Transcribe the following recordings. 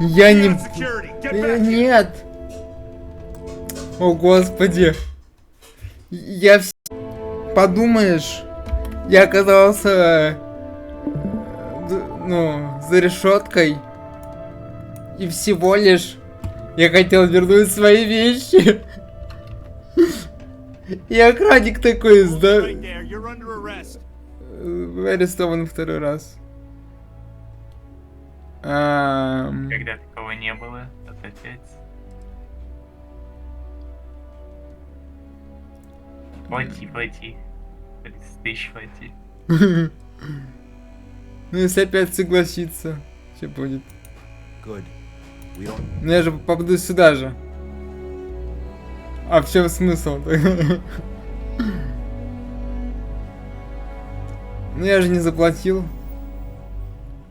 Я не... Нет! О, господи! Я... Подумаешь, я оказался... Ну, за решеткой. И всего лишь... Я хотел вернуть свои вещи. И охранник такой, арестован второй раз. Когда такого не было, это опять. Плати. 30 тысяч плати. Ну если опять согласиться, что будет? Ну я же попаду сюда же. А в чем смысл? Ну я же не заплатил.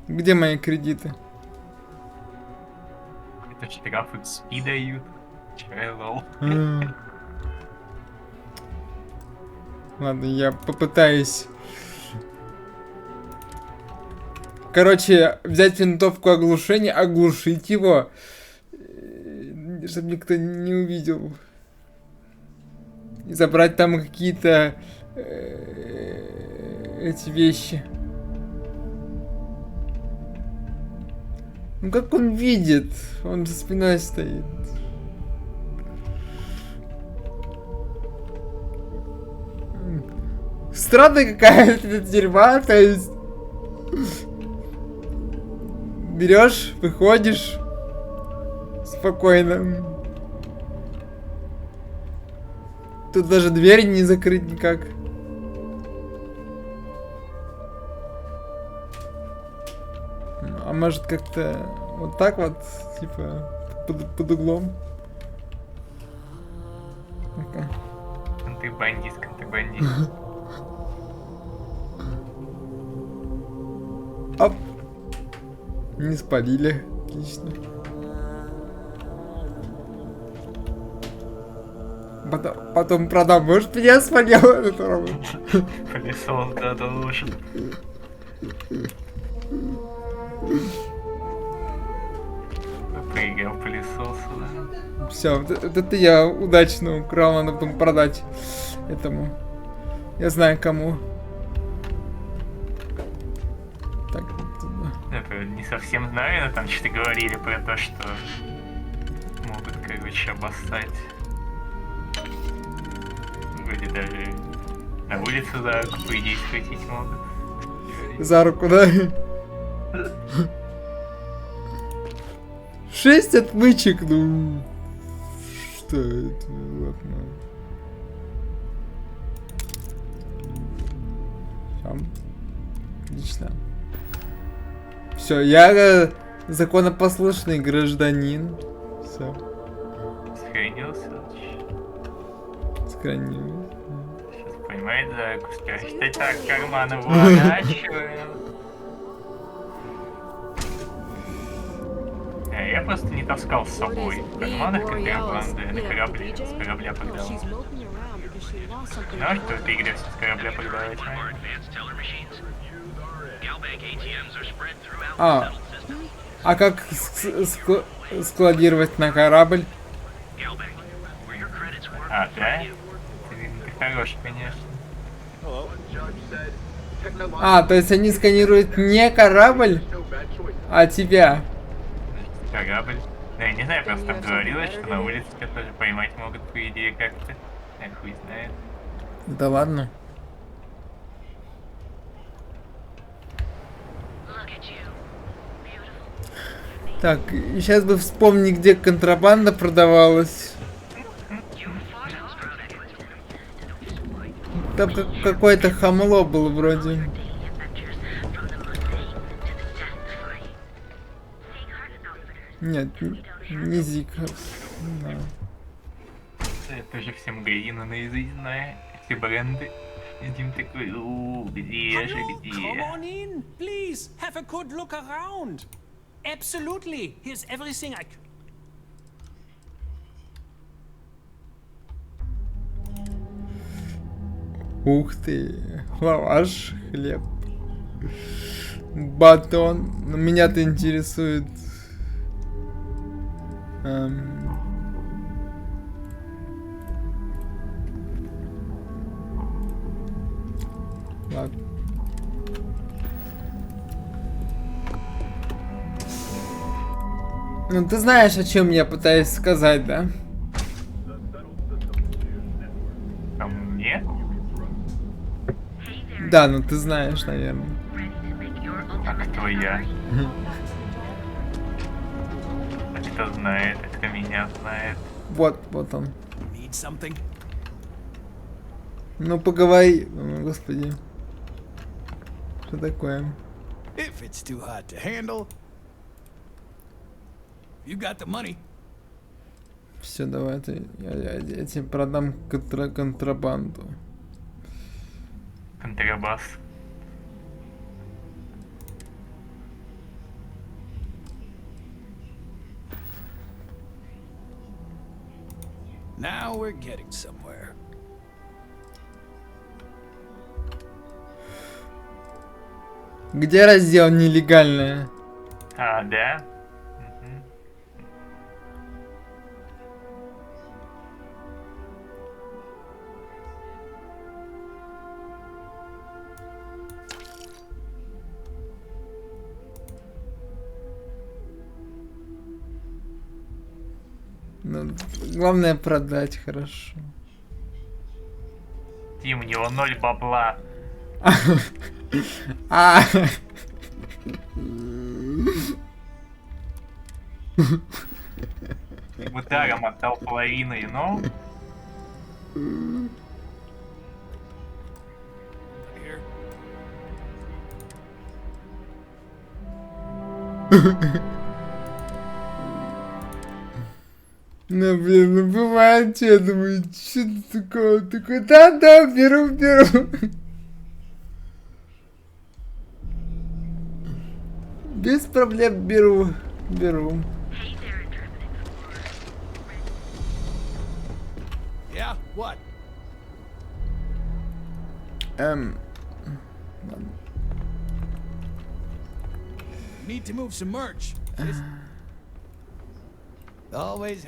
Где мои кредиты? Это штраф XP дают. Чайлол. Ладно, я попытаюсь. Короче, взять винтовку оглушения, оглушить его, чтобы никто не увидел. И забрать там какие-то эти вещи. Ну как он видит? Он за спиной стоит. Странная какая-то тюрьма, то есть... Берешь, выходишь спокойно. Тут даже дверь не закрыть никак. А может как-то вот так вот, типа, под углом. Контрабандист. Оп. Не спалили. Отлично. Потом продам. Может, меня спалил этот робот? Пылесос, да, должен. Проиграл пылесосу, да? Все, вот это я удачно украл, надо потом продать этому. Я знаю кому. Так, это не совсем знаю, но там что-то говорили про то, что могут, короче, обоссать. Вроде даже на улицу за руку, по идее, схватить могут. За руку, да? 6 отмычек, ну... Что это? Ладно. Отлично. Все, я законопослушный гражданин. Все. Сохранился. Сохранился. Сейчас понимает за руку спрячь. Так, карманы выворачиваем. Я просто не таскал с собой. В карманах контрабанды на корабле. С корабля продавал. Ну а что ты играешь с корабля продавать? А как складировать на корабль? А, да? Ты хороший, конечно. То есть они сканируют не корабль, а тебя. Корабль. Да, я не знаю, просто там говорилось, что на улице тебя тоже поймать могут, по идее, как-то. Я хуй знает. Да ладно. Так, сейчас бы вспомни, где контрабанда продавалась. Там какое-то хамло было вроде. Нет, не Зиков. Я тоже все магазины наизусть знаю, все бренды. Дим такой, где же, где? Come on in, please. Have a good look around. Absolutely. Here's everything I... Ух ты, лаваш, хлеб, батон. Меня-то интересует Ладно. Ну ты знаешь, о чем я пытаюсь сказать, да? Ко мне? Да, ну ты знаешь, наверное. А кто я? А кто знает, а кто меня знает? Вот он. Need something? Ну поговори, о, господи. Что такое? If it's too hot to handle. You got the money. Все, давай я тебе продам контрабанду. Контрабас. Now we're getting somewhere. Где раздел нелегальное? А, да? Мгм. Ну, главное продать хорошо. Тим, у него 0 бабла. А, В ударом отдал половину, ну? Here. ну блин, ну бывает, что я думаю, что это такое? Такой, да, беру. Без проблем беру. Yeah, what? Ладно. You need to move some merch. Always.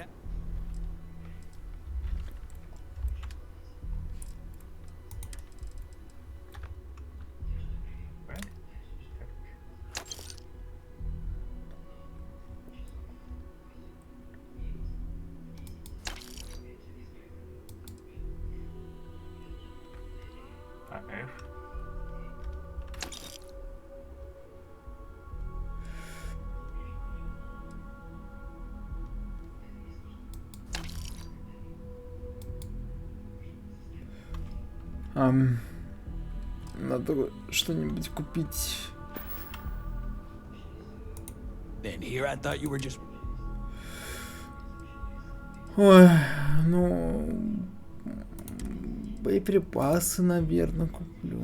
А, F. Надо что-нибудь купить. Then here I thought you were just. Ой, ну... Боеприпасы, наверное, куплю.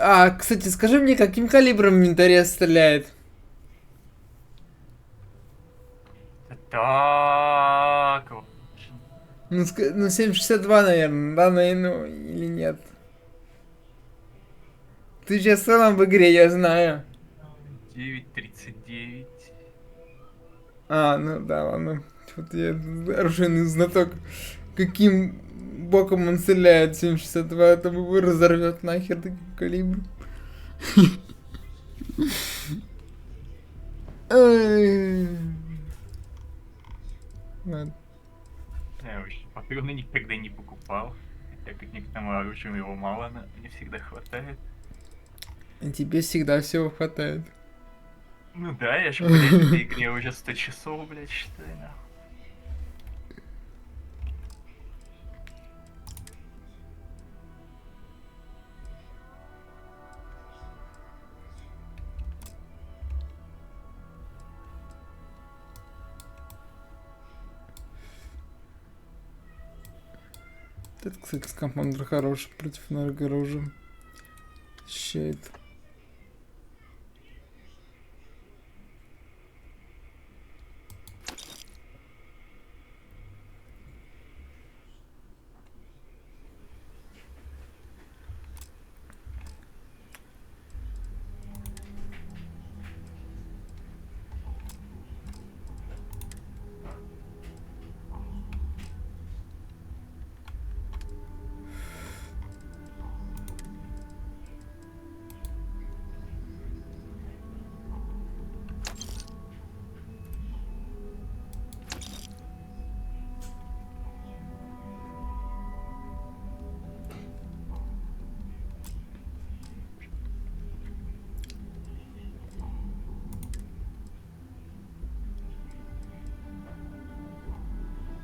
А, кстати, скажи мне, каким калибром винторез стреляет? Так. Вот. Ну, ну 7,62, наверное, да, ну, или нет? Ты сейчас в целом в игре, я знаю. 9:39. А, ну да, ладно. Вот я оружейный знаток. Каким боком он стреляет 7,62, это его разорвет нахер таким калибром. Ладно. Я вообще патроны никогда не покупал. Хотя к некоторому оружию его мало, но не всегда хватает. И тебе всегда всего хватает. Ну да, я же, блядь, в этой игре уже 100 часов, блядь, считай, нахуй. Это, кстати, скафандр хороший против энергооружия. Щит.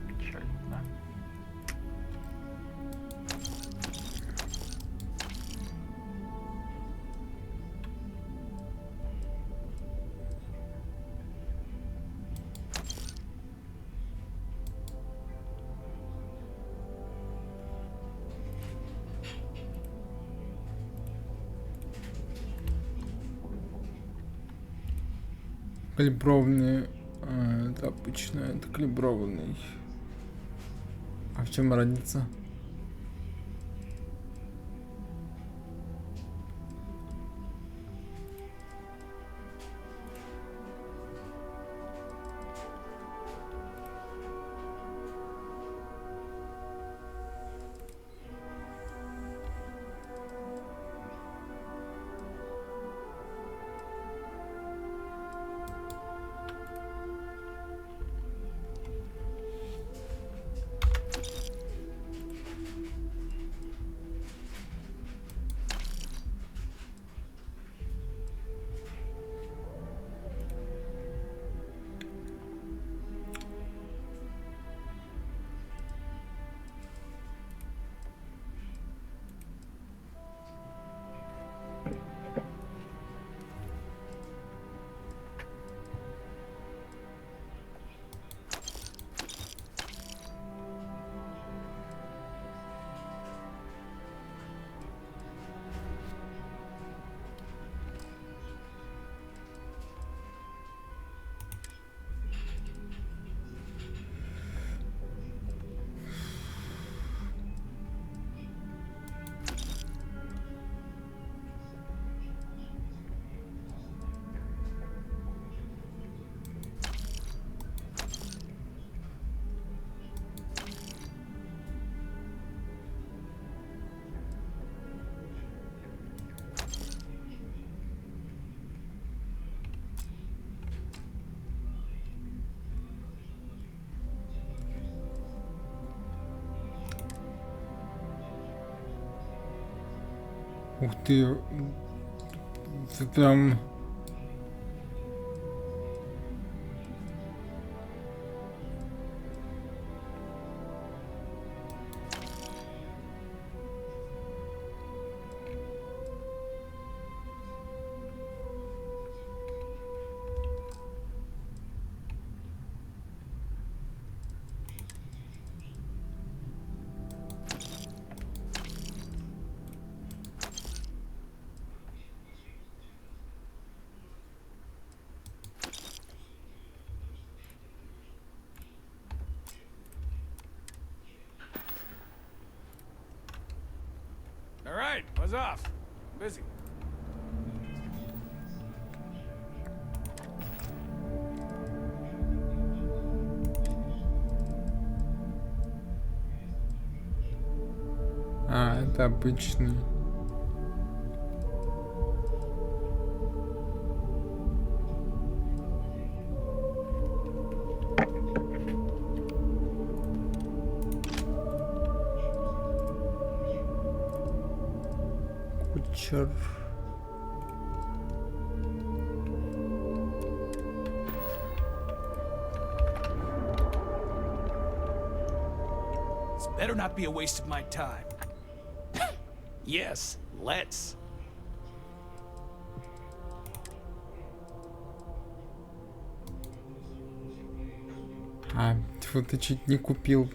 Печально. Калиброванный. Это обычно, это калиброванный. А в чем разница? Ух ты. Ты прям... All right, buzz off. I'm busy. А, это обычный. Кучер. This better not be a waste of my time. Yes, let's. А, тьфу, ты чуть не купил.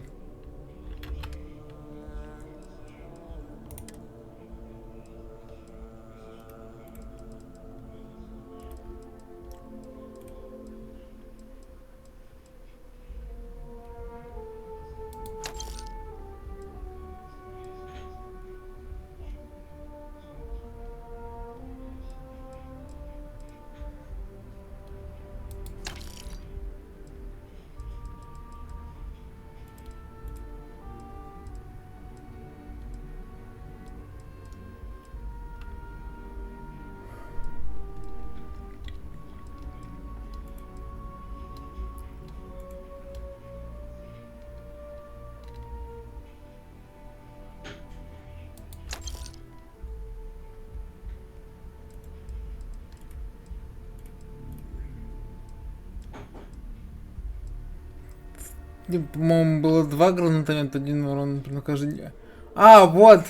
По-моему, было 2 гранатомета, 1 урон при нахождении. А, вот!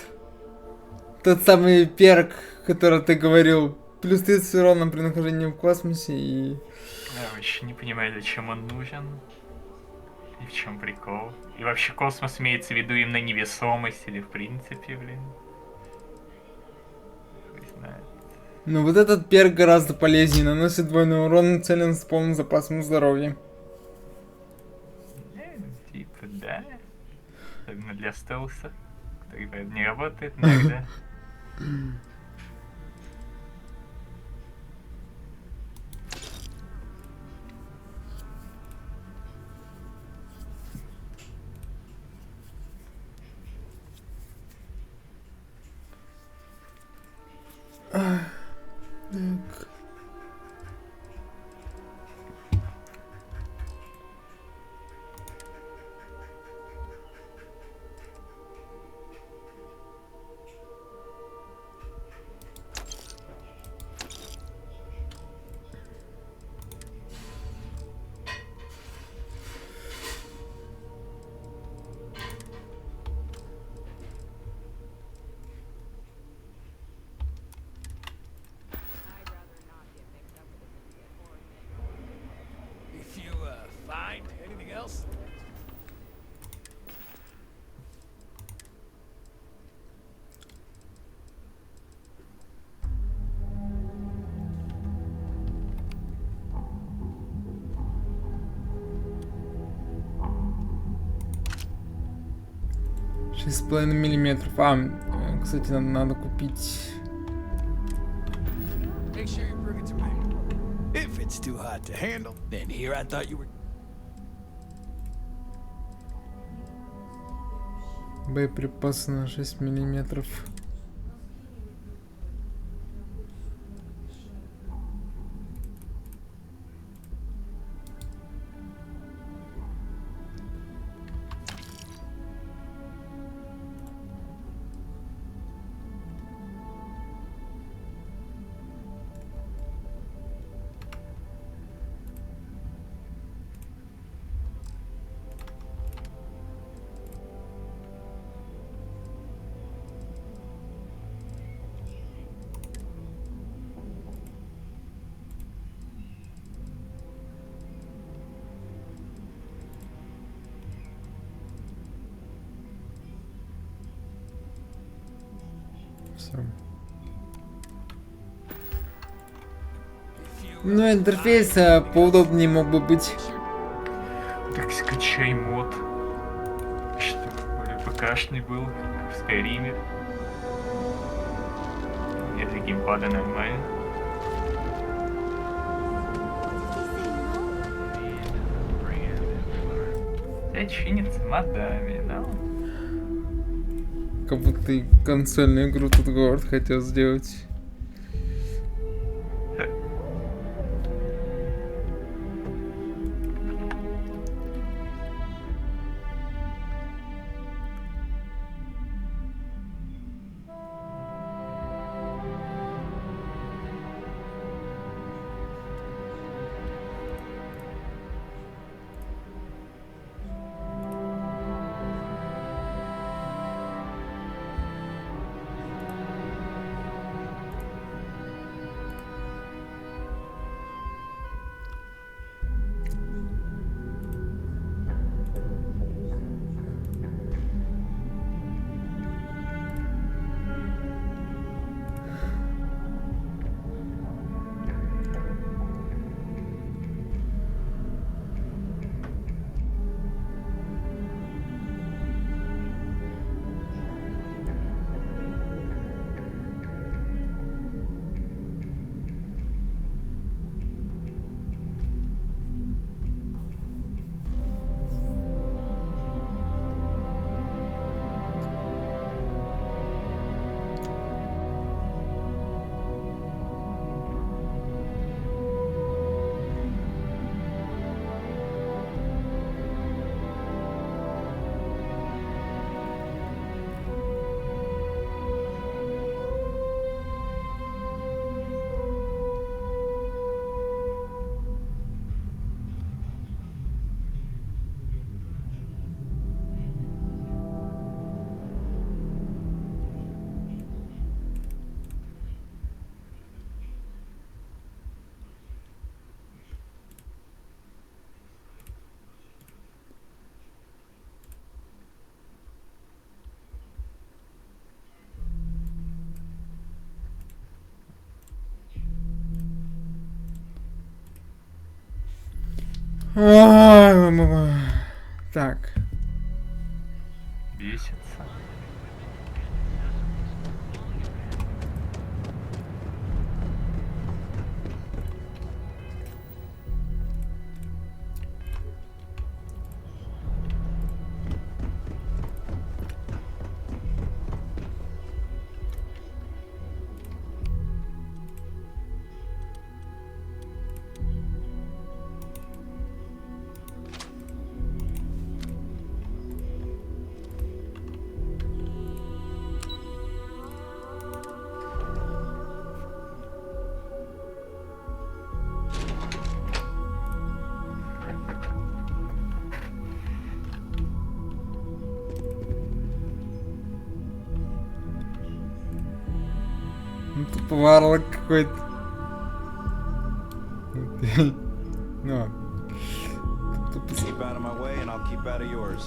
Тот самый перк, который ты говорил. Плюс 30 урона при нахождении в космосе и... Я вообще не понимаю, зачем он нужен. И в чем прикол. И вообще космос имеется в виду именно невесомость или в принципе, блин. Хуй знает. Ну вот этот перк гораздо полезнее. Наносит двойной урон целям с полным запасом здоровья. Типа, да. Особенно для стелса. Который поэтому не работает иногда. Так. If you find anything else, Шесть с половиной миллиметров. Кстати, надо купить. make sure you bring it to me. If it's too hot to handle, then here I thought you were. Боеприпасы на 6 миллиметров. Все. Ну, интерфейс поудобнее мог бы быть. Так скачай мод. Что более ПКшный был в Скайриме. Я для геймпада нормально. Я чинится модами, да? Как будто ты консольную игру тут город хотел сделать. Так. Бесится. Ну, тупо варлок какой-то. Ну, тупо Keep out of my way, and I'll keep out of yours.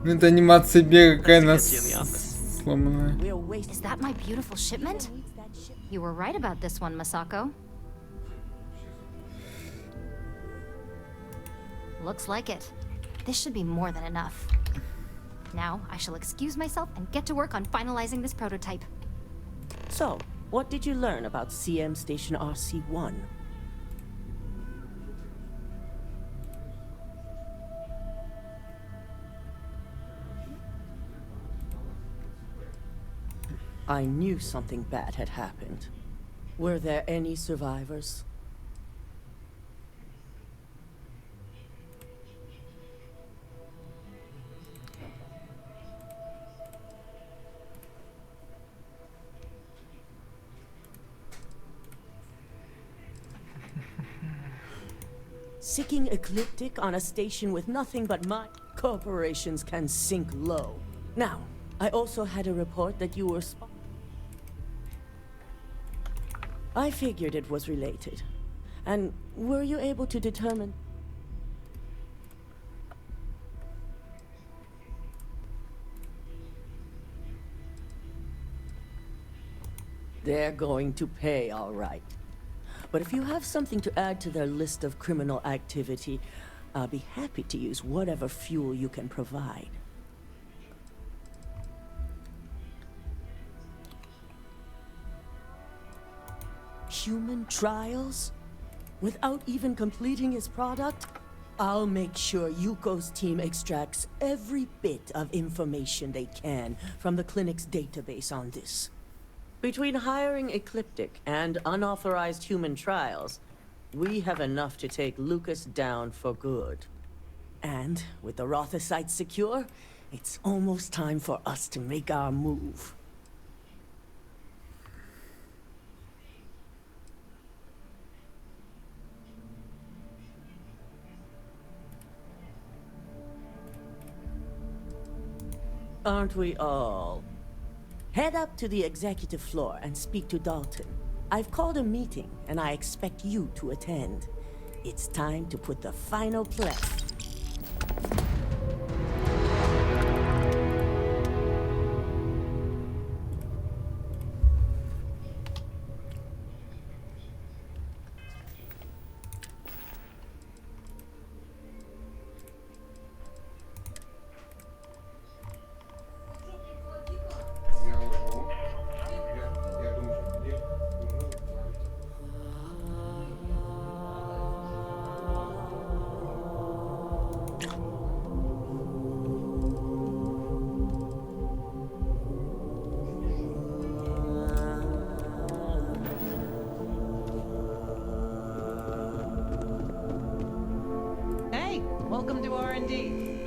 ну, это анимация бега какая Nice to нас get you in the office. сломанная. Is that my beautiful shipment? You were right about this one, Masako. Looks like it. This should be more than enough. Now, I shall excuse myself and get to work on finalizing this prototype. So, what did you learn about CM Station RC-1? I knew something bad had happened. Were there any survivors? Sicking ecliptic on a station with nothing but my corporations can sink low. Now, I also had a report that you were I figured it was related. And were you able to determine? They're going to pay, all right. But if you have something to add to their list of criminal activity, I'll be happy to use whatever fuel you can provide. Human trials? Without even completing his product? I'll make sure Yuko's team extracts every bit of information they can from the clinic's database on this. Between hiring Ecliptic and unauthorized human trials, we have enough to take Lucas down for good. And with the Rothocyte secure, it's almost time for us to make our move. Aren't we all? Head up to the executive floor and speak to Dalton. I've called a meeting, and I expect you to attend. It's time to put the final play. Hey, welcome to R&D.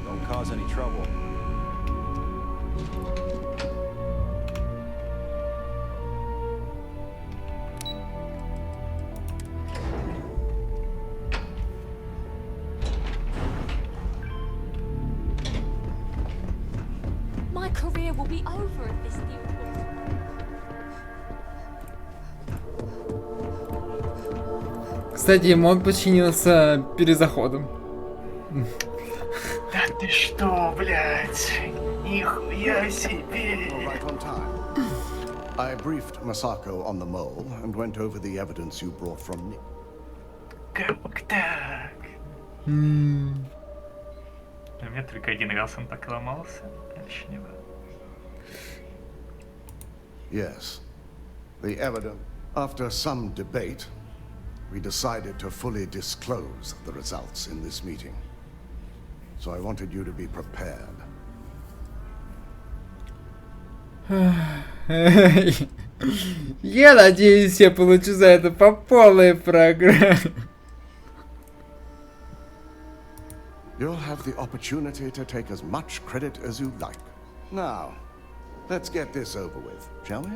Don't cause any trouble. be over if this deal falls. Кстати, мод починился перезаходом. Да ты что, блядь? Нихуя You're себе! right on time. I briefed Masako on the mole and went over the evidence you brought from Nick. Как так? У меня только один раз он так ломался, дальше не было. Yes. The evidence. After some debate, we decided to fully disclose the results in this meeting. So I wanted you to be prepared. Я надеюсь, я получу за это по полной программе. You'll have the opportunity to take as much credit as you like. Now, let's get this over with, shall we?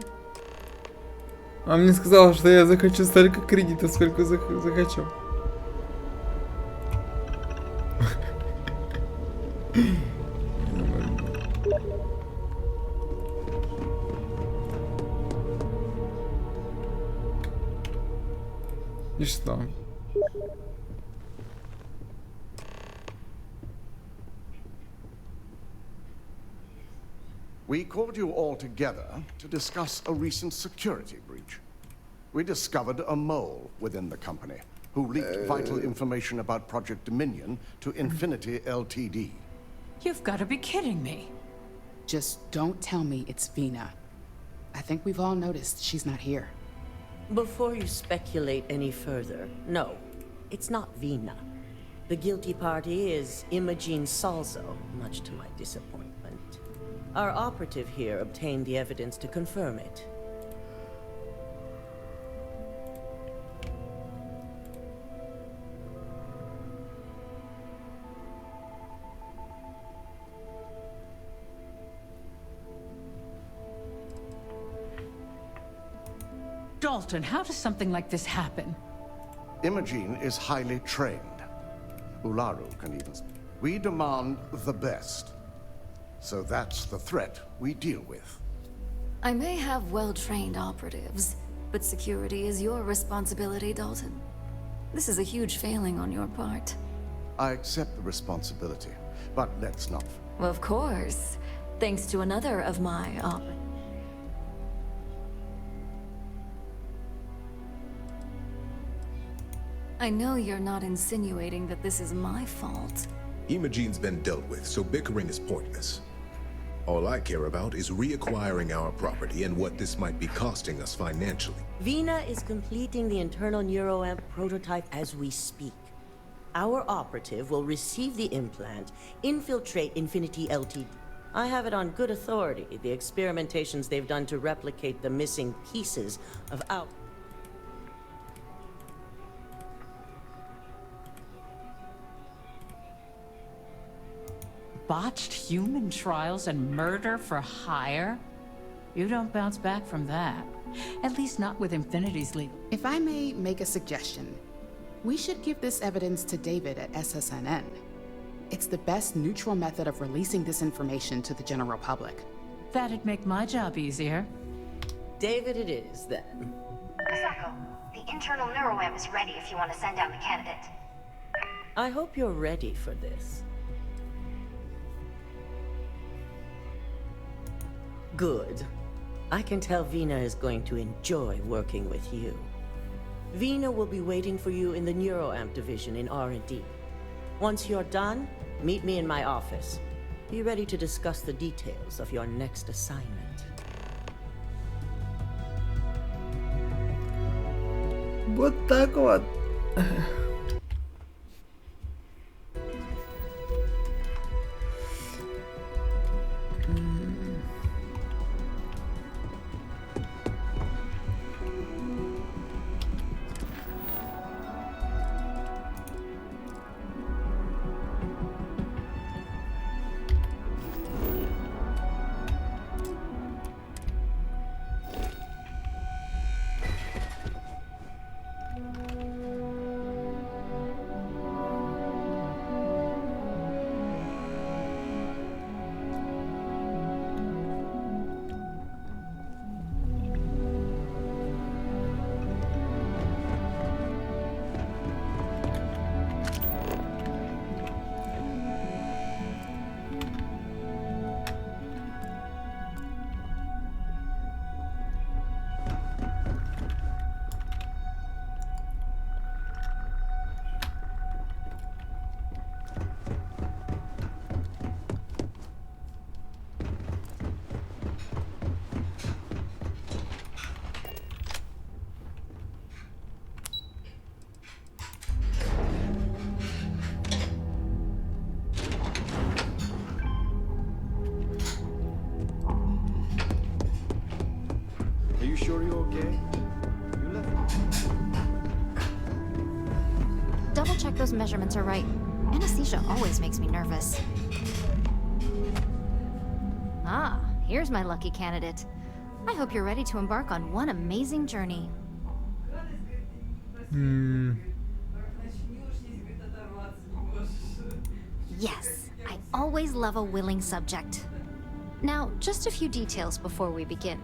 Он мне сказал, что я захочу столько кредитов, сколько захочу. И что? We called you all together to discuss a recent security breach. We discovered a mole within the company who leaked vital information about Project Dominion to Infinity Ltd. You've got to be kidding me. Just don't tell me it's Vina. I think we've all noticed she's not here. Before you speculate any further, no, it's not Vina. The guilty party is Imogene Salzo, much to my disappointment. Our operative here obtained the evidence to confirm it. Dalton, how does something like this happen? Imogene is highly trained. Ularu can even... We demand the best. So that's the threat we deal with. I may have well-trained operatives, but security is your responsibility, Dalton. This is a huge failing on your part. I accept the responsibility, but let's not... Of course. Thanks to another of my operatives. I know you're not insinuating that this is my fault. Imogene's been dealt with, so bickering is pointless. All I care about is reacquiring our property and what this might be costing us financially. Vina is completing the internal neuroamp prototype as we speak. Our operative will receive the implant, infiltrate Infinity Ltd. I have it on good authority, the experimentations they've done to replicate the missing pieces of our... Botched human trials and murder for hire? You don't bounce back from that. At least not with Infinity's legal. If I may make a suggestion, we should give this evidence to David at SSNN. It's the best neutral method of releasing this information to the general public. That'd make my job easier. David it is, then. Masako, the internal neuroamp is ready if you want to send out the candidate. I hope you're ready for this. Good. I can tell Vina is going to enjoy working with you. Vina will be waiting for you in the neuroamp division in R&D. Once you're done, meet me in my office. Be ready to discuss the details of your next assignment. Вот так вот. double check those measurements are right. Anesthesia always makes me nervous. Ah, here's my lucky candidate. I hope you're ready to embark on one amazing journey. Yes, I always love a willing subject. Now, just a few details before we begin.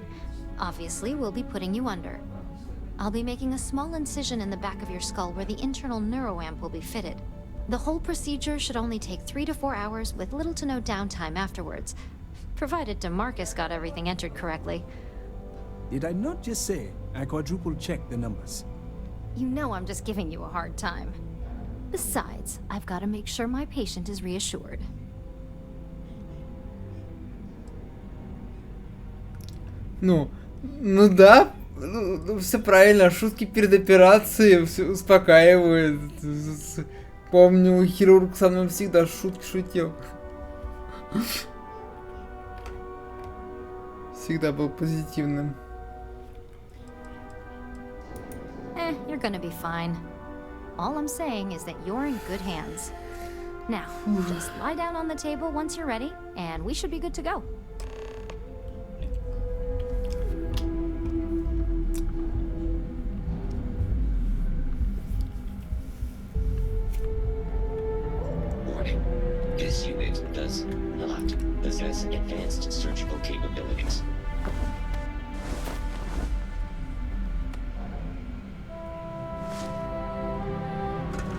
Obviously, we'll be putting you under. I'll be making a small incision in the back of your skull where the internal neuroamp will be fitted. The whole procedure should only take 3 to 4 hours with little to no downtime afterwards, provided DeMarcus got everything entered correctly. Did I not just say I quadruple checked the numbers? You know I'm just giving you a hard time. Besides, I've got to make sure my patient is reassured. Ну да, все правильно, шутки перед операцией все успокаивают. Помню, хирург со мной всегда шутки шутил. Всегда был позитивным. You're gonna be fine. All I'm saying is that you're in good hands. Now, just lie down on the table once you're ready, and we should be good to go. Warning. This unit does not possess advanced surgical capabilities.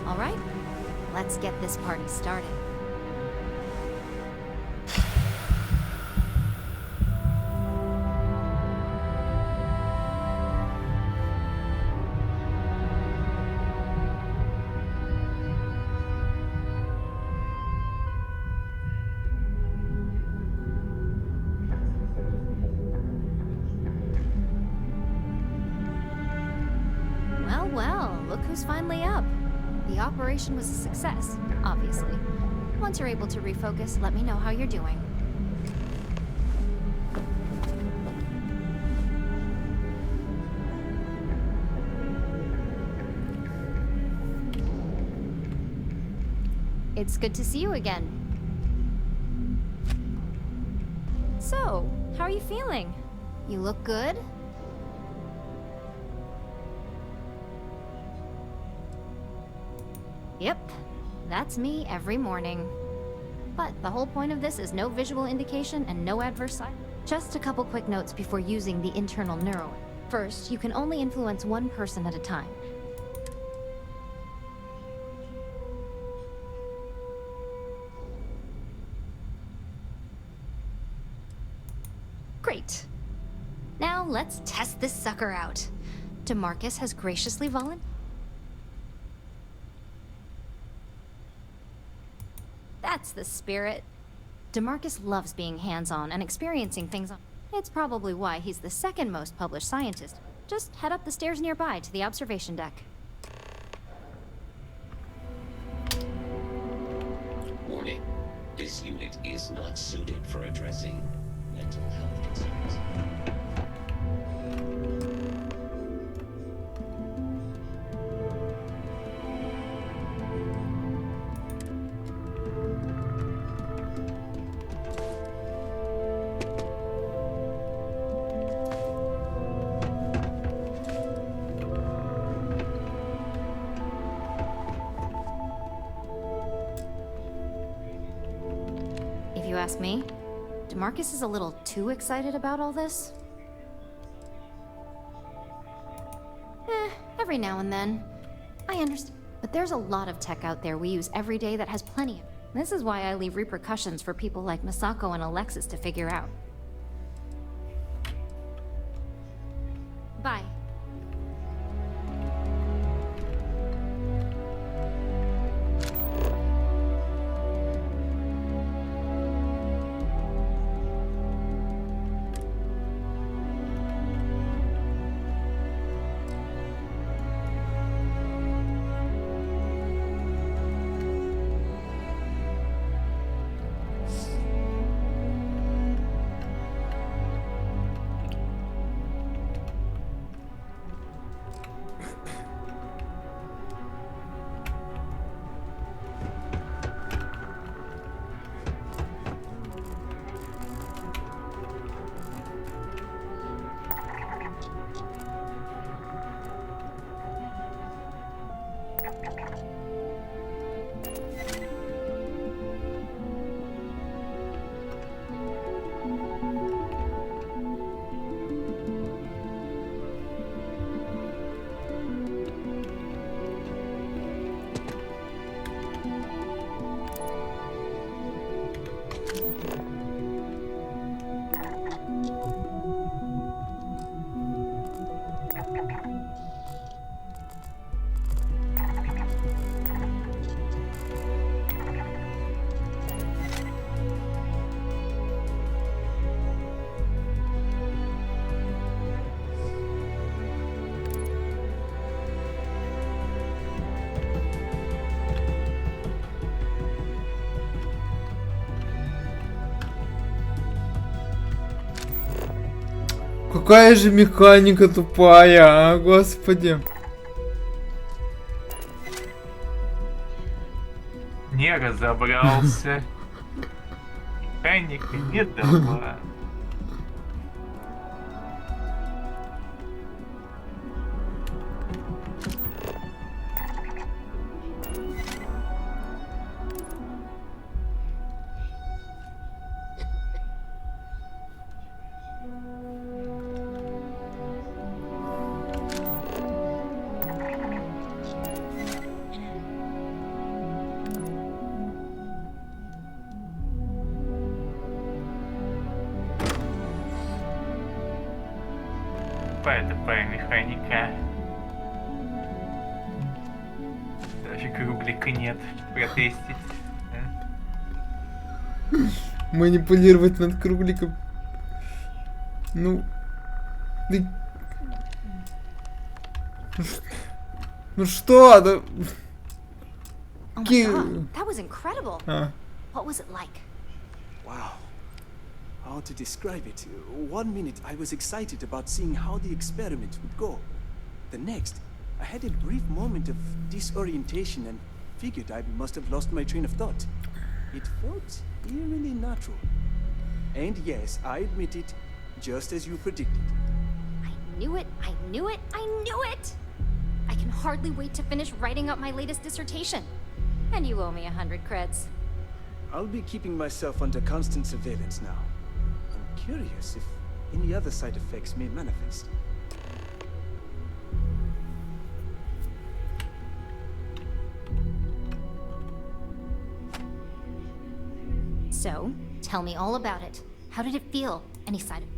All right, let's get this party started. Well, well, look who's finally up. The operation was a success, obviously. Once you're able to refocus, let me know how you're doing. It's good to see you again. So, how are you feeling? You look good? Yep, that's me every morning. But the whole point of this is no visual indication and no adverse side. Just a couple quick notes before using the internal neural. First, you can only influence one person at a time. Great. Now let's test this sucker out. DeMarcus has graciously volunteered. That's the spirit. DeMarcus loves being hands-on and experiencing things on. It's probably why he's the second most published scientist. Just head up the stairs nearby to the observation deck. Warning. This unit is not suited for addressing mental health concerns. If you ask me, DeMarcus is a little too excited about all this. Every now and then. I understand. But there's a lot of tech out there we use every day that has plenty of. This is why I leave repercussions for people like Misako and Alexis to figure out. Bye. какая же механика тупая, а, господи. Не разобрался. Механика не дала. Тупая механика. Даже круглика нет протестить. Манипулировать над кругликом. Ну... Ты... Ну что? Да... Oh my god, that was incredible. What was it like? Wow. How to describe it? 1 minute I was excited about seeing how the experiment would go. The next, I had a brief moment of disorientation and figured I must have lost my train of thought. It felt eerily natural. And yes, I admit it, just as you predicted. I knew it, I knew it, I knew it! I can hardly wait to finish writing up my latest dissertation. And you owe me 100 creds. I'll be keeping myself under constant surveillance now. I'm curious if any other side effects may manifest. So, tell me all about it. How did it feel? Any side effects?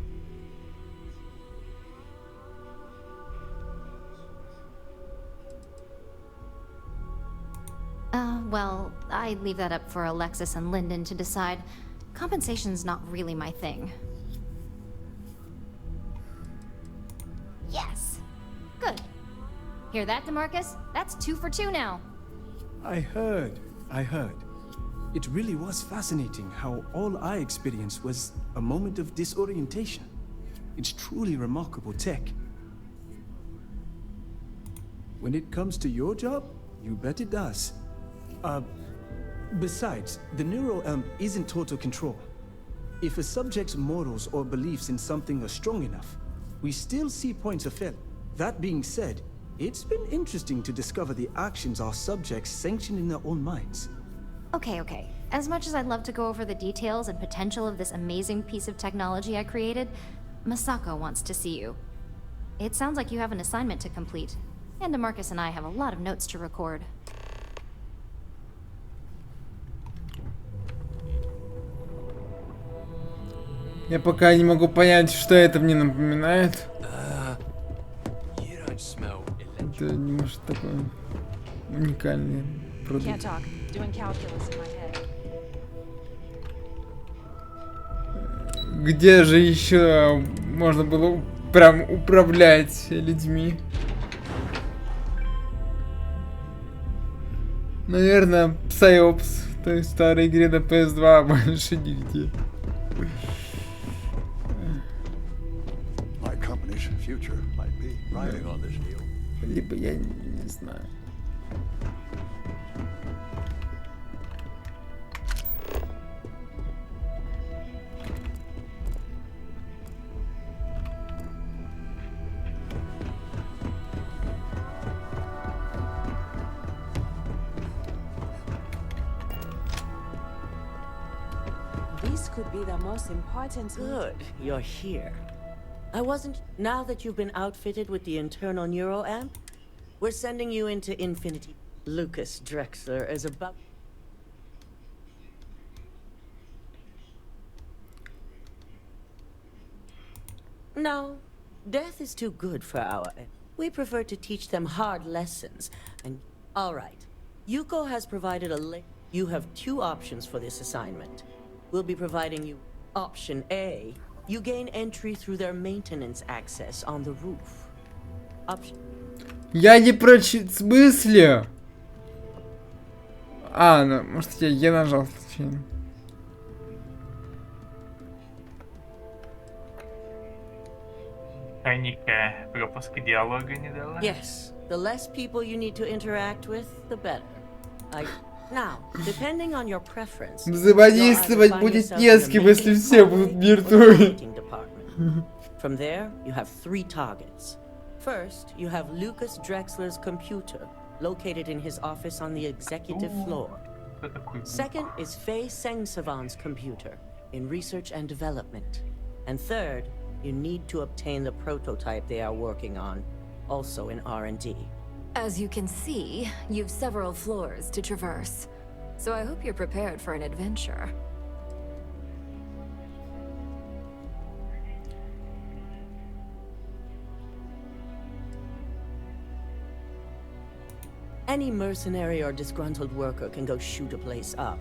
Well, I leave that up for Alexis and Lyndon to decide. Compensation's not really my thing. Yes! Good. Hear that, DeMarcus? That's 2 for 2 now. I heard. It really was fascinating how all I experienced was a moment of disorientation. It's truly remarkable tech. When it comes to your job, you bet it does. Besides, the neuroamp is in total control. If a subject's morals or beliefs in something are strong enough, we still see points of failure. That being said, it's been interesting to discover the actions our subjects sanction in their own minds. Okay. As much as I'd love to go over the details and potential of this amazing piece of technology I created, Masako wants to see you. It sounds like you have an assignment to complete, and DeMarcus and I have a lot of notes to record. Я пока не могу понять, что это мне напоминает. Это может такой уникальный продукт. Где же еще можно было прям управлять людьми? Наверное, Psyops, той старой игре на PS2, больше нигде. Либо я не знаю. This could be the most important. Good, you're here. I wasn't... Now that you've been outfitted with the internal neuroamp, we're sending you into Infinity. Lucas Drexler is about... No, death is too good for our... We prefer to teach them hard lessons, and... Alright, Yuko has provided a link. You have 2 options for this assignment. We'll be providing you option A. You gain entry through their maintenance access on the roof. Option... Я не прочь... В смысле? А, ну, может я нажал случайно. Механика пропуска диалога не дала. Yes, the less people you need to interact with, the better. Now, depending on your preference, Взаимодействовать будет не с кем, если все будут мертвы. From there, you have 3 targets. First, you have Lucas Drexler's computer, located in his office on the executive floor. Second is Faye Sengsavan's computer, in research and development. And third, you need to obtain the prototype they are working on, also in R&D. As you can see, you've several floors to traverse. So I hope you're prepared for an adventure. Any mercenary or disgruntled worker can go shoot a place up.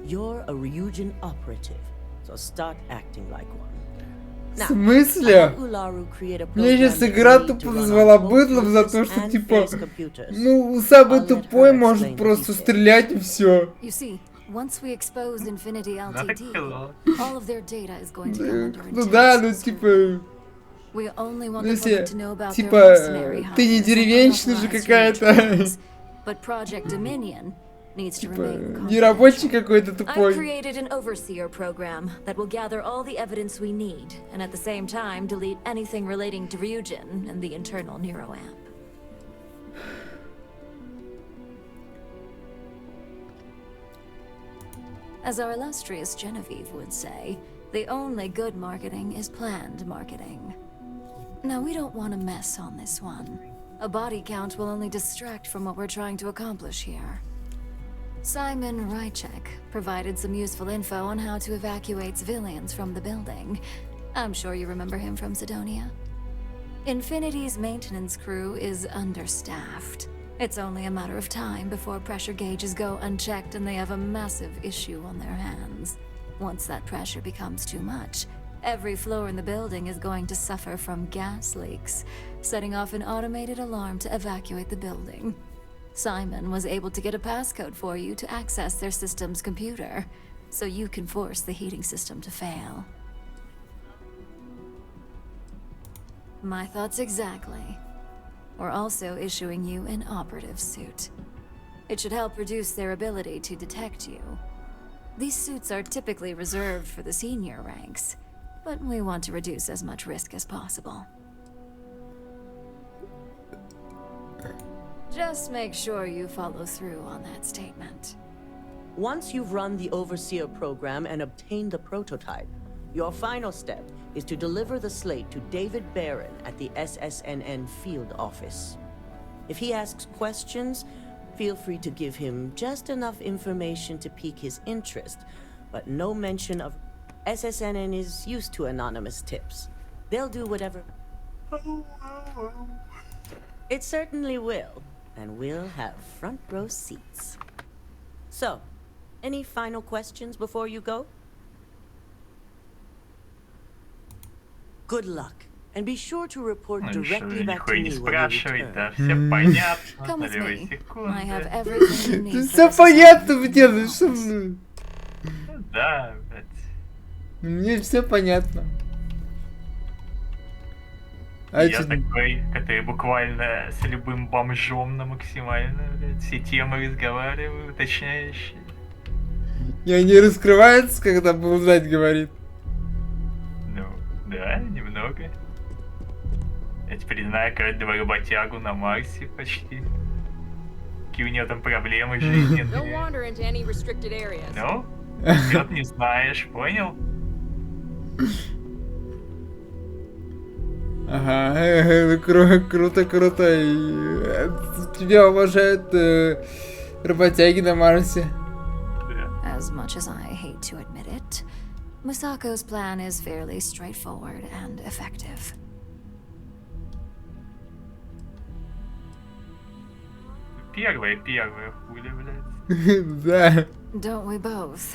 You're a Ryujin operative, so start acting like one. В смысле? Мне сейчас игра тупо назвала быдлом за то, что типа, ну, самый тупой может просто стрелять и все. Once we expose Infinity LTD, all of their data is going to come under Ну да, ну типа... We only want Ну the public если, to know about their типа, mercenary ты не hires and деревенщина же unauthorized какая-то. trainings. But Project Dominion needs to remain Не рабочий какой-то I've тупой. created an overseer program that will gather all the evidence we need, and at the same time delete anything relating to Ryujin and the internal neuroamp. As our illustrious Genevieve would say, the only good marketing is planned marketing. Now, we don't want to mess on this one. A body count will only distract from what we're trying to accomplish here. Simon Rychek provided some useful info on how to evacuate civilians from the building. I'm sure you remember him from Sidonia. Infinity's maintenance crew is understaffed. It's only a matter of time before pressure gauges go unchecked and they have a massive issue on their hands. Once that pressure becomes too much, every floor in the building is going to suffer from gas leaks, setting off an automated alarm to evacuate the building. Simon was able to get a passcode for you to access their system's computer, so you can force the heating system to fail. My thoughts exactly. We're also issuing you an operative suit. It should help reduce their ability to detect you. These suits are typically reserved for the senior ranks, but we want to reduce as much risk as possible. Just make sure you follow through on that statement. Once you've run the Overseer program and obtained the prototype, your final step is to deliver the slate to David Barron at the SSNN field office. If he asks questions, feel free to give him just enough information to pique his interest, but no mention of... SSNN is used to anonymous tips. They'll do whatever... It certainly will, and we'll have front row seats. So, any final questions before you go? Good luck, and be sure to report directly back to me when you return. Come with me. I have everything you need. Все понятно мне, ну что... Да, блядь. Мне все понятно. Я такой, который буквально с любым бомжом на максимально, блядь, все темы разговариваю, уточняющие. И они раскрываются, когда Булзнать говорит. Ну, да, немного. Я теперь знаю каждого работягу на Марсе почти. Какие у него там проблемы жизненные. Ну, вперед не знаешь, понял? Ага, круто. Тебя уважают работяги на Марсе. As much as I hate to admit it, Masako's plan is fairly straightforward and effective. Первая, хули, блядь. Да. Don't we both?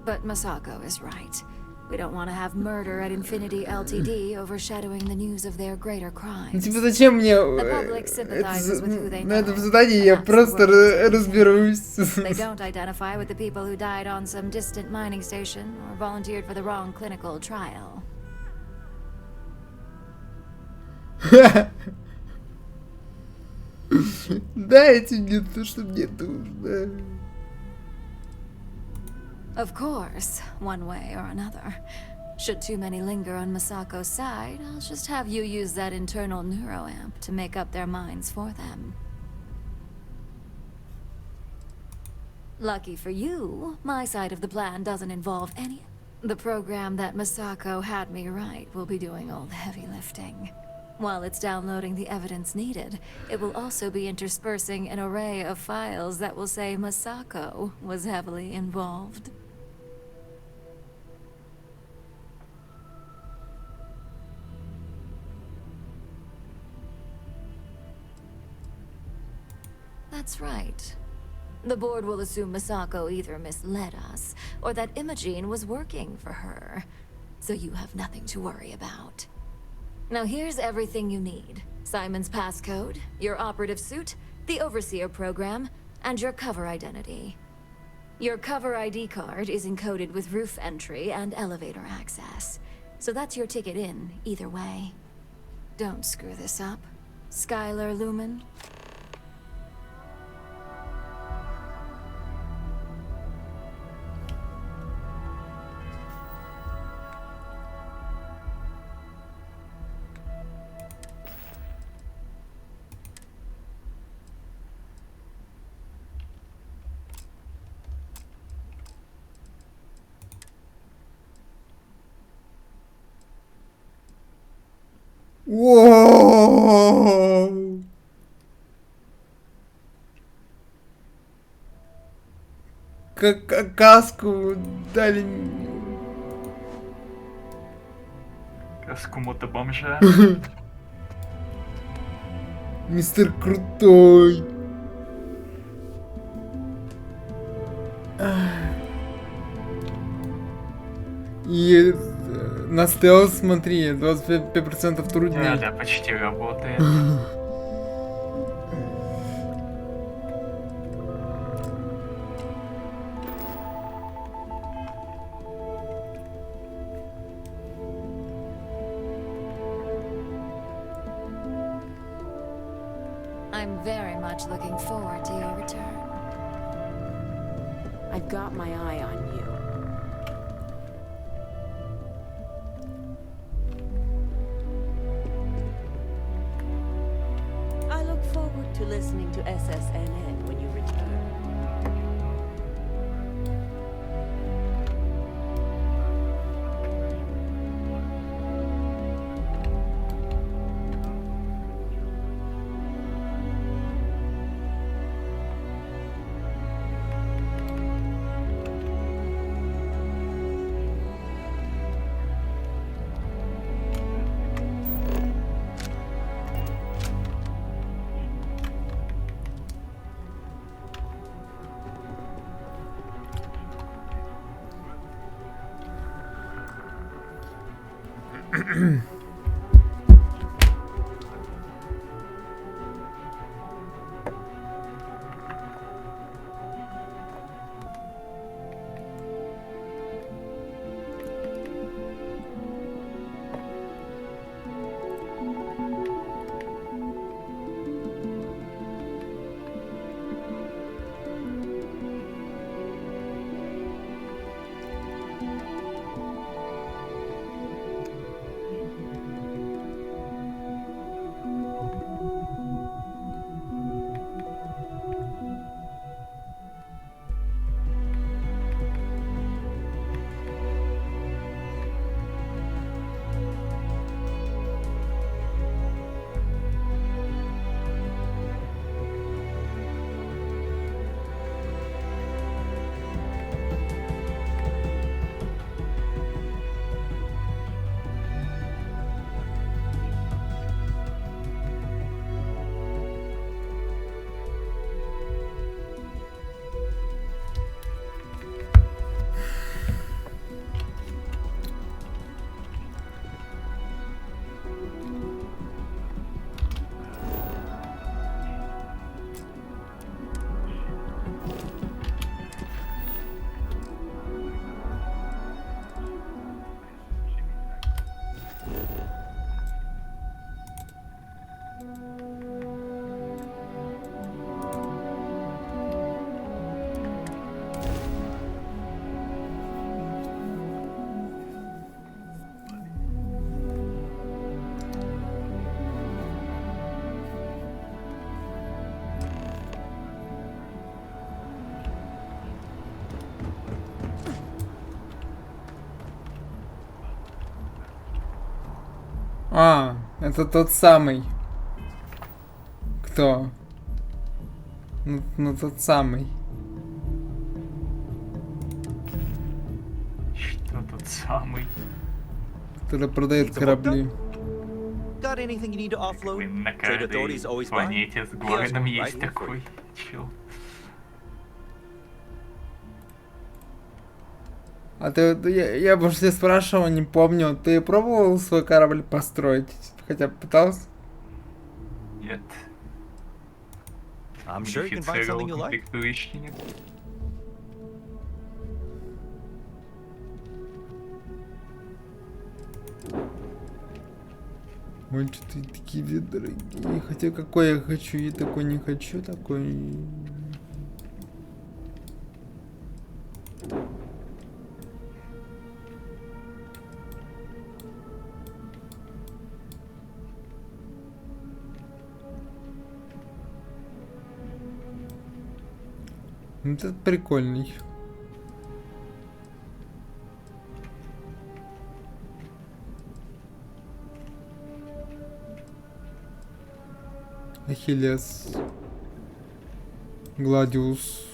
But Masako is right. We don't want to have murder at Infinity Ltd. Overshadowing the news of their greater crimes. Типа зачем мне на этом задании я просто разберусь. They don't identify with the people who died on some distant mining station or volunteered for the wrong clinical trial. Дайте мне то, что мне нужно. Of course, one way or another. Should too many linger on Masako's side, I'll just have you use that internal neuroamp to make up their minds for them. Lucky for you, my side of the plan doesn't involve any. The program that Masako had me write will be doing all the heavy lifting. While it's downloading the evidence needed, it will also be interspersing an array of files that will say Masako was heavily involved. That's right. The board will assume Masako either misled us, or that Imogene was working for her. So you have nothing to worry about. Now here's everything you need. Simon's passcode, your operative suit, the Overseer program, and your cover identity. Your cover ID card is encoded with roof entry and elevator access. So that's your ticket in, either way. Don't screw this up. Skylar Lumen? Воу! Как каску дали. Каску мотобомжа. Мистер Крутой. И на стелс, смотри, 25% труднее. Да, почти работает. I'm very much looking forward to your return. I've got my eye on you. I look forward to listening to SSNN when you return. А, это тот самый. Кто? Ну тот самый. Что тот самый? Который продает корабли. Got anything you need to offload? Блин, на Trade каждой authorities always buy. планете с He has городом one есть right here for такой you. чел. А ты, я бы тебя спрашивал, не помню, ты пробовал свой корабль построить? Хотя бы пытался? Нет. I'm sure you can find something you like. Комплектующий нет. Ой, что-то такие вид дорогие. Хотя какой я хочу, и такой не хочу, такой... Этот прикольный. Ахиллес. Гладиус.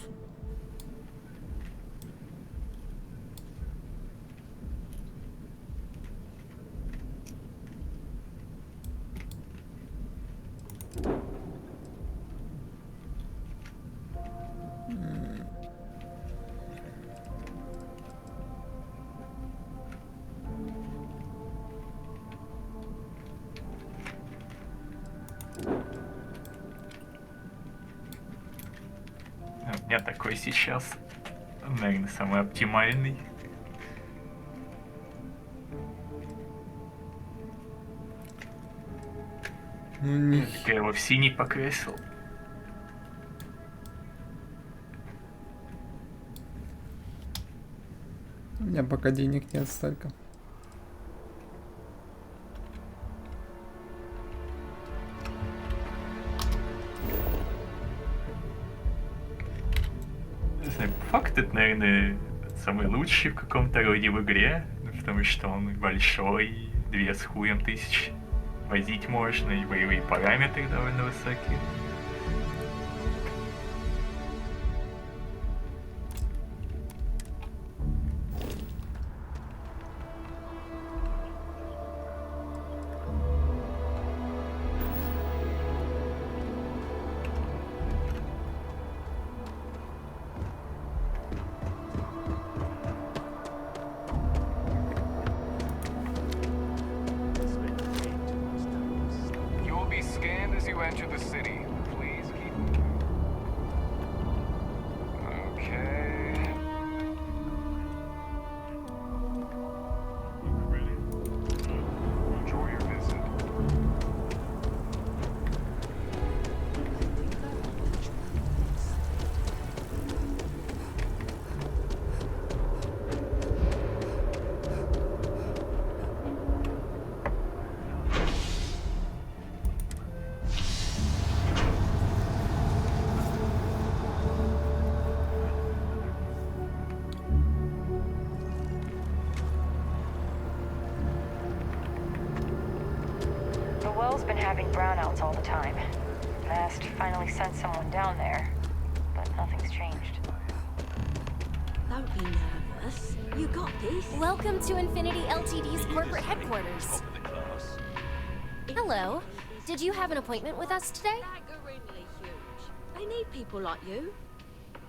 У меня такой сейчас, наверное, самый оптимальный. Ну, не... Я его в синий покрасил. У меня пока денег нет столько. Не знаю, факт это, наверное, самый лучший в каком-то роде в игре, потому что он большой, 2 с хуем тысяч. Возить можно, и боевые параметры довольно высокие. You will be scanned as you enter the city. Please keep moving. Okay. Enjoy your visit. The well's been having brownouts all the time. Mast finally sent someone down there, but nothing's changed. Don't be nervous. You got this. Welcome to Infinity Ltd's corporate headquarters. Hello. Did you have an appointment with us today? Staggeringly huge. They need people like you,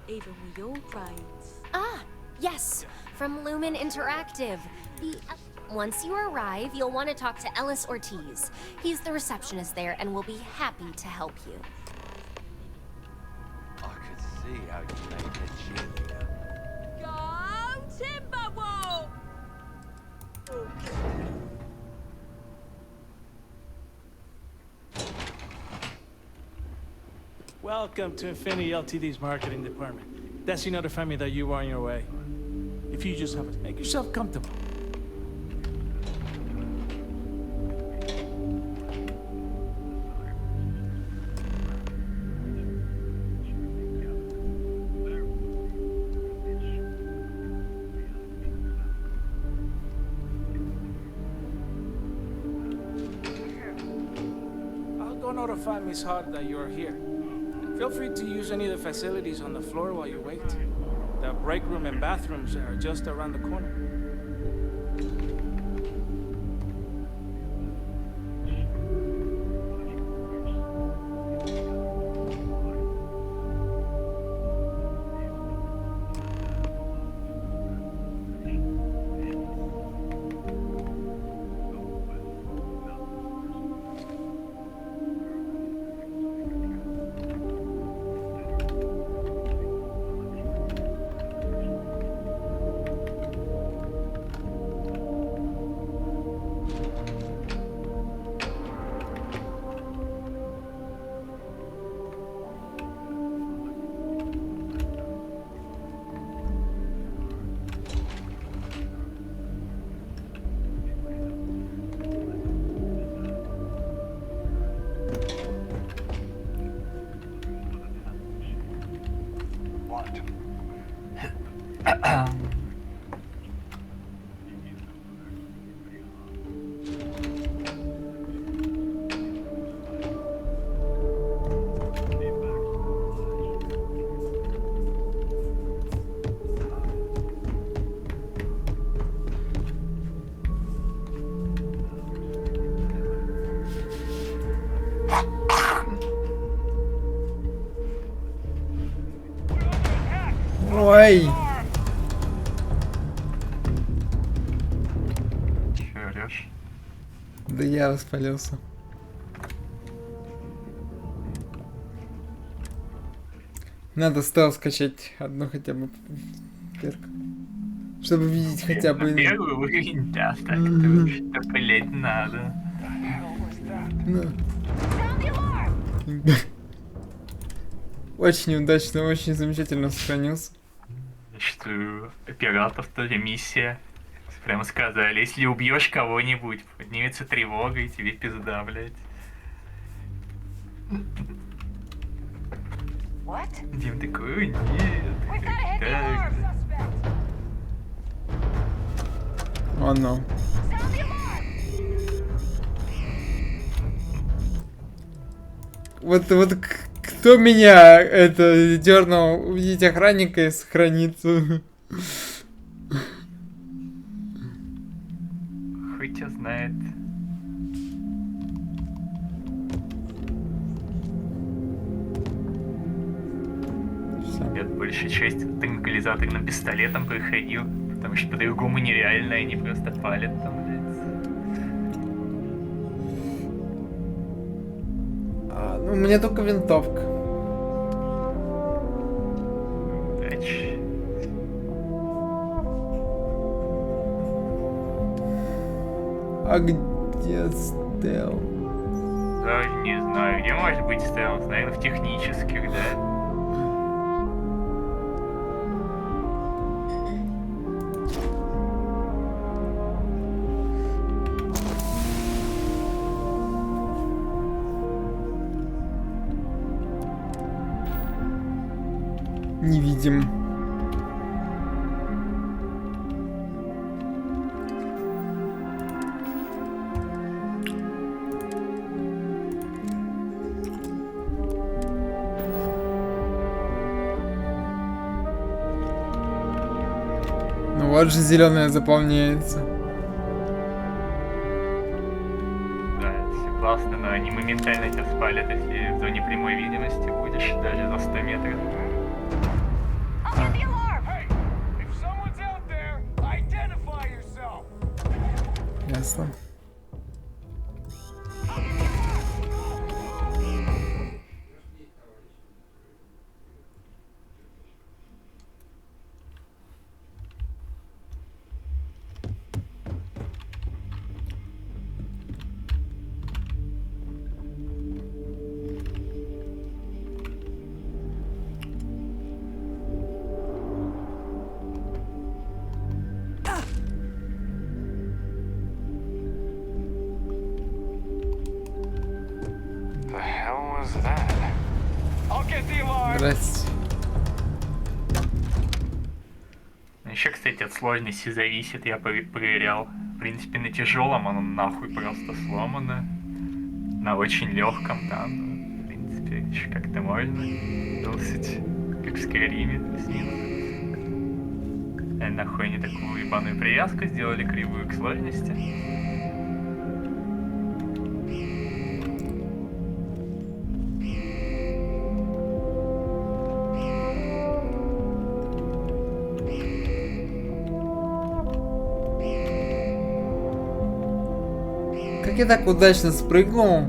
even with your brains. Ah, yes. From Lumen Interactive. Once you arrive, you'll want to talk to Ellis Ortiz. He's the receptionist there and will be happy to help you. I could see how you made the cheerleader. Go Timberwolf! Welcome to Infinity Ltd's marketing department. Desi notified me that you were on your way. If you just have to make yourself comfortable. notify Miss Hart that you're here. Feel free to use any of the facilities on the floor while you wait. The break room and bathrooms are just around the corner. Ой! Чё орёшь? Да я распалился. Надо стелс скачать одну хотя бы перк. Чтобы видеть хотя бы... Первый уровень, да, так-то что, блять, надо. Очень удачно, очень замечательно сохранился. Что оператор тоже миссия. Прямо сказали, если убьешь кого-нибудь, поднимется тревога и тебе пизда, блять. Дим такой, нет. Так. О, no. Вот кто меня это дернул увидеть охранника и сохраниться? Хоть тебя знает. Я большую часть транквилизаторным пистолетом проходил, потому что по-другому нереально, они просто палят там, блядь. Ну, у меня только винтовка. Удачи. А где стелс? Даже не знаю, где может быть стелс? Наверное, в технических, да? Не видим. Ну вот же зеленая заполняется. Да, все классно, но они моментально тебя спалят, если в зоне прямой видимости будешь даже за 100 метров. Ясно. Здрасте. Еще, кстати, от сложности зависит, я проверял. В принципе, на тяжелом оно нахуй просто сломано. на очень легком там, в принципе, еще как-то можно. Досить, как в Скайриме, плюс-минус. Нахуй они такую ебаную привязку сделали кривую к сложности. Как я так удачно спрыгнул?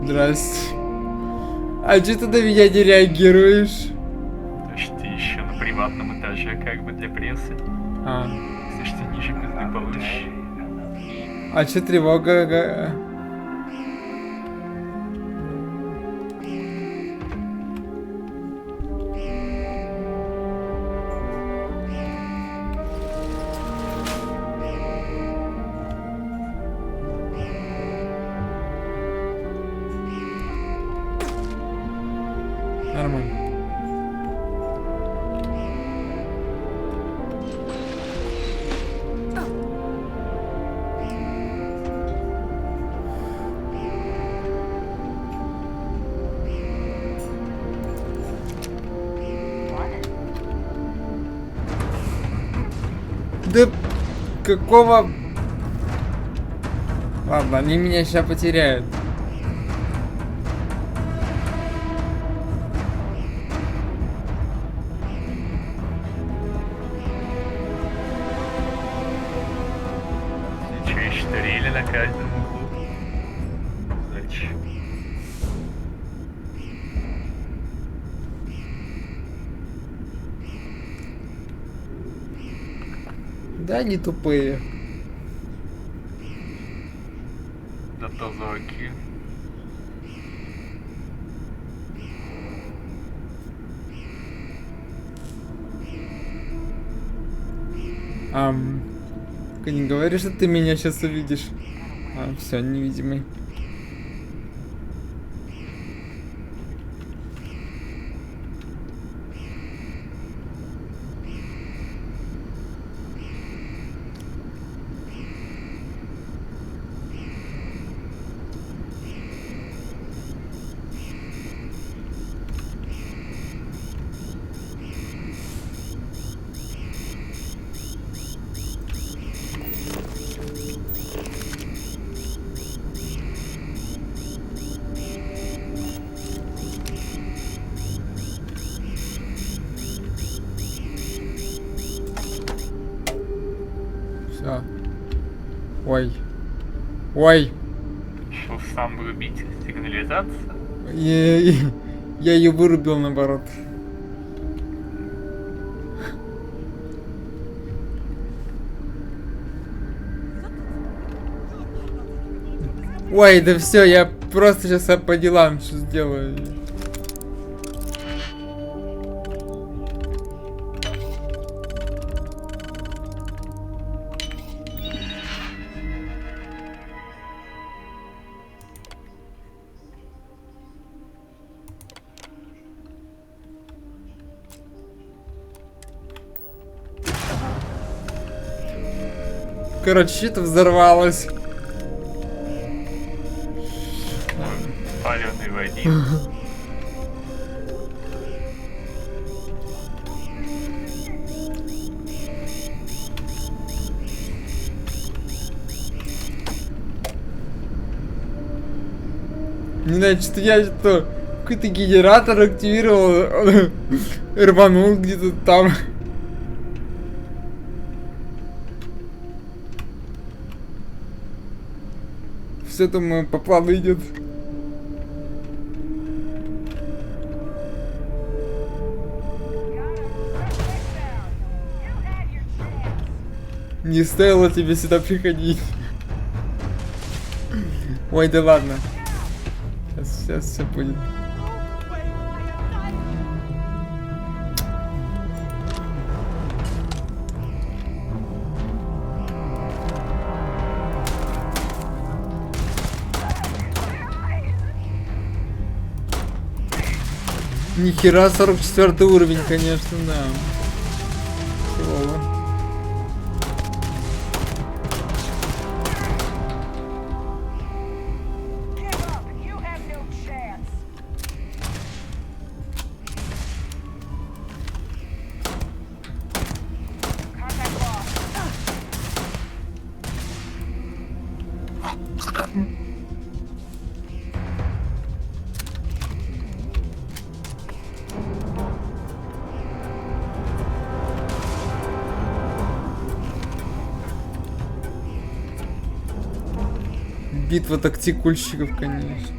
Здрасте. А че ты на меня не реагируешь? То есть ты еще на приватном этаже, как бы для прессы. Если что ниже пизды получишь. А че тревога? Нормально. Да какого... Ладно, они меня сейчас потеряют. Чуть турели на каждом углу. Зачем? Да, они тупые. Зато зоркие. Только не говори, что ты меня сейчас увидишь. Все, невидимый. Все. Ой. Ой. Решил сам врубить сигнализацию. Я ее вырубил наоборот. Ой, да все, я просто сейчас по делам что сделаю. Короче, что-то взорвалось. Паленый водитель. Не знаю, что я какой-то генератор активировал, рванул где-то там. Все там по плану идет. Не стоило тебе сюда приходить. Ой, да ладно. Сейчас все будет. Нихера, 44 уровень, конечно, да. Клево. Битва тактикульщиков, конечно.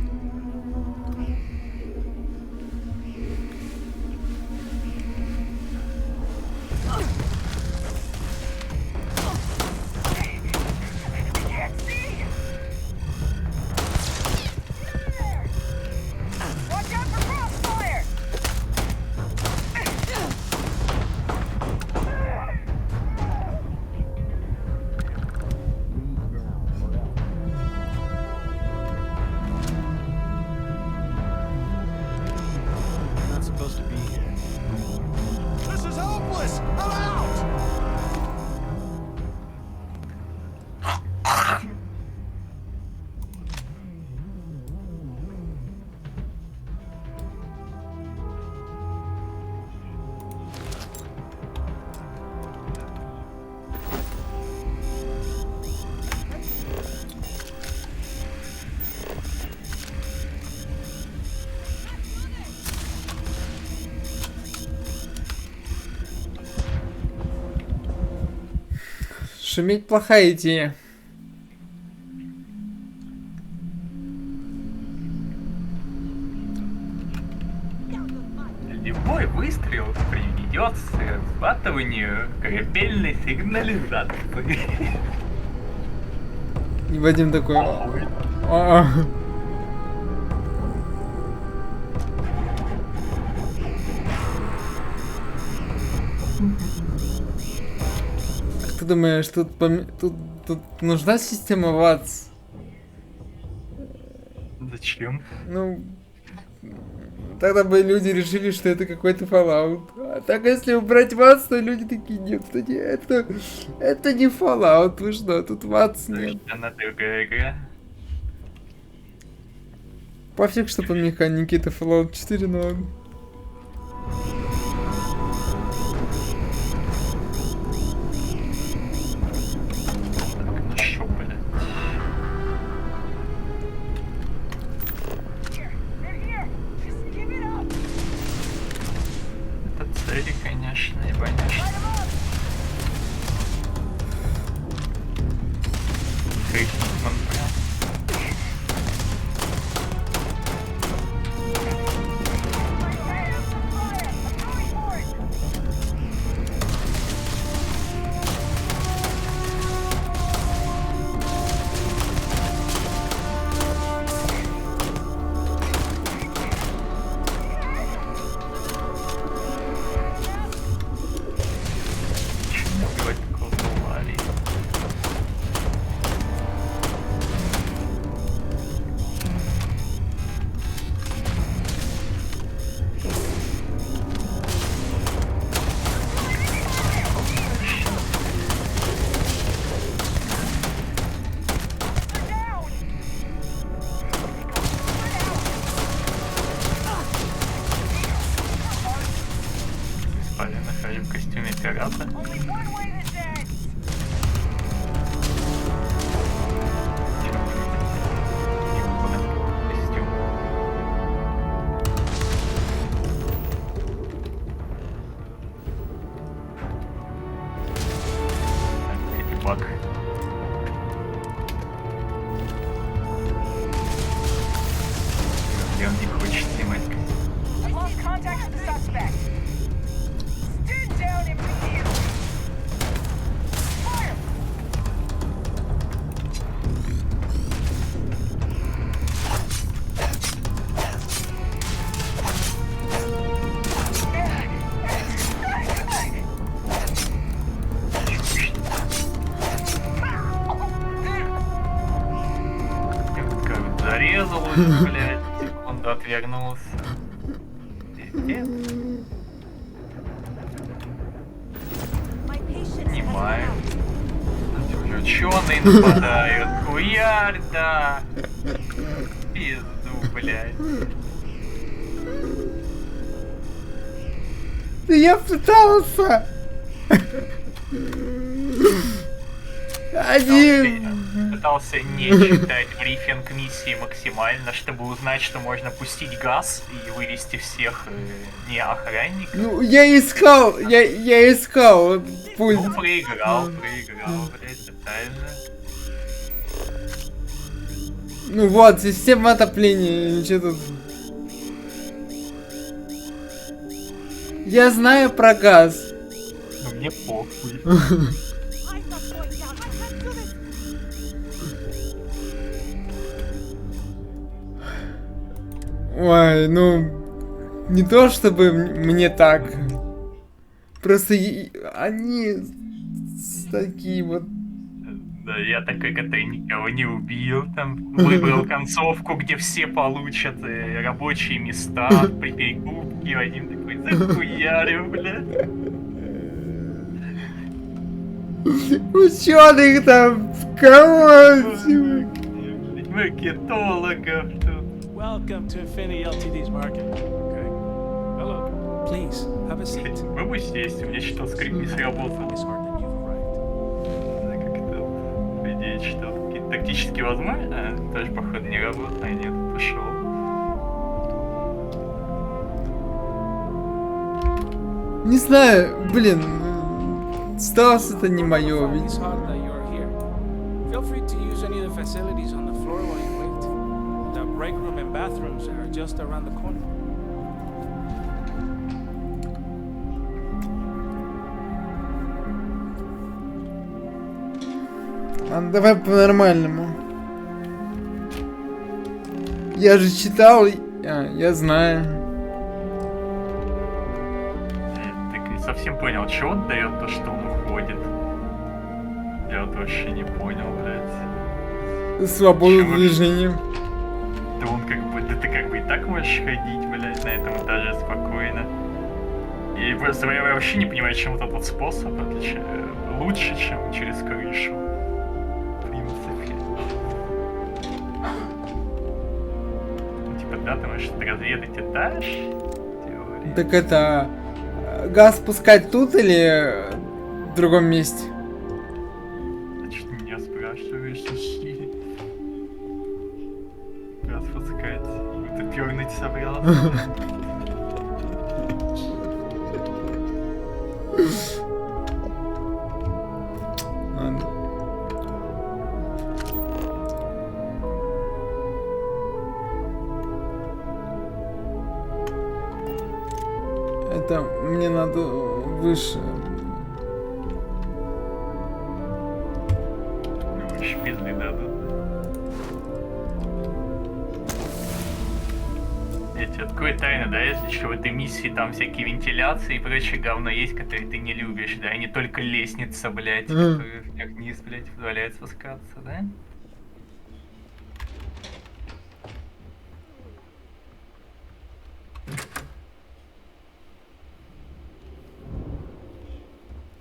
Not supposed to be here. This is hopeless! I'm out! Шуметь плохая идея. Любой выстрел приведет к срабатыванию корабельной сигнализации. И Вадим такой... Как ты думаешь, тут нужна система ВАЦ? Зачем? Ну... Тогда бы люди решили, что это какой-то Fallout. А так, если убрать ВАЦ, то люди такие, нет, это не Fallout, вы что, тут ВАЦ нет. Она другая игра. Пофиг, что по механике это Fallout 4, но... Еще, блядь. Это цели, конечно, и понятно. Хейкман прям. В костюме пирата. Баг. И он не хочет снимать. Зарезал, блядь, секунду отвернулся. Нет. Понимаю. Уже ученые нападают. Хуярь, да. Пизду, блядь. Да я пытался. Пытался не читать брифинг миссии максимально, чтобы узнать, что можно пустить газ и вывести всех не охранников. Ну, я искал пульт. Ну, проиграл, блядь, тотально. Ну вот, система отопления, ничего тут. Я знаю про газ. Ну, мне похуй. Ой, ну, не то чтобы мне так. Просто они такие вот. Да, я такой, который никого не убил, там, выбрал концовку, где все получат рабочие места при перекупке, один такой, захуярю, блядь. Ученых там, кого? Маркетологов тут. Welcome to Infinity Ltd's market. Okay. Hello. Please, have a seat. Вы бы сесть, у меня что, скрипт не сработал. Как-то, по идее, что какие-то тактически возможно, тоже, походу, не работает, нет, пошел. Не знаю, блин, Стас это не мое. Feel free to use any of the facilities on the floor while you wait. The break room and bathrooms are just around the corner. Давай по-нормальному. Я же читал, я знаю. Так не совсем понял, что он дает то, что он уходит. Я вот вообще не понял, блядь. Свободу движения. Да он как бы, да ты как бы и так можешь ходить, блядь, на этом этаже спокойно. И просто я вообще не понимаю, чем вот этот способ лучше, чем через крышу. В принципе. Ну, типа, да, ты можешь разведать этаж. Теория. Так это... Газ пускать тут или в другом месте? Значит, меня спрашиваешь, газ пускать. Ты пернуть собрался? Ладно. Это мне надо выше. Выше пизды дадут. Я тебе открою тайну, да, если что, в этой миссии там всякие вентиляции и прочее говно есть, которые ты не любишь, да, и не только лестница, блядь, которая вниз, блядь, позволяет спускаться, да?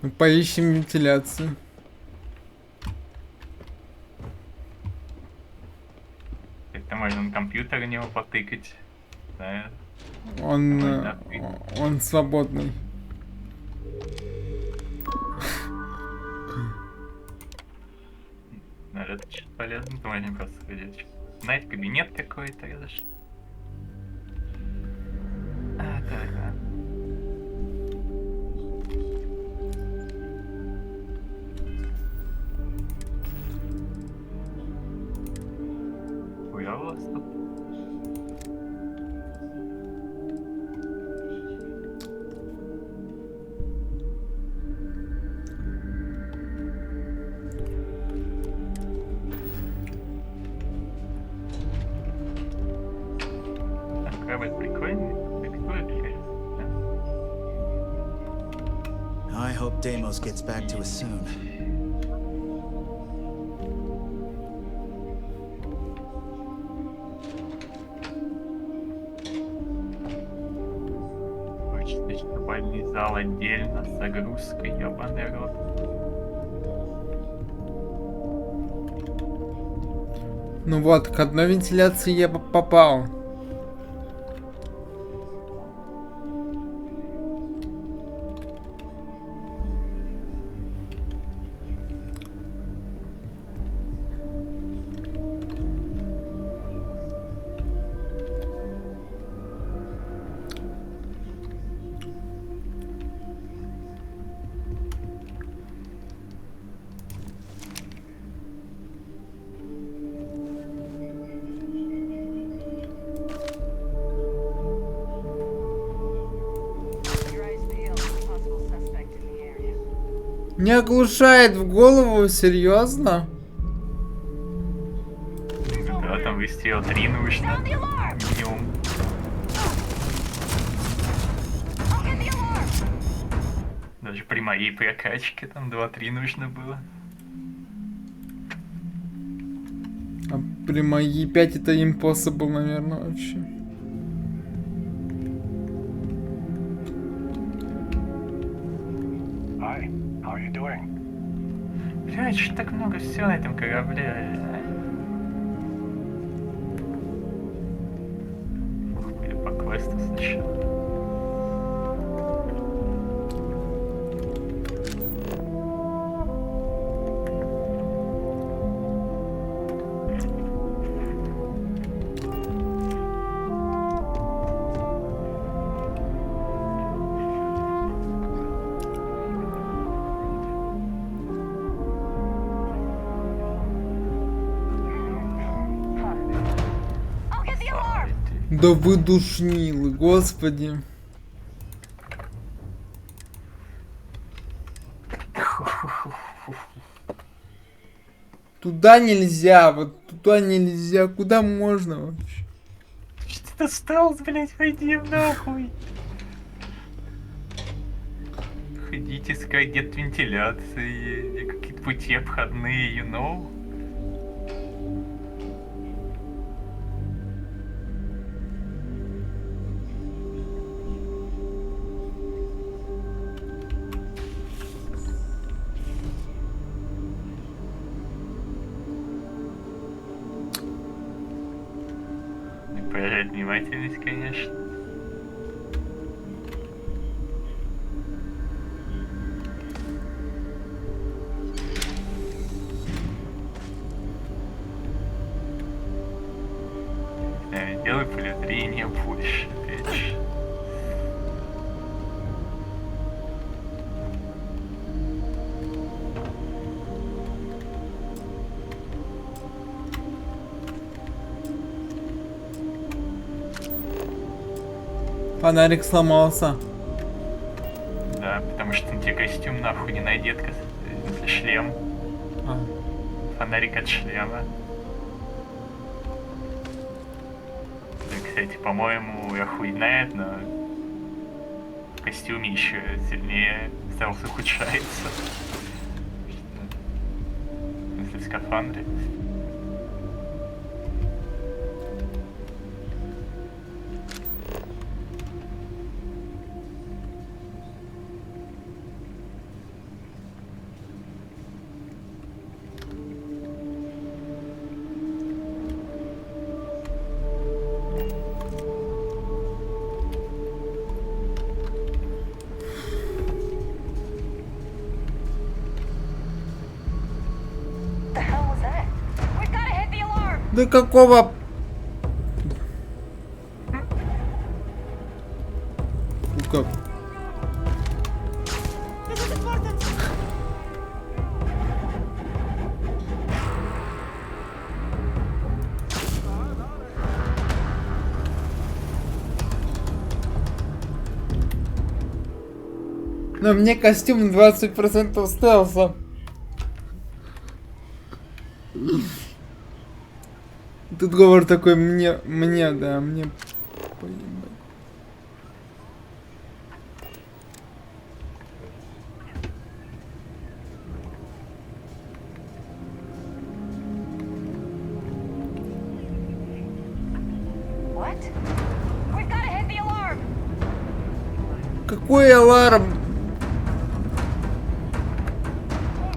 Ну, поищем вентиляцию. Это можно на компьютер у него потыкать, да? Он свободный. Надо это что-то полезно, то можно просто сходить. Знаете, кабинет какой-то, я зашел. Так. Хуя у вас тут? Корабль прикольный. I hope Deimos gets back to us soon. Спальный зал отдельно, с загрузкой, ебаный рот. Ну вот, к одной вентиляции я попал. Не оглушает в голову, серьезно? Да, там выстрел 3 нужно. Минимум. Даже при моей прокачке там 2-3 нужно было. А при моей 5 это impossible, наверное, вообще. Блядь, что так много всего на этом корабле? Или по квесту сначала. Да вы душнилы, господи. Туда нельзя, вот туда нельзя. Куда можно вообще? Что ты достал, блядь, пойди нахуй. Ходите искать где-то вентиляции, какие-то пути обходные, you know. Проявлять внимательность, конечно. Делай поле 3 и не больше, опять же. Фонарик сломался. Да, потому что на тебе костюм нахуй не надет, шлем. Фонарик от шлема. Да, кстати, по-моему, охуенает, но в костюме еще сильнее стелс ухудшается. Если в скафандре. Да какого? Как? Но мне костюм 20% стелса. Тут говор такой, мне, да, мне поебать. Какой аларм?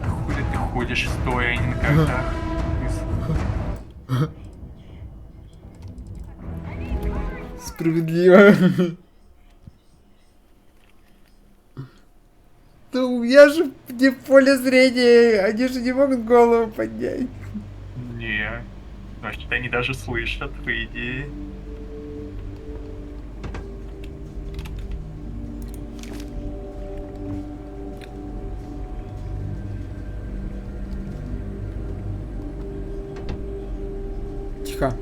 Хули ты ходишь стоя, а не на картах? Справедливо. Ну, я же не в поле зрения, они же не могут голову поднять. Не. Значит, они даже слышат, по идее. Тихо.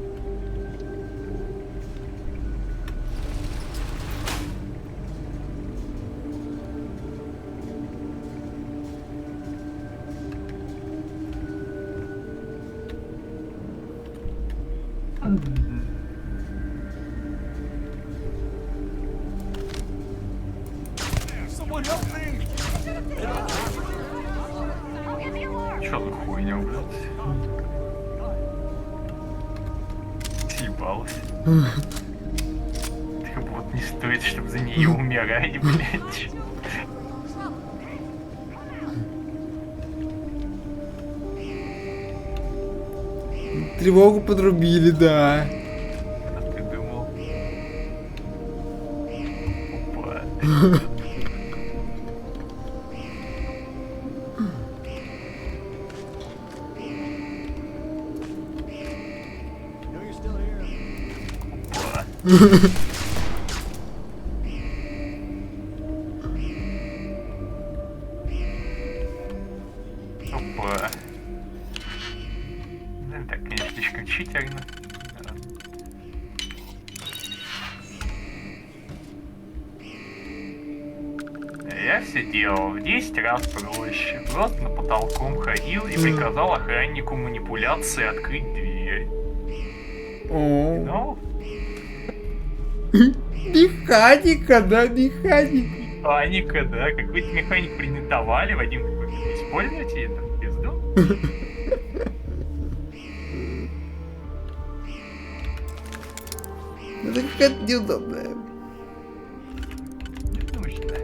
Someone help me! Чё за хуйня, блядь? Съебалась. Так вот не стоит, чтобы за нее умирать, блядь. Тревогу подрубили, да. А ты думал? Опа. Опа. Ну, так, конечно, слишком читерно. Да. Я все делал в 10 раз проще. Просто на потолком ходил и приказал охраннику манипуляции открыть дверь. Ну? Механика, да, механика. Механика, да. Какой-то механик презентовали, Вадим такой, используйте это в пизду. Это какая-то неудобная. Не нужно.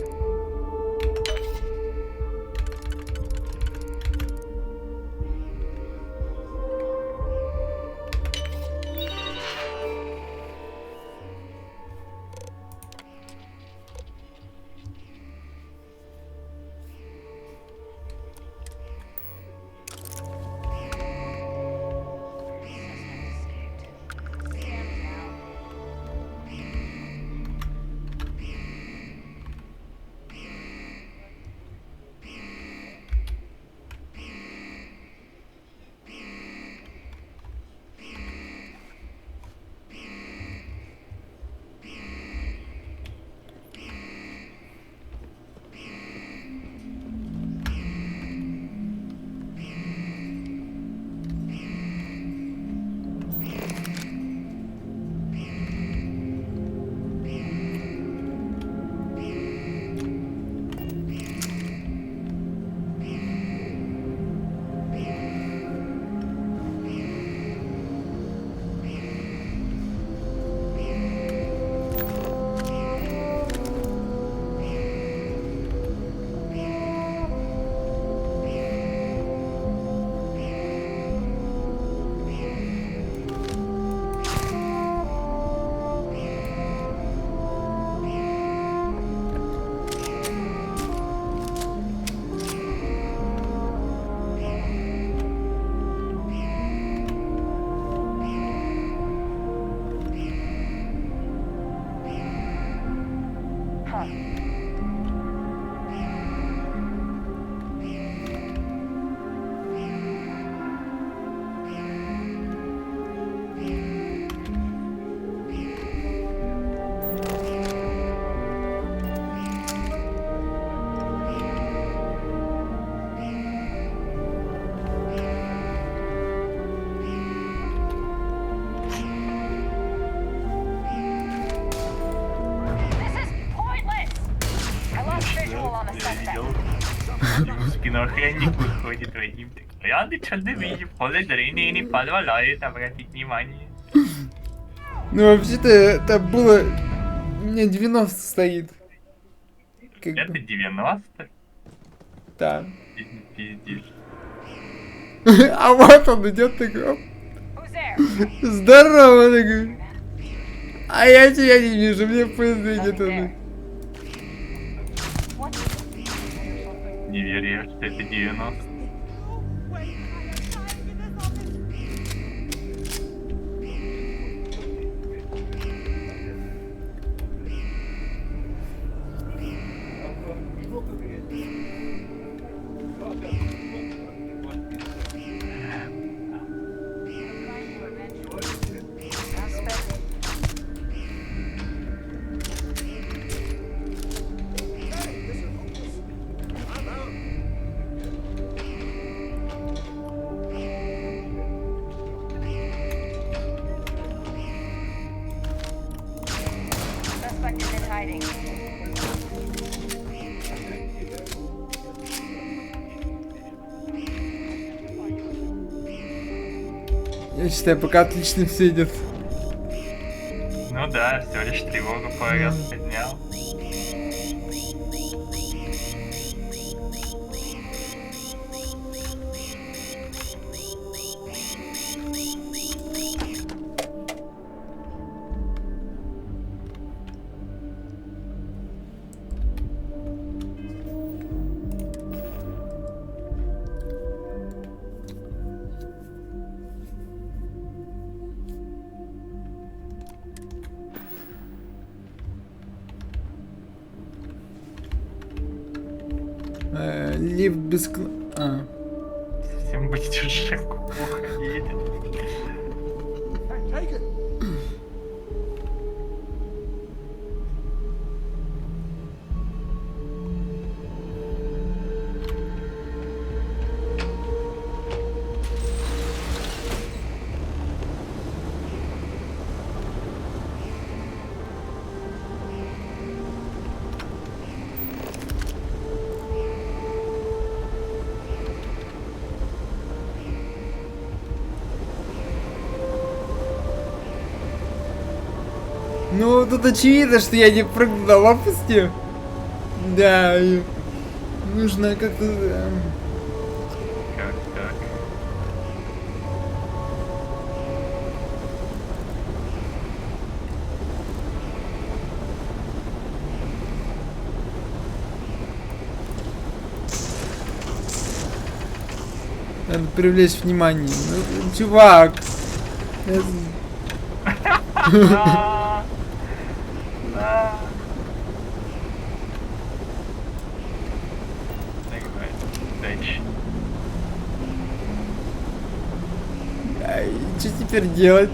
Киноохранник выходит, Вадим такой, я ничего не вижу, поле зрения не позволяет обратить внимание. Ну, вообще-то, это было... У меня 90 стоит. как Это бы. 90? Да. Пиздишь. А вот он идет такой. Оп. Здорово, такой. А я тебя не вижу, мне поезд идет. Не верю я, что это 90. Suspect is in hiding. Я считаю, пока отлично все идет. Ну да, всего лишь тревогу пару раз поднял. Лифт без Совсем быть уже плохо едет. Ну, тут очевидно, что я не прыгну на лопасти. Да, и нужно как-то... Как так? Надо привлечь внимание. Ну, чувак. Дальше. Что теперь делать?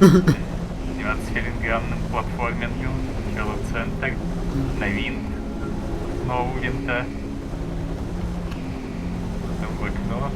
Заниматься филингранным платформингом, велоцентр, на винт, снова у винта, потом в окно.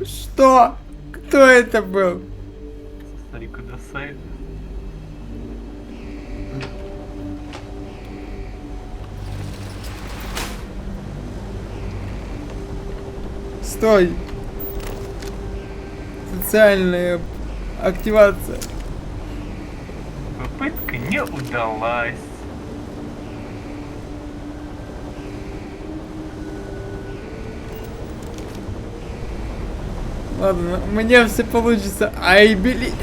Что? Кто это был? Смотри, куда сайт. Стой! Социальная активация. Попытка не удалась. Ладно, у меня все получится. Ай, блин.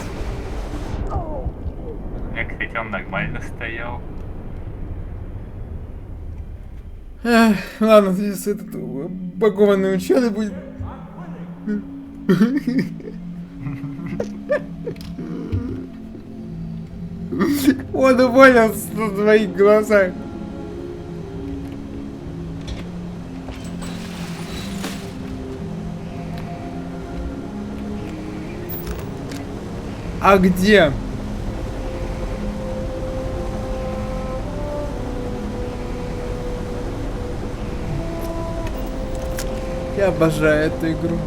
Я, кстати, он нормально стоял. Ладно, сейчас этот багованный ученый будет. Он уволился на твоих глазах. А где? Я обожаю эту игру.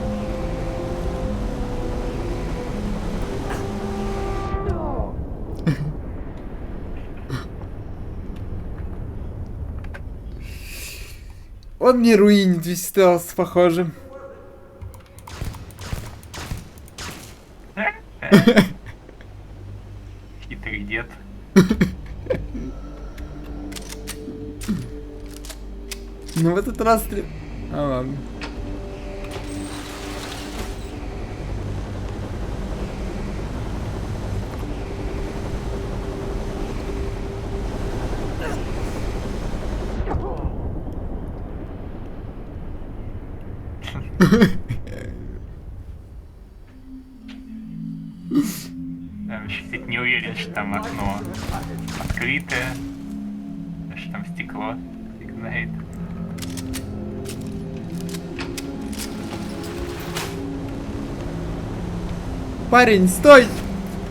Он мне руинит весь стелс, похоже. Хитрый дед. Ну в этот раз... А, ладно. Я вообще не уверен, что там окно открытое, что там стекло фиг знает. Парень, стой!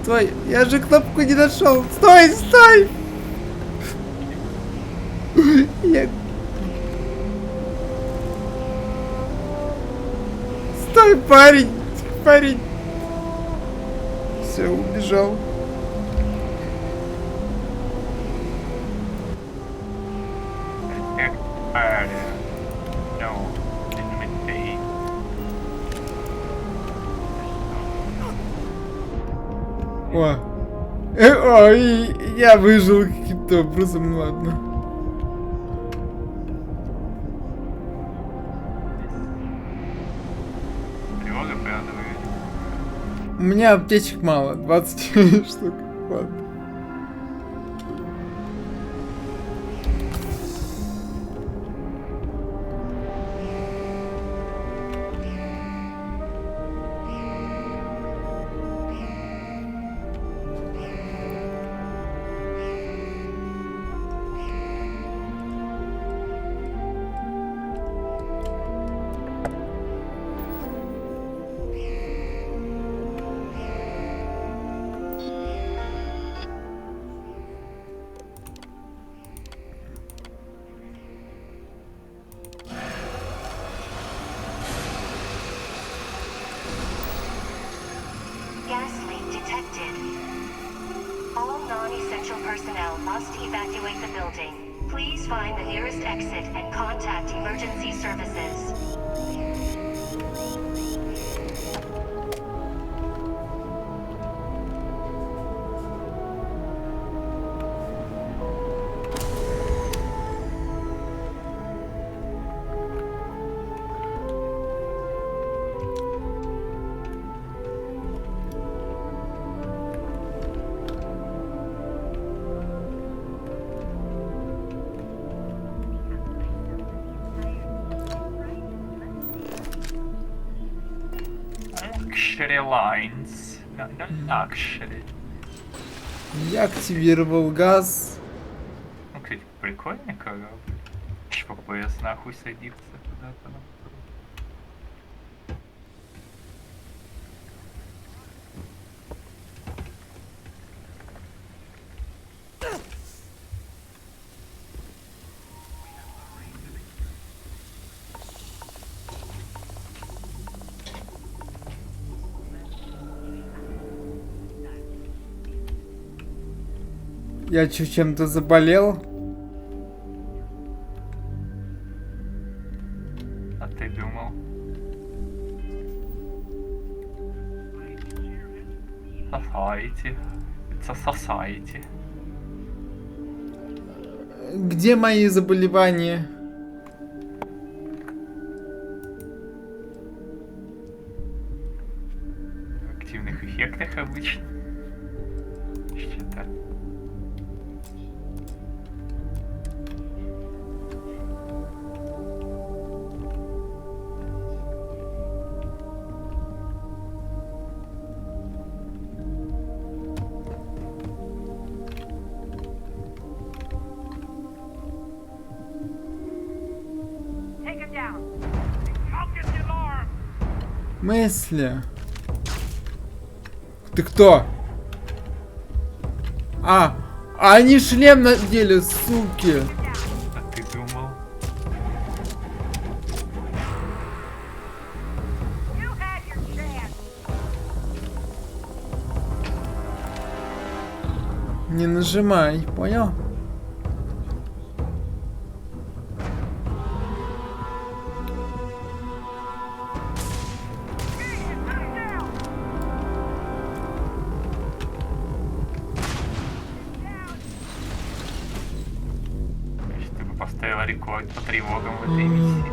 Стой! Я же кнопку не нашел! Стой, стой! Я... Стой, парень! Парень! Все, убежал. О! Ой, я выжил каким-то образом, ну ладно. У меня аптечек мало, 20 штук. Ладно. Gas leak detected. All non-essential personnel must evacuate the building. Please find the nearest exit and contact emergency services. Luxury lines. No luxury. Я активировал газ. Ну, кстати, прикольный корабль. Чё, ПС нахуй садится куда-то. Я чем-то заболел. А ты думал? Society. It's a society. Где мои заболевания? В активных эффектах обычно. Что-то. Мысли. Ты кто? А, они шлем надели, суки. А ты думал? Не нажимай, понял? поставила рекорд по тревогам в этой миссии.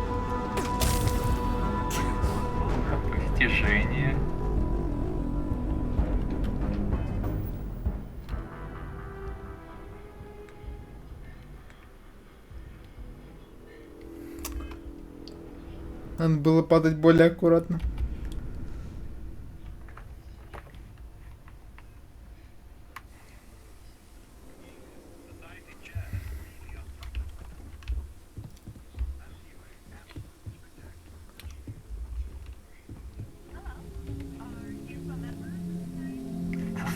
Постижение. Надо было падать более аккуратно.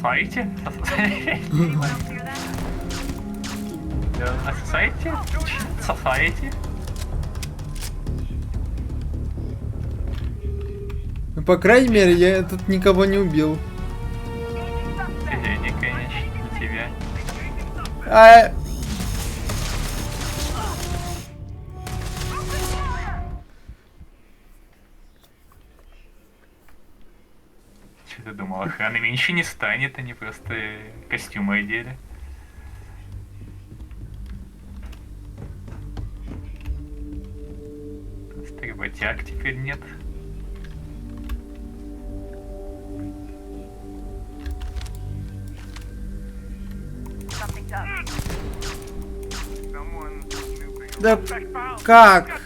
Society? Society? Society? Ну, по крайней мере, я тут никого не убил. Не, конечно, не тебя. Что ты думал, охраны меньше не станет, они просто костюмы одели. Просто работяг теперь нет. Да как?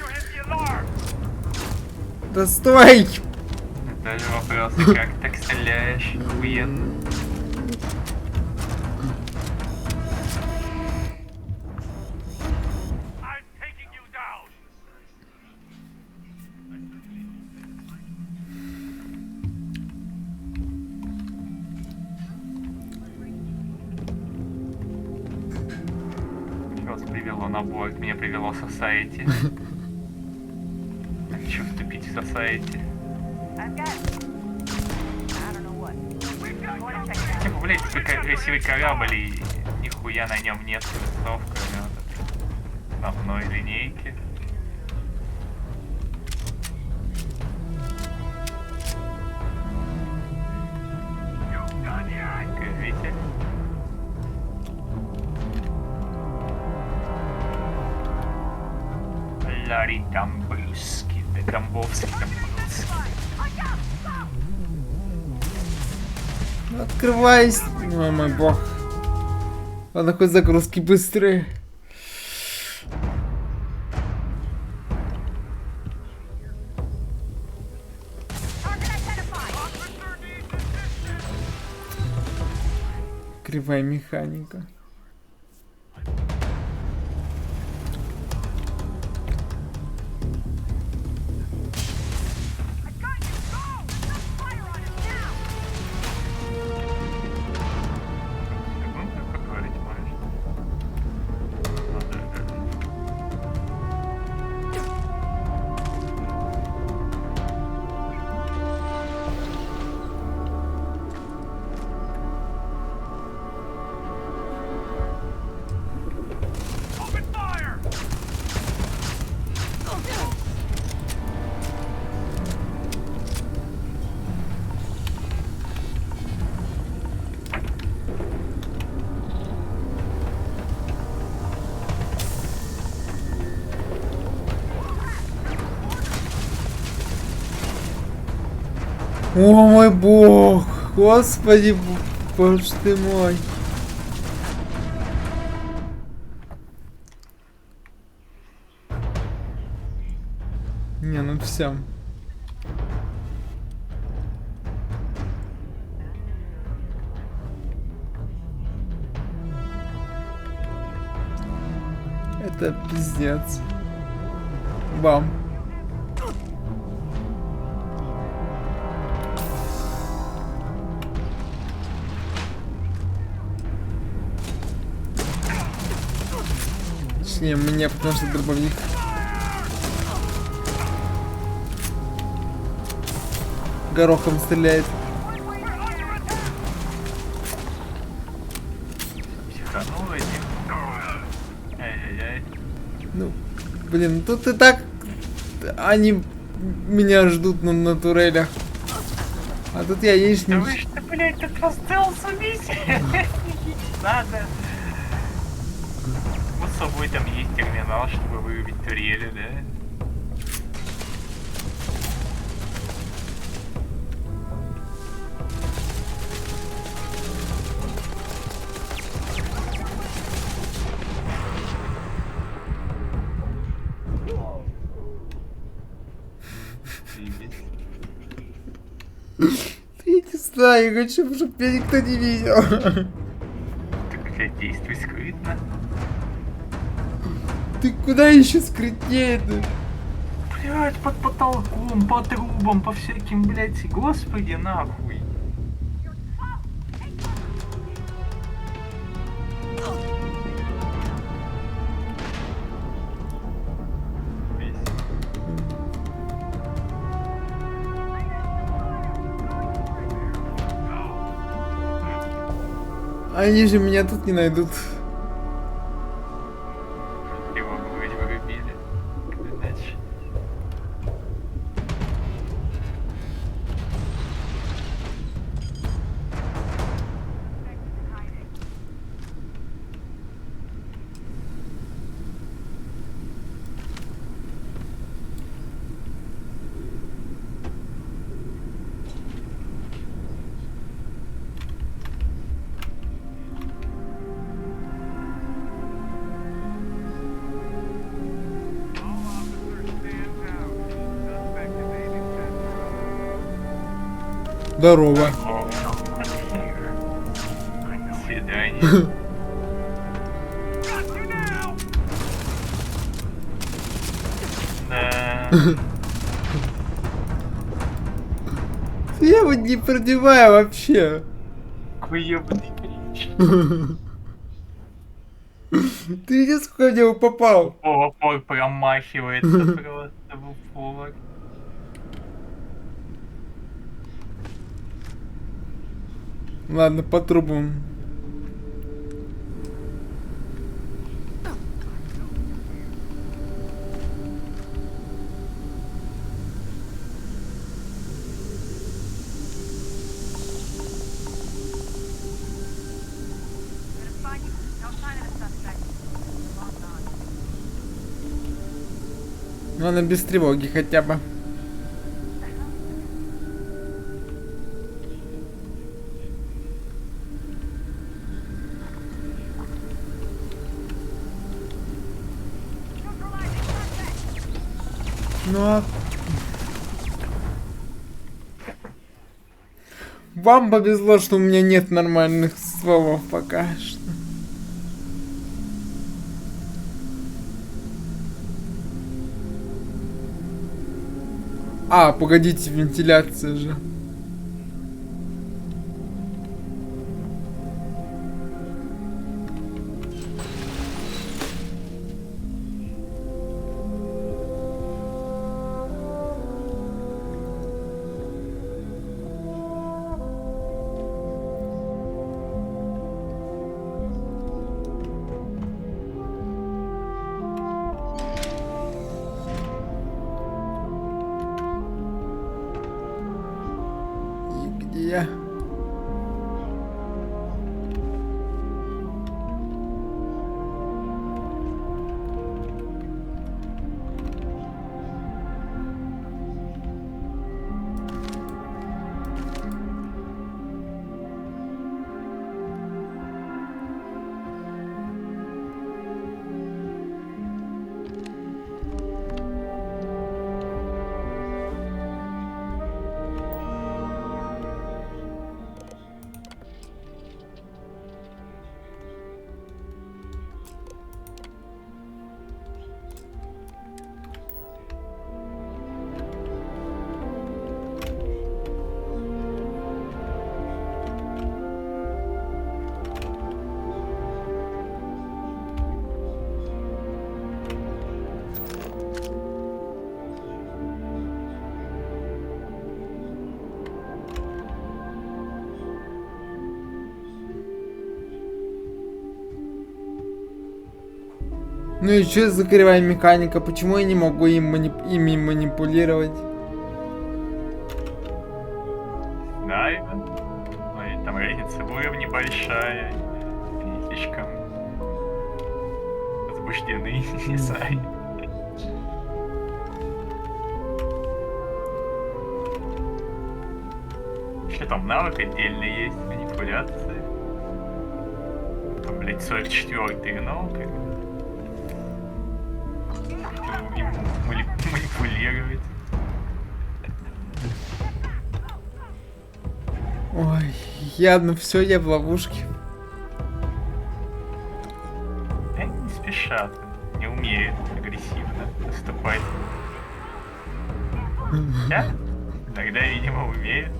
Да стой! Даже вопрос, как так стреляешь, охуенно. Вас привело на борт, меня привело Society. Хочу вступить в Society. Типа, блять, такой красивый корабль и нихуя на нем нет концов, кроме вот этой основной линейки. Видите? Ларри Домбровский, да Домбовский. Открывайся. Ой, мой бог. Ладно, хоть загрузки быстрые. Кривая механика. О мой бог! Господи, боже ты мой! Не, ну все. Это пиздец. Бам. Точнее, мне, потому что дробовик. Горохом стреляет. Ну, блин, тут и так они меня ждут на турелях. А тут я яичник. Да вы что, блядь, как раз стелс миссия? Надо. собой там есть терминал, чтобы вырубить турели, да? Я не знаю, я хочу, чтобы меня никто не видел. Так, блядь, действуй скрытно. Ты куда еще скрытнее-то? Блядь, под потолком, по трубам, по всяким, блядь, господи, нахуй. Они же меня тут не найдут. Его вроде вырубили. Иначе. Здорово. До свидания. Да. Я его не продеваю вообще. Какой ебаный крич. Ты видишь, сколько в него попал? В упор промахивается просто в упор. Ладно, по трубам. Ладно, без тревоги хотя бы. Ну а... Вам повезло, что у меня нет нормальных стволов пока что. А, погодите, вентиляция же. Я. Ну и что за кривая механика? Почему я не могу ими манипулировать? Знаю. Ой, там разница в уровне большая. Не слишком возбуждены, не знаю. Что там, навык отдельный есть, манипуляции. Там, блядь, 44-й, ну, как бы. Манипулировать. Ой, явно все, я в ловушке. Они не спешат, не умеют агрессивно наступать. Я иногда, видимо, умею.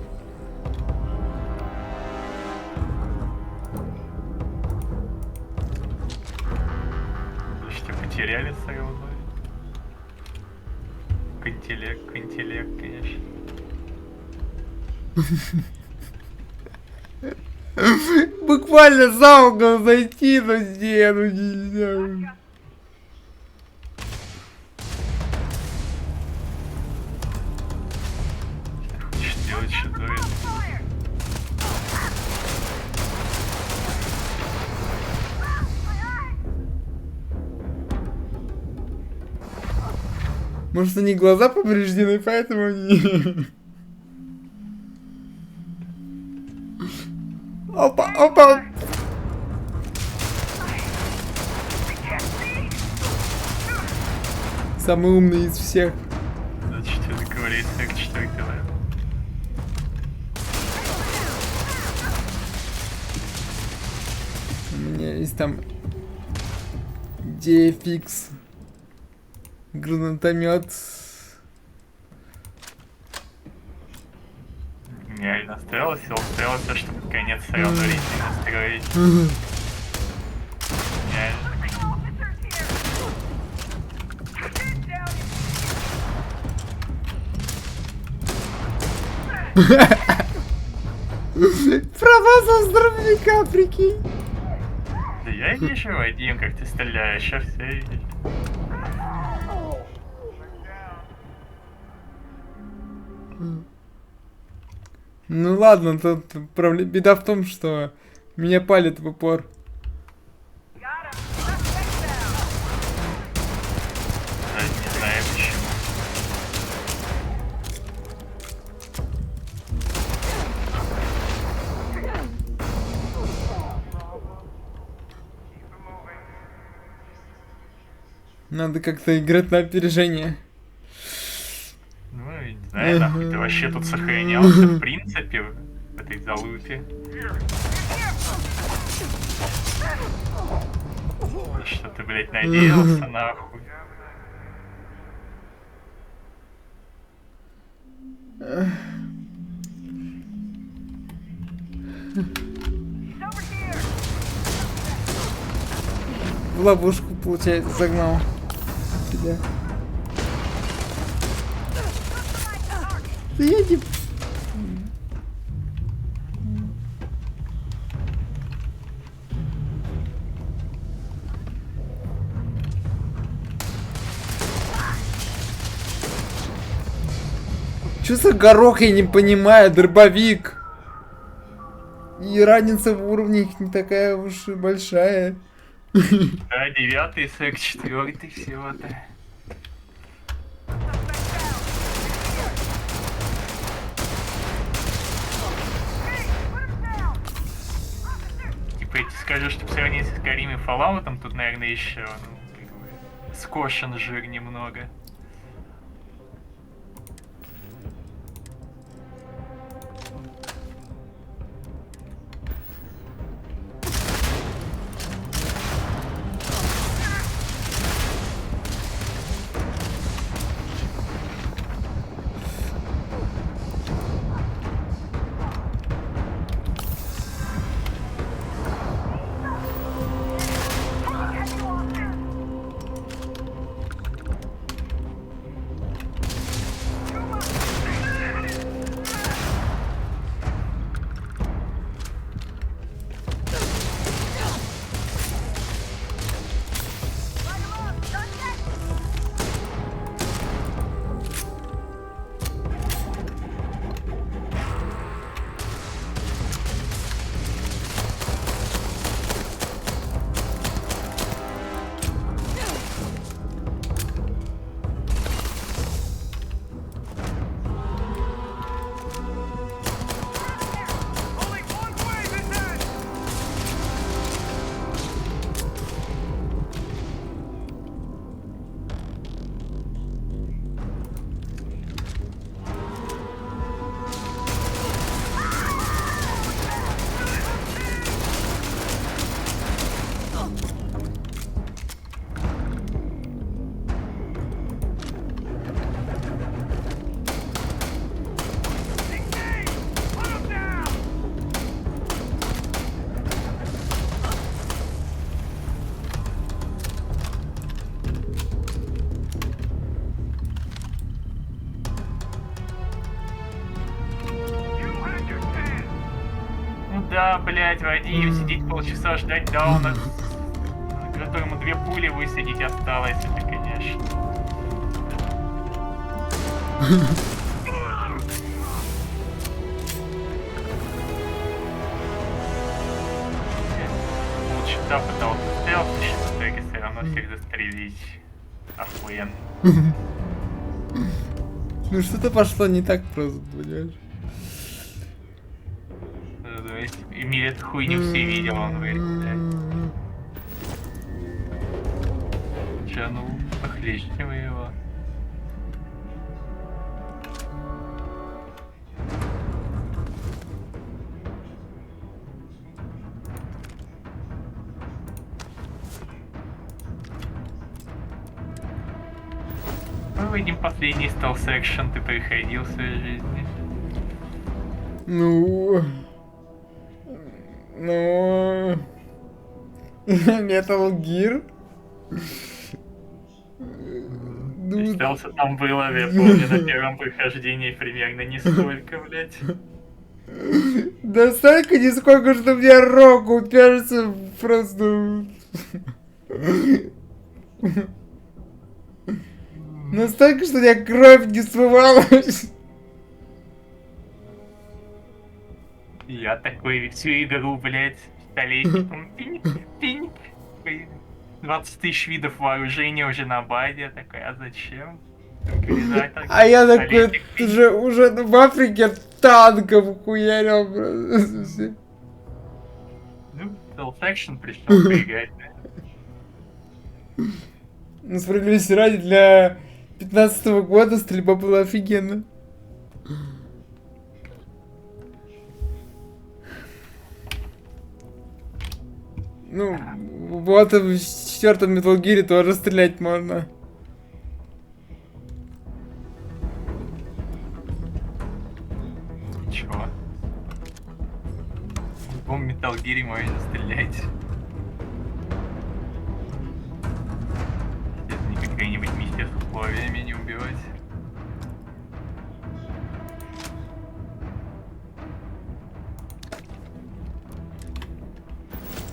Что потеряли свою мной. К интеллект, конечно. Буквально за угол зайти, но не, ну нельзя. Хочешь делать, что дует. Может, они глаза повреждены, поэтому они... Опа, опа! Самый умный из всех. Значит, это говорит, как 4 левел. У меня есть там DFX, гранатомет. Реально стрелся, чтобы конец равновесия настроить. Реально. Промазал взрывника, прикинь. Да я вижу, Вадим, как ты стреляешь, я все видишь. Ну ладно, тут беда в том, что меня палит в упор. Не знаю почему. Надо как-то играть на опережение. Ну, не знаю, нахуй ты вообще тут сохранялся, в принципе, в этой залупе. Что ты, блядь, надеялся, нахуй? В ловушку, получается, загнал тебя. Да я не... Чё за горох, я не понимаю, дробовик. И разница в уровнях не такая уж и большая. Да, 9-й, 44-й всего-то. Типа, я тебе скажу, что по сравнению с Skyrim и Fallout'ом, тут, наверное, еще, ну, как бы, скошен жир немного. полчаса, блядь, Вадим, сидеть полчаса, ждать дауна, которому 2 пули высадить осталось, это, конечно. Полчаса пытался стелсить, в итоге все равно всех застрелить. Охуенно. Ну что-то пошло не так просто, понимаешь? Эмиль эту хуйню все видел, он говорит, блядь. Че, ну, похлещивай его. Мы выйдем последний стелс-экшен ты проходил в своей жизни. Ну... Metal Gear? Стелса там было, я помню, на первом прохождении примерно нисколько, блядь. Да столько нисколько, что мне рог упержется просто... Настолько, что у меня кровь не смывалась. Я такой всю игру, блядь, столетником. Пинь. 20 тысяч видов вооружения уже на базе. Такой, а зачем? А я такой, уже в Африке танком хуярил просто. Ну, стелс-экшен пришел поиграть, да? Ну, справедливости ради, для 15-го года стрельба была офигенна. Ну, вот в 4-м Metal Gear тоже стрелять можно. Чего? В любом Metal Gear можно стрелять. Это не какая-нибудь миссия с условиями не убивать.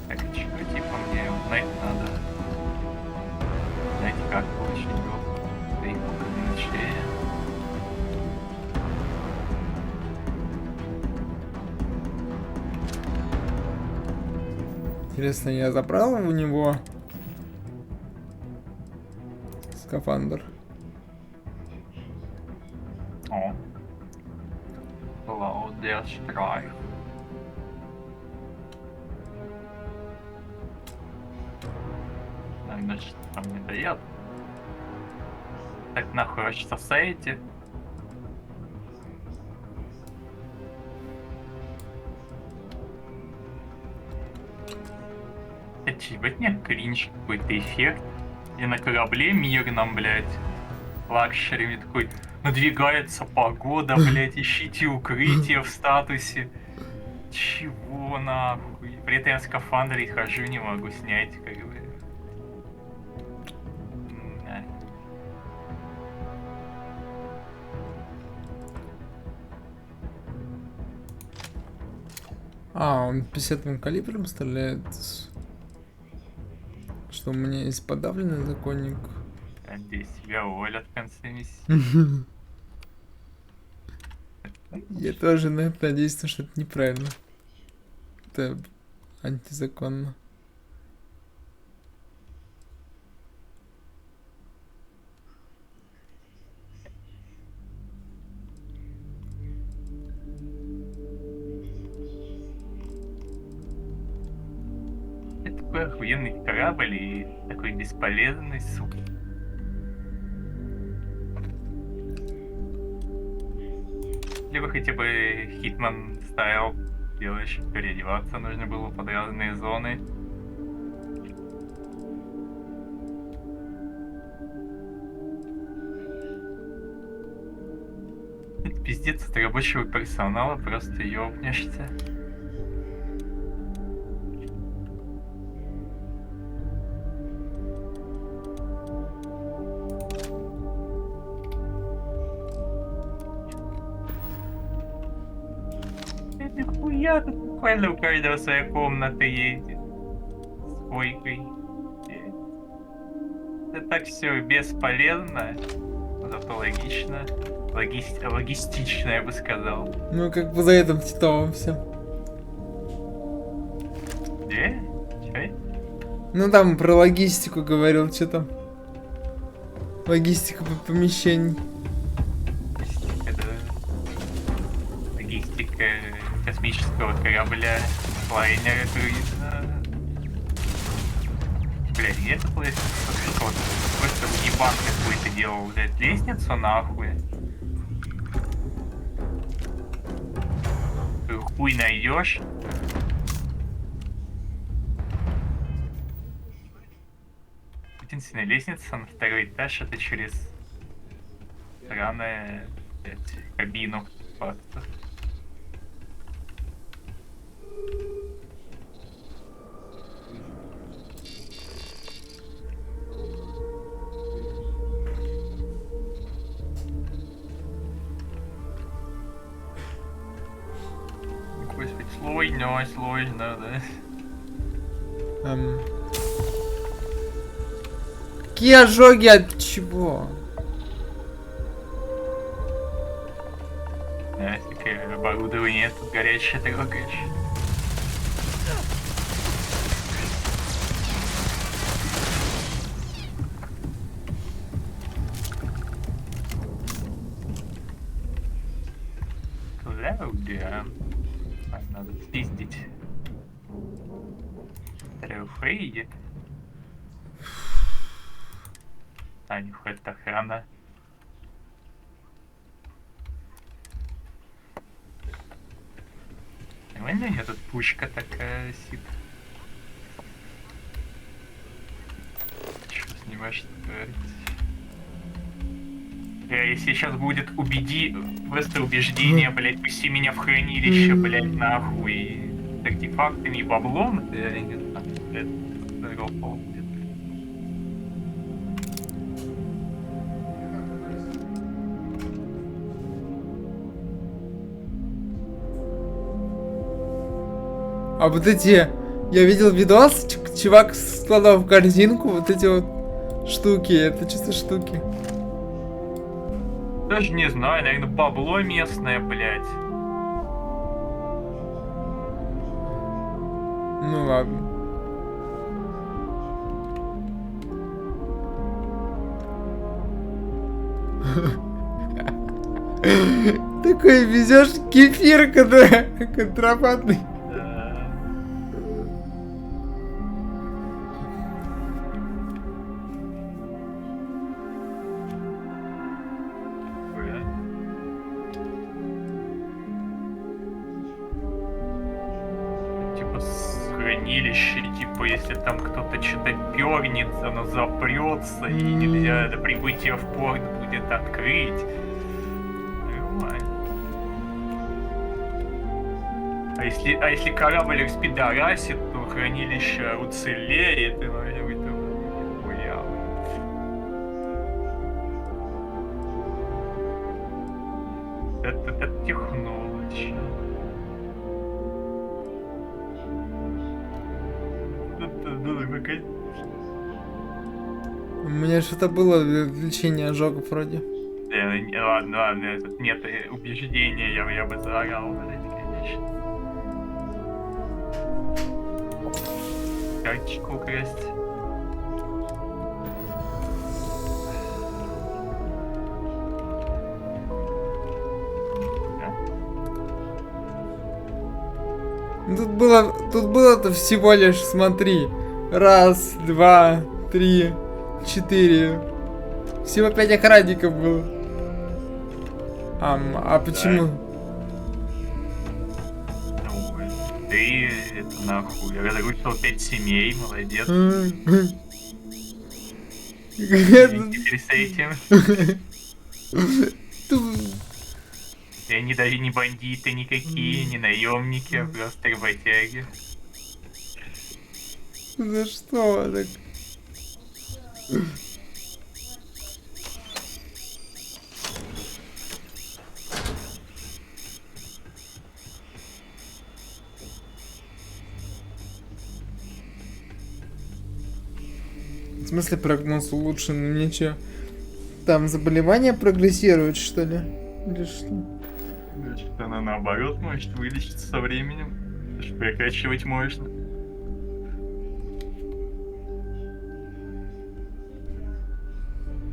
Так, чего типа мне узнать надо? Знаете, как получить доступ к своим назначениям? Интересно, я забрал у него скафандр? О. Load their strife. Значит, там не дает. Так нахуй вообще сосаете? Это ебать не кринж какой-то эффект. И на корабле мирном, блядь, лакшери такой, надвигается погода, блядь, ищите укрытие в статусе. Чего нахуй? При этом я в скафандре хожу, не могу снять, как бы. А, он 50-м калибром стреляет. Что у меня есть подавленный законник. Надеюсь, тебя уволят в конце миссии. Я тоже на это надеюсь, что это неправильно. Это антизаконно. Это такой охуенный корабль и такой бесполезный, сука. Либо хотя бы Hitman стайл делаешь, переодеваться нужно было под разные зоны. Это пиздец, от рабочего персонала просто ёбнешься. Нихуя тут Буквально у каждого своя комната есть. С койкой. Это так все бесполезно, зато логично. Логистично, я бы сказал. Ну, как бы за этим Титовым все. Где? Чё? Ну, там про логистику говорил, что там. Логистика помещений. Логистика космического корабля, лайнера, круиза. Бля, где это просто ебан какой-то делал, блядь, лестницу нахуй. Хуй найдешь. Единственная лестница на второй этаж, это через странную кабину. Просто. Господи, сложно, да? Какие ожоги от чего? Да, такое оборудование тут горячее трогаешь. Клаудия. Надо спиздить. Трофей. А, не ходит охрана. Нормально, у меня тут пушка такая висит. Что снимаешь? Если сейчас будет просто убеждение, блять, пусти меня в хранилище, блять, нахуй, с артефактами и баблом, я не знаю, это рофл будет. А вот эти... Я видел видос, чувак складывал в корзинку вот эти вот штуки. Это что за штуки? Даже не знаю, наверное, бабло местное, блядь. Ну ладно. Такой везешь кефир, контрабандный. Если там кто-то что-то пернет, оно запрется, и нельзя до прибытия в порт будет открыть. Нормально. А если корабль распидорасит, то хранилище уцелеет, и может быть это технология. У меня что-то было лечение ожогов вроде. Ладно, тут нет убеждения, я бы заорал, блядь, конечно. Карточку украсть. Тут было-то всего лишь, смотри. 1, 2, 3, 4. Всего 5 охранников было. А почему? Ну, ты это нахуй. Разрушил 5 семей, молодец. Теперь с этим. И они даже не бандиты никакие, не наемники, а просто работяги. За что так? В смысле прогноз улучшен? Мне чё? Там заболевание прогрессирует, что ли? Или что? Значит, она наоборот может вылечиться со временем. Потому что прокачивать можно.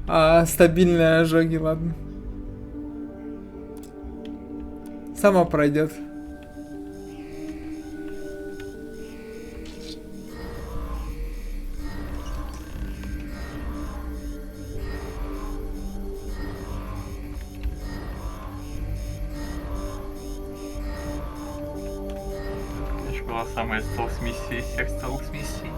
А стабильные ожоги, ладно. Сама пройдет. Конечно, была самая стелс-миссия из всех стелс-миссий.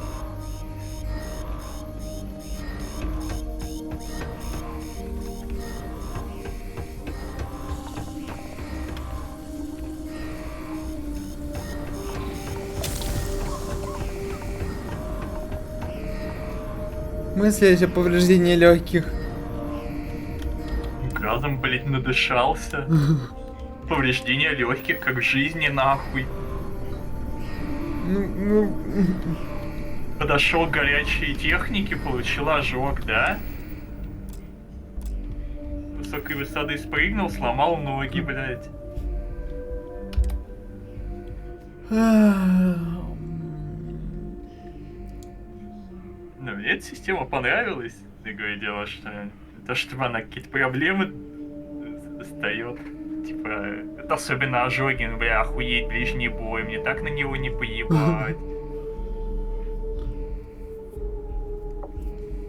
Мысли еще повреждение легких. Газом, блять, надышался. Повреждение легких, как в жизни, нахуй. Подошел к горячей технике, получил ожог, да? С высокой высоты спрыгнул, сломал ноги, блять. Но мне эта система понравилась. Другое дело, что то, что она какие-то проблемы достает. Типа, это особенно ожоги, ну, бля, охуеть, ближний бой, мне так на него не поебать.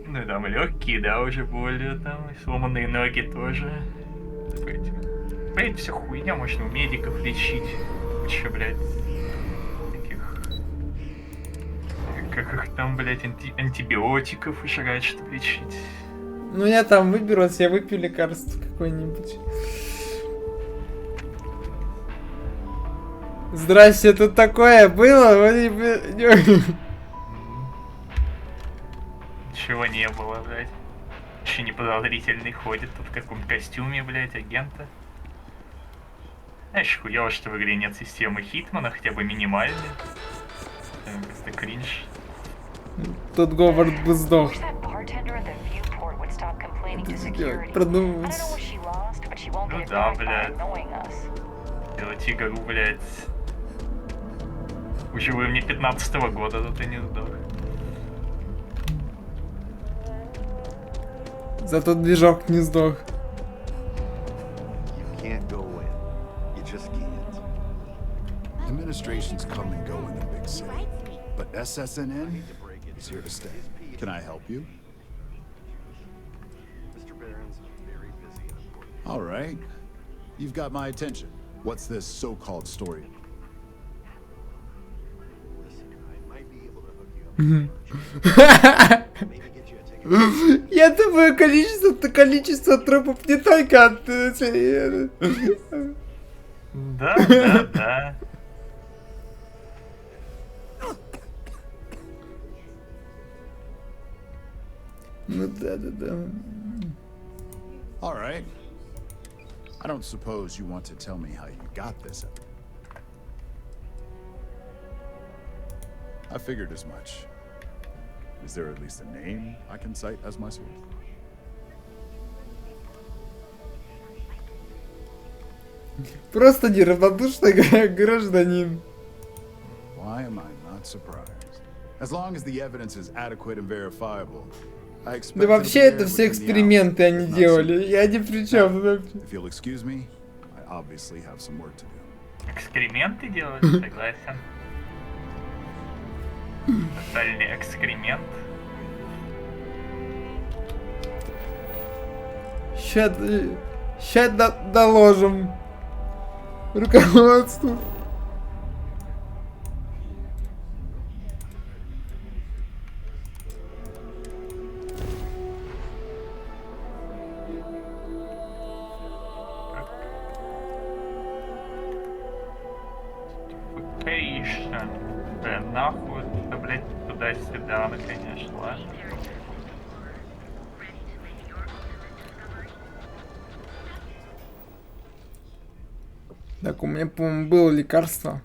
Ну, там легкие, да, уже более, там, и сломанные ноги тоже. Блять, все хуйня, можно у медиков лечить. Че, блядь, таких... Как их там, блядь, антибиотиков жрать, чтобы лечить. Ну я там выберусь, я выпью лекарство какое-нибудь. Здрасте, тут такое было? Ничего не было, блядь. Еще не подозрительный ходит тут в каком костюме, блядь, агента. Знаешь, хуёво, что в игре нет системы Хитмана, хотя бы минимальной. Это просто кринж. Тут Говард бы сдох. Продумывать. Ну да, блядь. Делать игру, блядь. Уже вы мне 15-го года, тут и не сдох. Зато движок не сдох. Administrations come and go in the big city, but SSNN is here to stay. Can I help you? All right. You've got my attention. What's this so-called story? Я думаю, количество трупов не только от... Да. Ну да. All right. I don't suppose you want to tell me how you got this. I figured as much. Is there at least a name I can cite as my source? Просто неравнодушный гражданин. Why am I not surprised? As long as the evidence is adequate and verifiable, I expect. Да вообще это все эксперименты они делали. Я ни при чем. If you'll excuse me, I obviously have some work to do. Экскременты делали, согласен. Тотальный экскремент. Ща доложим руководству. Да нахуй, да, блять, туда-сюда она, конечно, ладно. Так, у меня, по-моему, было лекарство.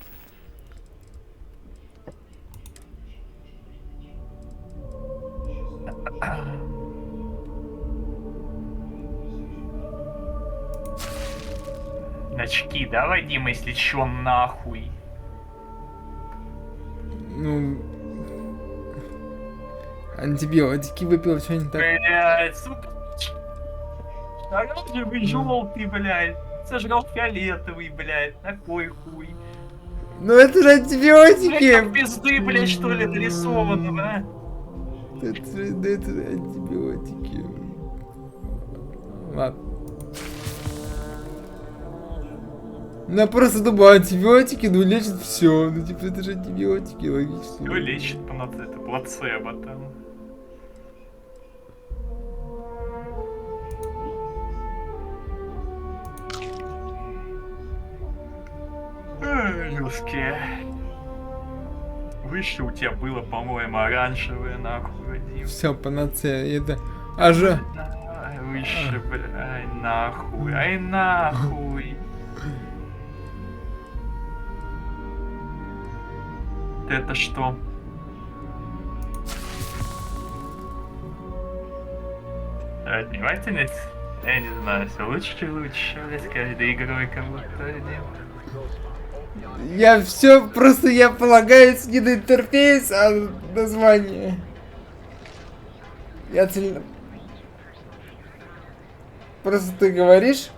Очки, да, Вадим, если чё, нахуй? Ну... Антибиотики выпил, что не так? Блядь, сука. Оранжевый, желтый, блядь. Сожрал фиолетовый, блядь. Такой хуй. Ну это же антибиотики! Блядь, как пизды, блядь, что ли, нарисовано, а? Это же антибиотики. Ладно. Ну, я просто думаю, антибиотики, ну, лечат все. Ну, типа, это же антибиотики, логично. Кто лечит это плацебо там? Русские. Выше у тебя было, по-моему, оранжевое, нахуй, Вадим. Все, панацея, это... А же... Выше, бля, ай нахуй, ай нахуй. Это что? Внимательность? Я не знаю, все лучше и лучше, блядь, с каждой игрой как будто один. Я все, просто я полагаюсь не на интерфейс, а на название. Я цельно... Просто ты говоришь,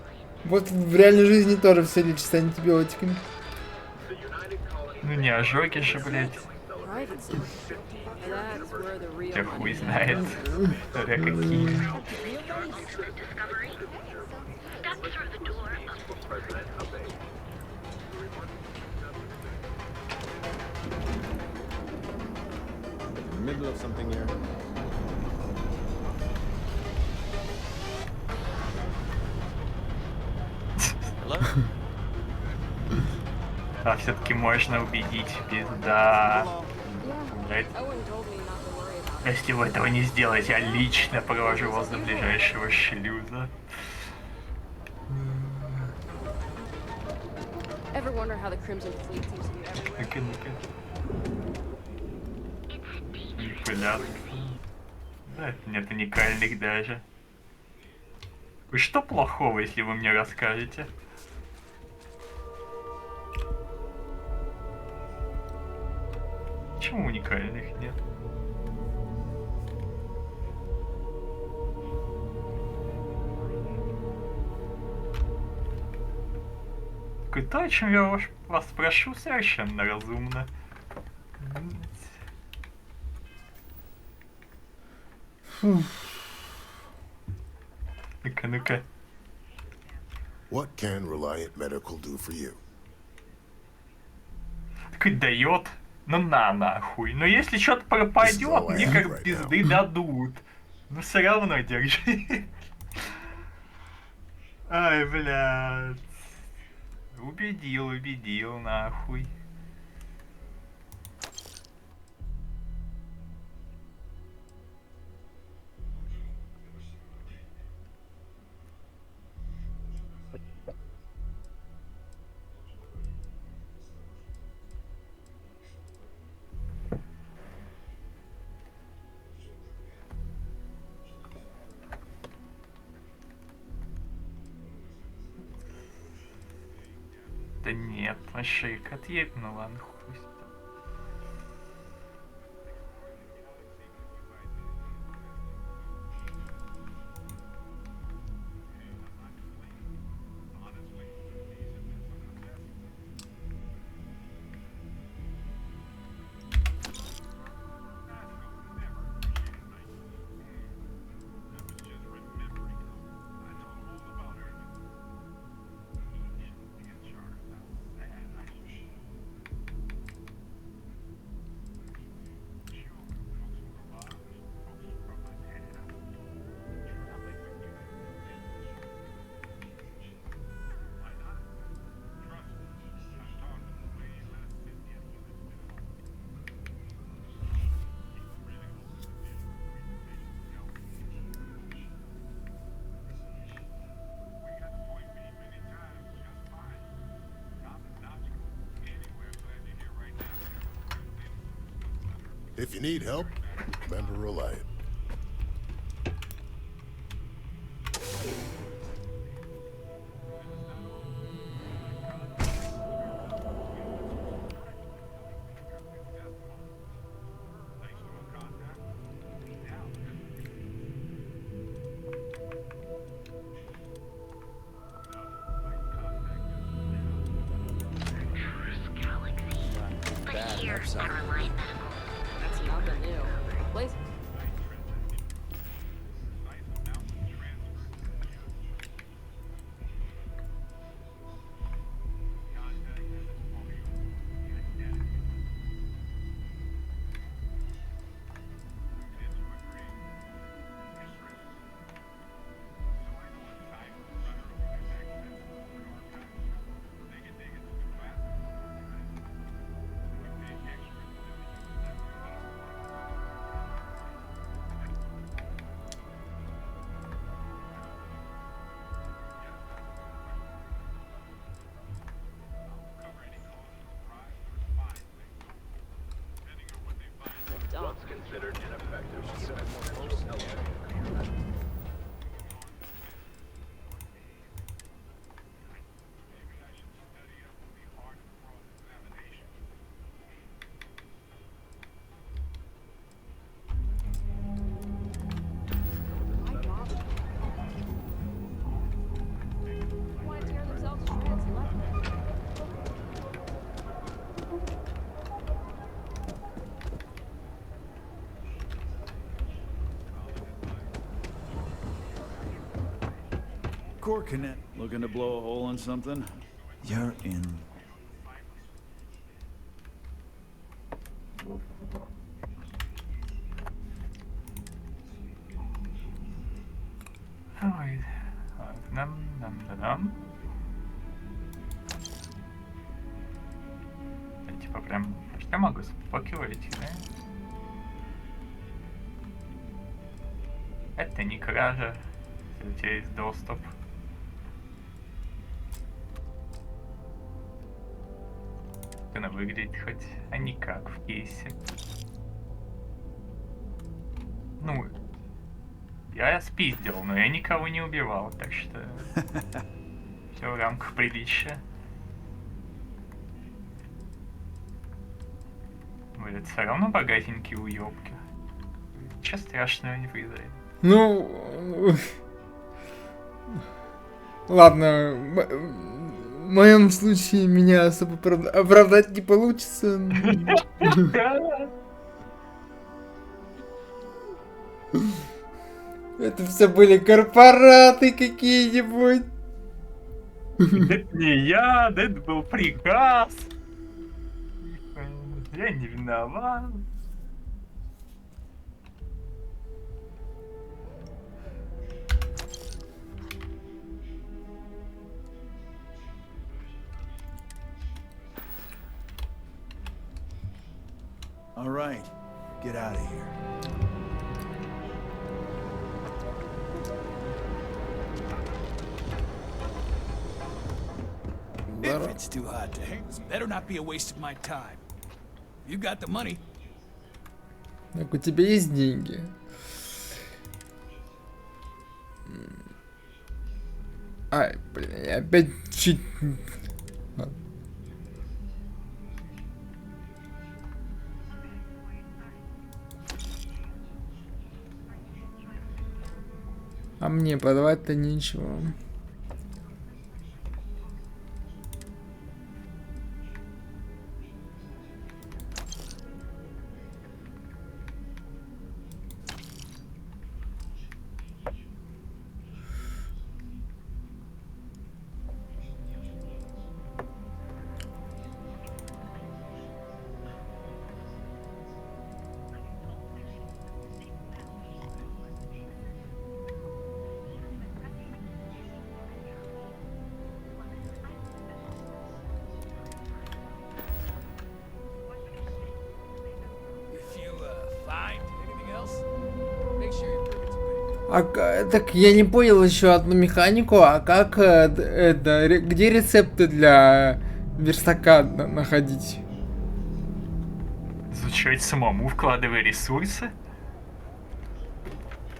вот в реальной жизни тоже все лечится антибиотиками. Ну не ожоги же, блядь. Я хуй знает, смотря какие. Middle of something here. А все-таки можно убедить, пизда. Блять. Если вы этого не сделаете, я лично провожу вас до ближайшего шлюза. Ну-ка, ну-ка. Манипуляция. Да, нет уникальных даже. Вы что плохого, если вы мне расскажете? Почему уникальных нет? То, о чем я вас прошу, совершенно разумно. Ну-ка, ну-ка. What can Reliant Medical do for you? Так и дает. Ну на нахуй. Но если что-то пропадет, мне как пизды дадут. Но все равно держи. Ай, блядь. Убедил, нахуй. Да нет, машик, отъебь, ну ладно, хуй. If you need help, remember Reliant. Corkinet, looking to blow a hole in something? You're in. Ой, нам. Я типа прям, я могу спокивать, да? Это не кража, если у тебя есть доступ. Она выглядит хоть, а не как в кейсе. Ну, я спиздил, но я никого не убивал, так что все в рамках приличия. Блин, все равно богатенькие уёбки. Ничего страшного не произойдет. Ну, ладно, в моем случае меня особо оправдать не получится. Это все были корпораты какие-нибудь. Это не я, это был приказ. Я не виноват. All right, get out of here. If it's too hot to handle, better not be a waste of my time. You got the money. Так, у тебя есть деньги? Ай, блин, я опять чуть... А мне подавать-то нечего. Так я не понял еще одну механику, а как это, где рецепты для верстака находить? Изучать самому, вкладывая ресурсы.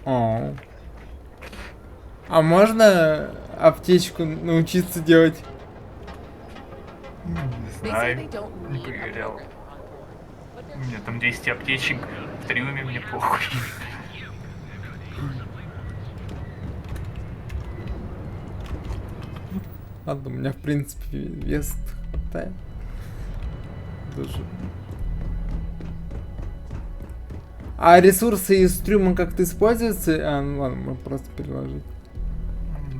А можно аптечку научиться делать? Не знаю, не проверял. У меня там 200 аптечек в трюме, мне похуй. Ладно, у меня в принципе вес хватает. Даже. А ресурсы из трюма как-то используются? А, ну ладно, можно просто переложить.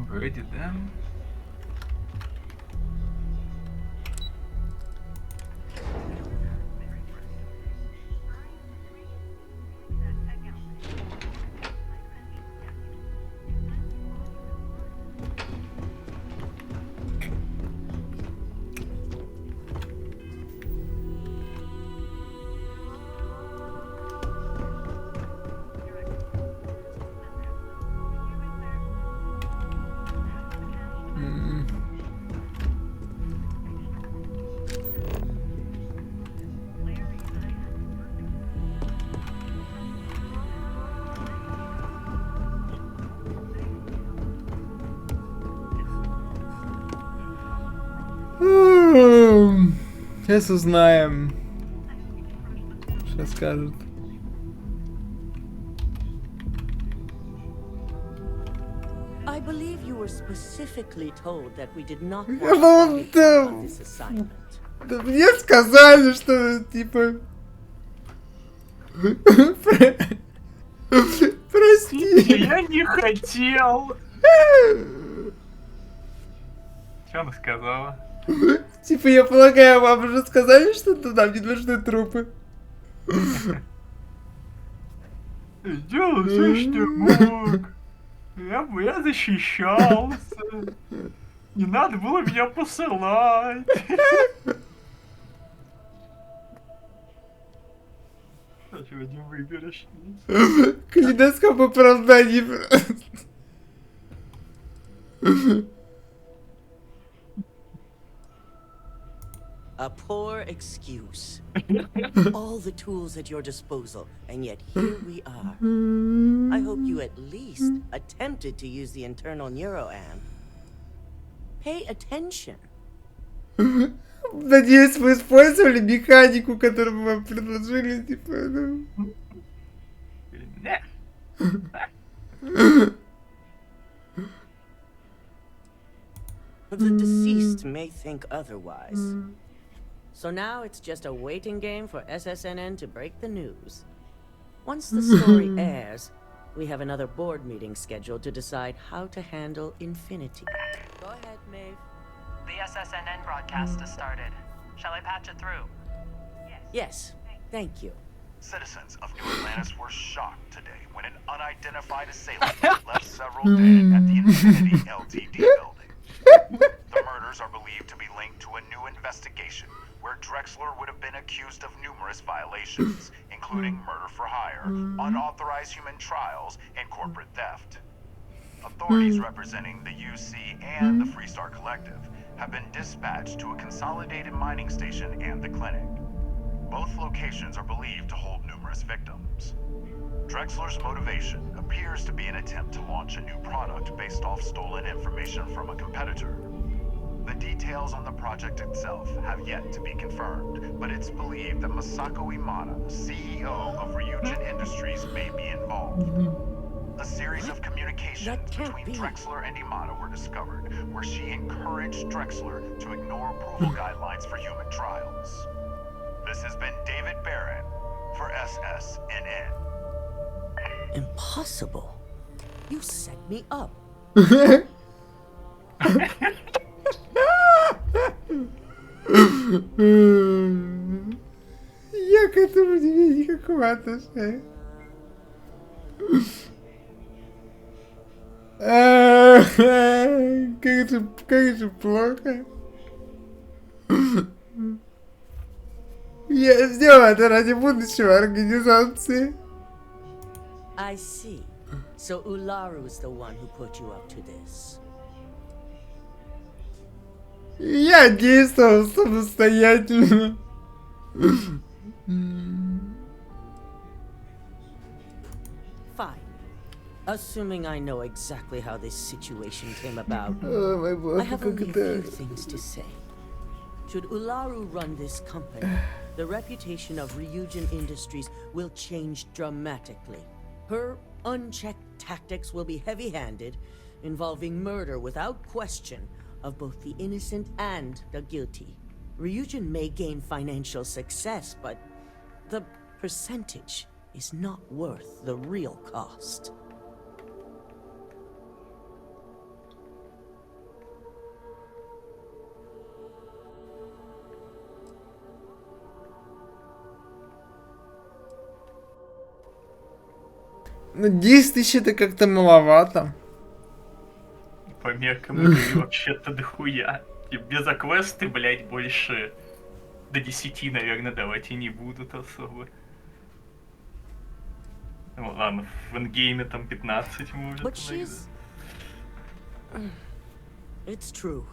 Вроде да. Сейчас узнаем. Что скажут. I believe you were specifically told that we did not Я want думал, to on this assignment. Да мне сказали, что типа... Прости. Я не хотел. Что она сказала? Типа, я полагаю, вам уже сказали, что туда мне нужны трупы. Сделал все, что мог. Я защищался. Не надо было меня посылать. А сегодня выберешь? Калейдоскоп оправданий просто. A poor excuse. All the tools at your disposal, and yet here we are. I hope you at least attempted to use the internal neuroamp. Pay attention. Надеюсь, вы использовали механику, которую мы вам предложили, типа, ну... The deceased may think otherwise. So now it's just a waiting game for SSNN to break the news. Once the story airs, we have another board meeting scheduled to decide how to handle Infinity. Go ahead, Maeve. The SSNN broadcast has started. Shall I patch it through? Yes, thank you. Citizens of New Atlantis were shocked today when an unidentified assailant left several dead at the Infinity Ltd building. The murders are believed to be linked to a new investigation where Drexler would have been accused of numerous violations, including murder for hire, unauthorized human trials, and corporate theft. Authorities representing the UC and the Freestar Collective have been dispatched to a consolidated mining station and the clinic. Both locations are believed to hold numerous victims. Drexler's motivation appears to be an attempt to launch a new product based off stolen information from a competitor. The details on the project itself have yet to be confirmed, but it's believed that Masako Imada, CEO of Ryujin Industries, may be involved. A series of communications between Drexler and Imada were discovered, where she encouraged Drexler to ignore approval guidelines for human trials. This has been David Barron for SSNN. Impossible. You set me up. Я к этому не имею никакого отношения. Как же плохо. Я сделал это ради будущего организации. I see. So Ularu's the one who put you up to this. Я действовал самостоятельно. Fine. Assuming I know exactly how this situation came about, Oh, I have only a few things to say. Should Ularu run this company, the reputation of Ryujin Industries will change dramatically. Her unchecked tactics will be heavy-handed, involving murder without question of both the innocent and the guilty. Ryujin may gain financial success, but the percentage is not worth the real cost. Ну, 10 тысяч это как-то маловато. По меркам игры вообще-то дохуя. Тебе за квесты, блять, больше до 10, наверное, давать и не будут особо. Ну ладно, в эндгейме там 15 может. But she's... It's true.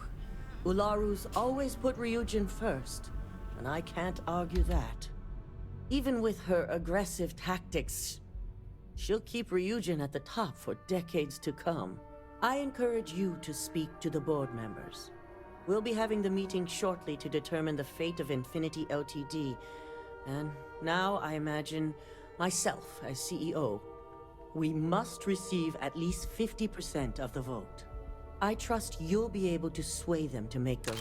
Ularu's always put Ryujin first, and I can't argue that. Even with her aggressive tactics, she'll keep Ryujin at the top for decades to come. I encourage you to speak to the board members. We'll be having the meeting shortly to determine the fate of Infinity Ltd. And now I imagine myself as CEO. We must receive at least 50% of the vote. I trust you'll be able to sway them to make those.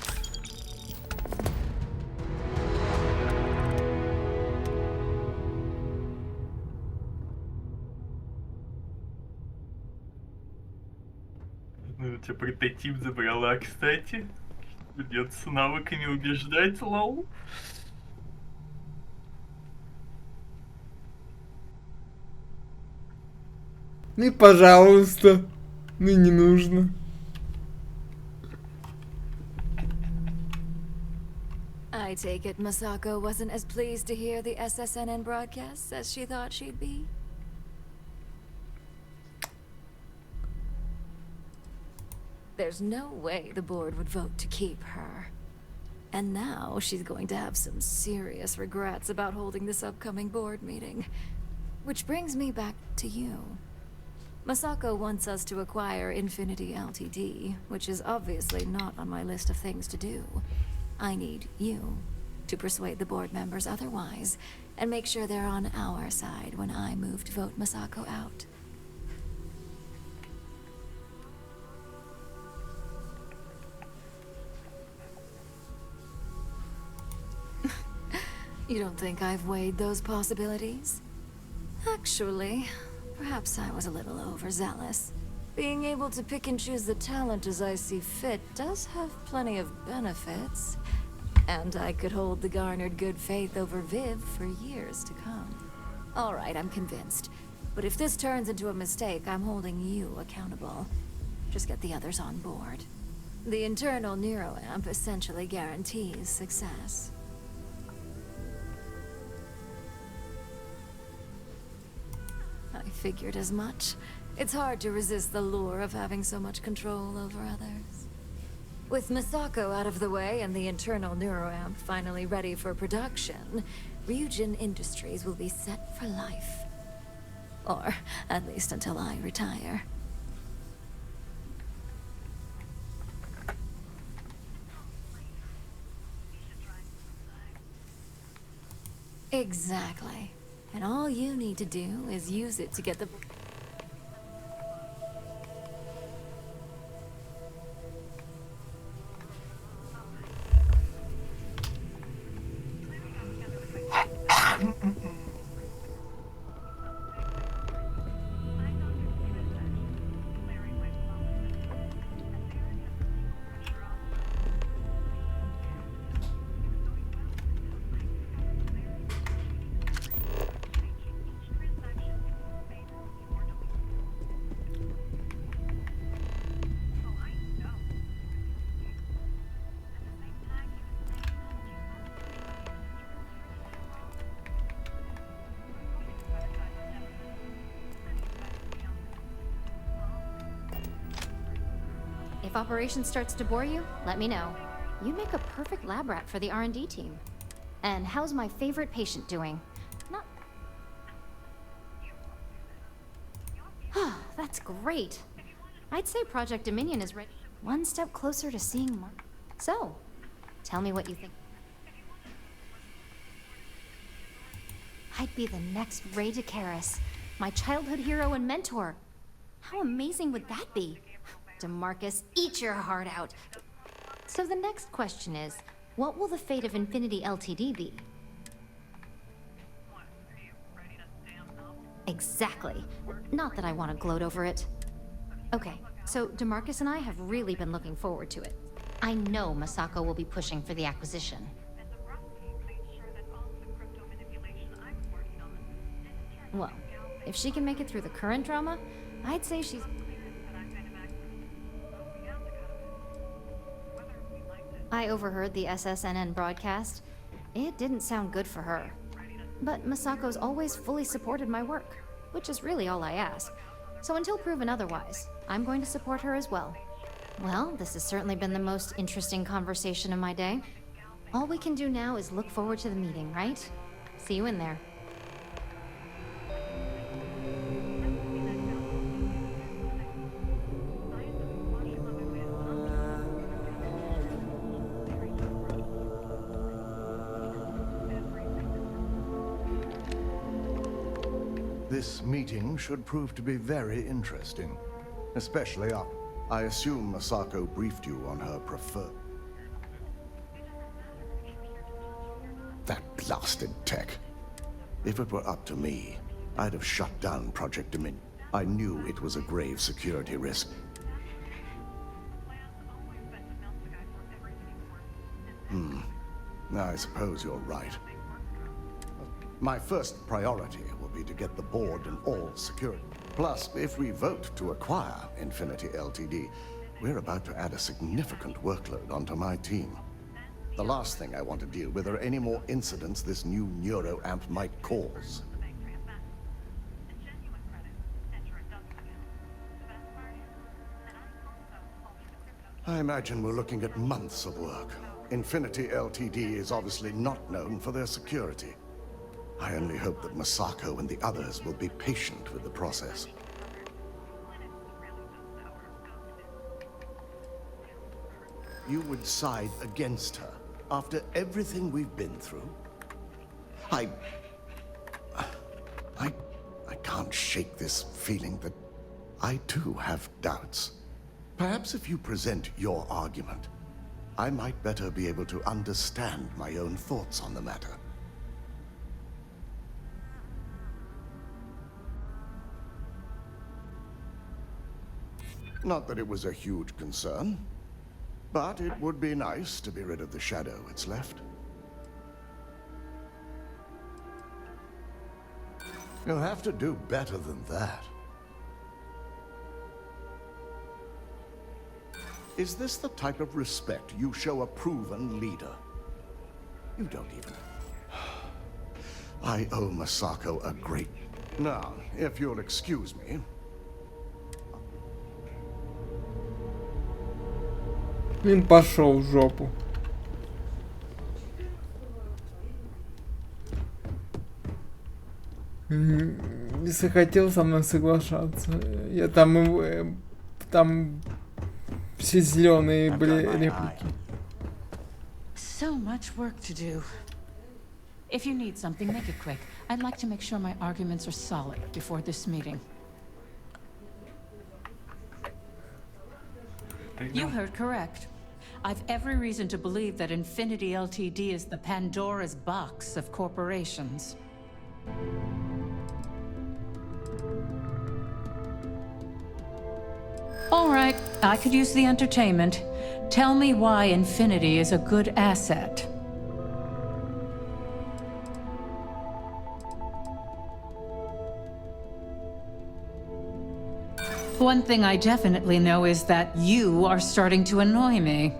Ну, у тебя прототип забрала, кстати. Придется навыками убеждать, лол. Ну и пожалуйста. Ну и не нужно. I take it Masako wasn't as pleased to hear the SSNN broadcasts as she thought she'd be? There's no way the board would vote to keep her. And now she's going to have some serious regrets about holding this upcoming board meeting. Which brings me back to you. Masako wants us to acquire Infinity Ltd, which is obviously not on my list of things to do. I need you to persuade the board members otherwise, and make sure they're on our side when I move to vote Masako out. You don't think I've weighed those possibilities? Actually, perhaps I was a little overzealous. Being able to pick and choose the talent as I see fit does have plenty of benefits. And I could hold the garnered good faith over Viv for years to come. All right, I'm convinced. But if this turns into a mistake, I'm holding you accountable. Just get the others on board. The internal neuroamp essentially guarantees success. I figured as much. It's hard to resist the lure of having so much control over others. With Masako out of the way and the internal neuroamp finally ready for production, Ryujin Industries will be set for life. Or at least until I retire. Exactly. And all you need to do is use it to get the... If operations starts to bore you, let me know. You make a perfect lab rat for the R&D team. And how's my favorite patient doing? Not... That's great. I'd say Project Dominion is ready. One step closer to seeing more. So, tell me what you think. I'd be the next Ray DeCaris, my childhood hero and mentor. How amazing would that be? DeMarcus, eat your heart out. So the next question is, what will the fate of Infinity Ltd be? Exactly. Not that I want to gloat over it. Okay, so DeMarcus and I have really been looking forward to it. I know Masako will be pushing for the acquisition. Well, if she can make it through the current drama, I'd say she's... I overheard the SSNN broadcast. It didn't sound good for her. But Masako's always fully supported my work, which is really all I ask. So until proven otherwise, I'm going to support her as well. Well, this has certainly been the most interesting conversation of my day. All we can do now is look forward to the meeting, right? See you in there. This meeting should prove to be very interesting. Especially up. I assume Masako briefed you on her preferred... That blasted tech. If it were up to me, I'd have shut down Project Dominion. I knew it was a grave security risk. I suppose you're right. My first priority will be to get the board and all security. Plus, if we vote to acquire Infinity Ltd, we're about to add a significant workload onto my team. The last thing I want to deal with are any more incidents this new neuroamp might cause. I imagine we're looking at months of work. Infinity Ltd is obviously not known for their security. I only hope that Masako and the others will be patient with the process. You would side against her after everything we've been through? I can't shake this feeling that I too have doubts. Perhaps if you present your argument, I might better be able to understand my own thoughts on the matter. Not that it was a huge concern, but it would be nice to be rid of the shadow it's left. You'll have to do better than that. Is this the type of respect you show a proven leader? You don't even... I owe Masako a great... Now, if you'll excuse me... Він пошел в жопу. Если хотел со мной соглашаться, я там все зеленые были реплики. So much work to do. If you need something, make it quick. I'd like to make sure my arguments are solid before this meeting. You heard correct. I've every reason to believe that Infinity Ltd is the Pandora's box of corporations. All right, I could use the entertainment. Tell me why Infinity is a good asset. One thing I definitely know is that you are starting to annoy me.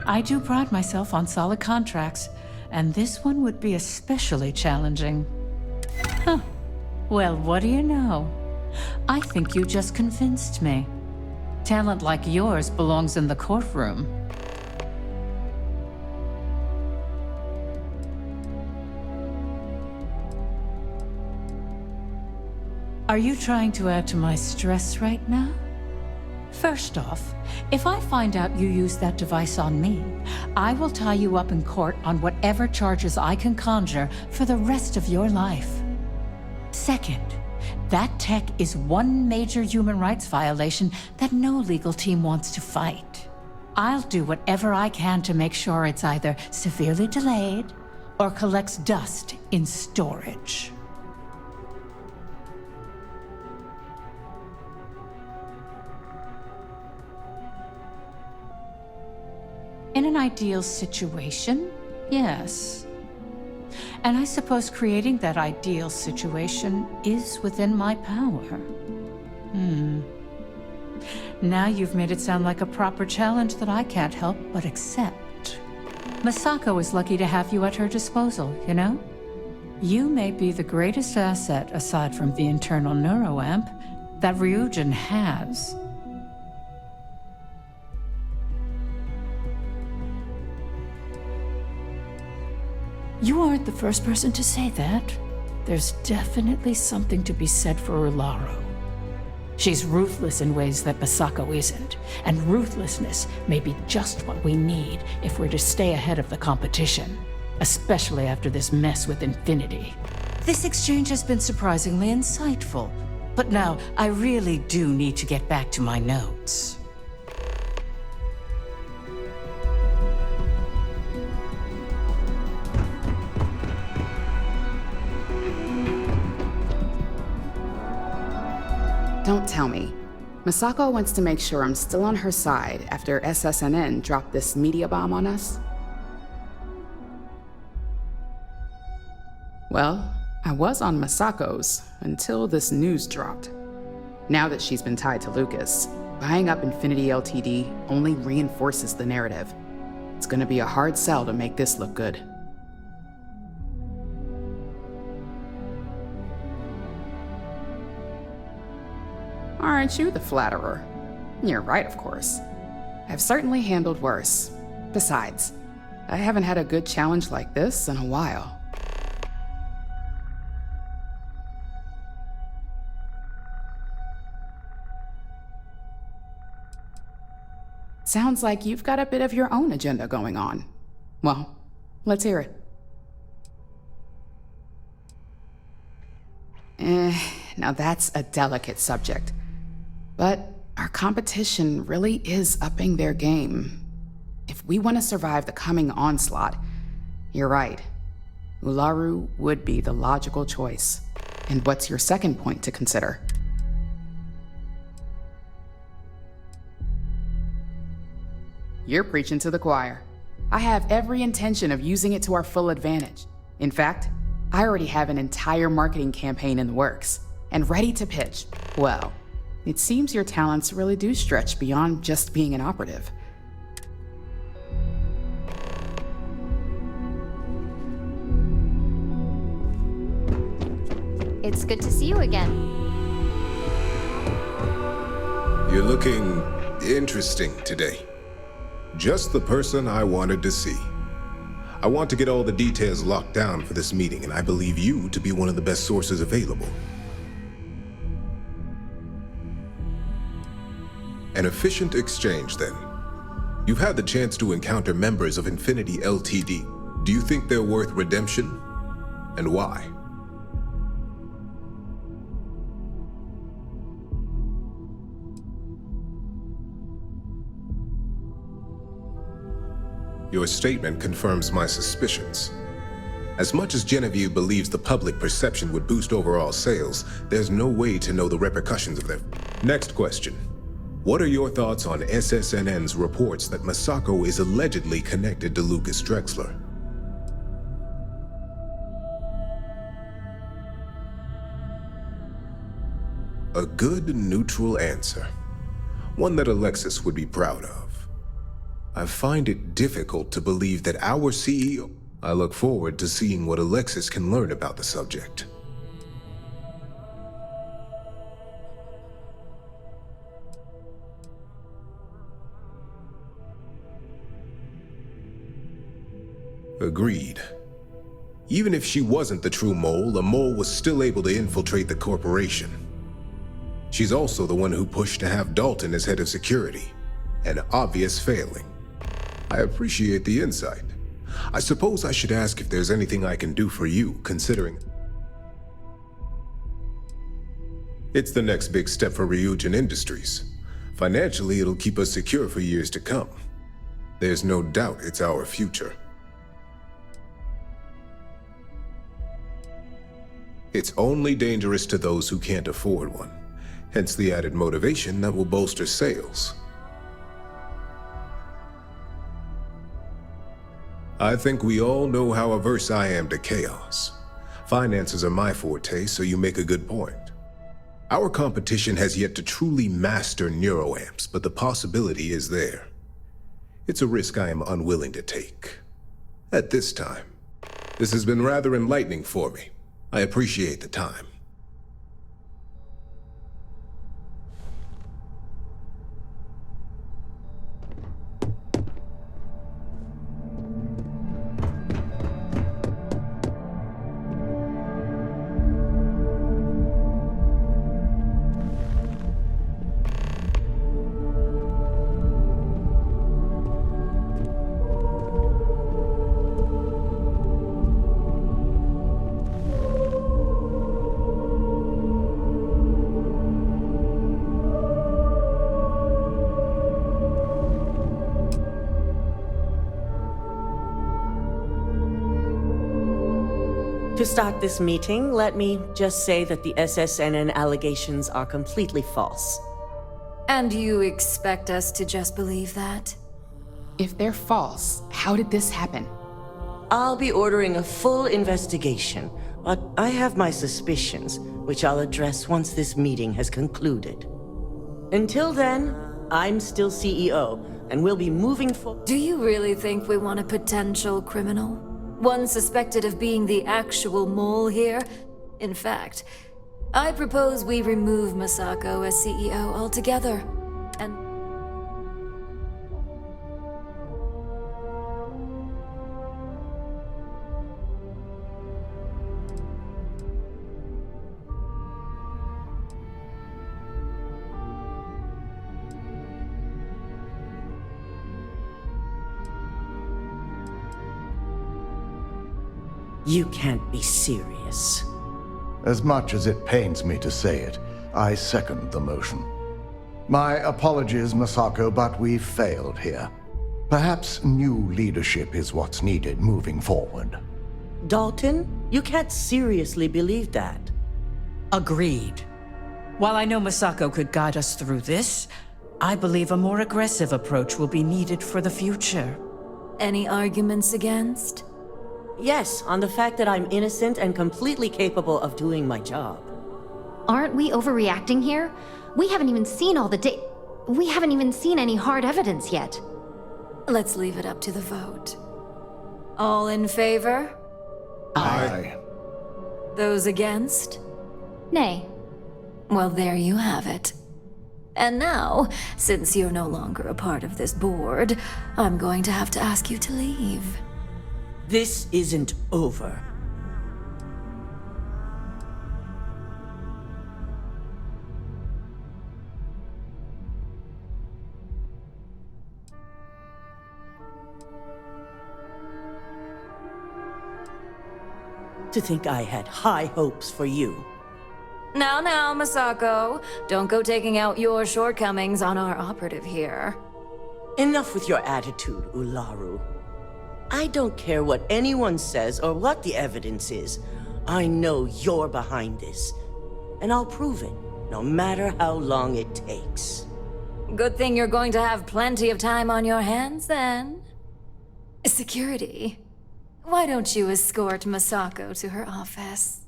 I do pride myself on solid contracts, and this one would be especially challenging. Huh. Well, what do you know? I think you just convinced me. Talent like yours belongs in the courtroom. Are you trying to add to my stress right now? First off, if I find out you used that device on me, I will tie you up in court on whatever charges I can conjure for the rest of your life. Second, that tech is one major human rights violation that no legal team wants to fight. I'll do whatever I can to make sure it's either severely delayed or collects dust in storage. In an ideal situation, yes. And I suppose creating that ideal situation is within my power. Now you've made it sound like a proper challenge that I can't help but accept. Masako is lucky to have you at her disposal, you know? You may be the greatest asset, aside from the internal neuroamp, that Ryujin has. You aren't the first person to say that. There's definitely something to be said for Ularo. She's ruthless in ways that Misako isn't, and ruthlessness may be just what we need if we're to stay ahead of the competition, especially after this mess with Infinity. This exchange has been surprisingly insightful, but now I really do need to get back to my notes. Don't tell me. Misako wants to make sure I'm still on her side after SSNN dropped this media bomb on us? Well, I was on Masako's until this news dropped. Now that she's been tied to Lucas, buying up Infinity Ltd. only reinforces the narrative. It's gonna be a hard sell to make this look good. Aren't you the flatterer? You're right, of course. I've certainly handled worse. Besides, I haven't had a good challenge like this in a while. Sounds like you've got a bit of your own agenda going on. Well, let's hear it. Now that's a delicate subject. But our competition really is upping their game. If we want to survive the coming onslaught, you're right. Ularu would be the logical choice. And what's your second point to consider? You're preaching to the choir. I have every intention of using it to our full advantage. In fact, I already have an entire marketing campaign in the works, and ready to pitch. Well, it seems your talents really do stretch beyond just being an operative. It's good to see you again. You're looking interesting today. Just the person I wanted to see. I want to get all the details locked down for this meeting, and I believe you to be one of the best sources available. An efficient exchange, then. You've had the chance to encounter members of Infinity Ltd. Do you think they're worth redemption? And why? Your statement confirms my suspicions. As much as Genevieve believes the public perception would boost overall sales, there's no way to know the repercussions of their... Next question. What are your thoughts on SSNN's reports that Misako is allegedly connected to Lucas Drexler? A good, neutral answer. One that Alexis would be proud of. I find it difficult to believe that our CEO... I look forward to seeing what Alexis can learn about the subject. Agreed. Even if she wasn't the true mole, a mole was still able to infiltrate the corporation. She's also the one who pushed to have Dalton as head of security. An obvious failing. I appreciate the insight. I suppose I should ask if there's anything I can do for you, considering... It's the next big step for Ryujin Industries. Financially, it'll keep us secure for years to come. There's no doubt it's our future. It's only dangerous to those who can't afford one. Hence the added motivation that will bolster sales. I think we all know how averse I am to chaos. Finances are my forte, so you make a good point. Our competition has yet to truly master neuroamps, but the possibility is there. It's a risk I am unwilling to take. At this time. This has been rather enlightening for me. I appreciate the time. To start this meeting, let me just say that the SSNN allegations are completely false. And you expect us to just believe that? If they're false, how did this happen? I'll be ordering a full investigation, but I have my suspicions, which I'll address once this meeting has concluded. Until then, I'm still CEO, and we'll be moving forward. Do you really think we want a potential criminal? One suspected of being the actual mole here? In fact, I propose we remove Masako as CEO altogether. And You can't be serious. As much as it pains me to say it, I second the motion. My apologies, Masako, but we've failed here. Perhaps new leadership is what's needed moving forward. Dalton, you can't seriously believe that. Agreed. While I know Masako could guide us through this, I believe a more aggressive approach will be needed for the future. any arguments against? Yes, on the fact that I'm innocent and completely capable of doing my job. Aren't we overreacting here? We haven't even seen all the we haven't even seen any hard evidence yet. Let's leave it up to the vote. All in favor? Aye. Those against? Nay. Well, there you have it. And now, since you're no longer a part of this board, I'm going to have to ask you to leave. This isn't over. To think I had high hopes for you. Now, Masako. Don't go taking out your shortcomings on our operative here. Enough with your attitude, Ularu. I don't care what anyone says or what the evidence is. I know you're behind this. And I'll prove it, no matter how long it takes. Good thing you're going to have plenty of time on your hands, then. Security. Why don't you escort Masako to her office?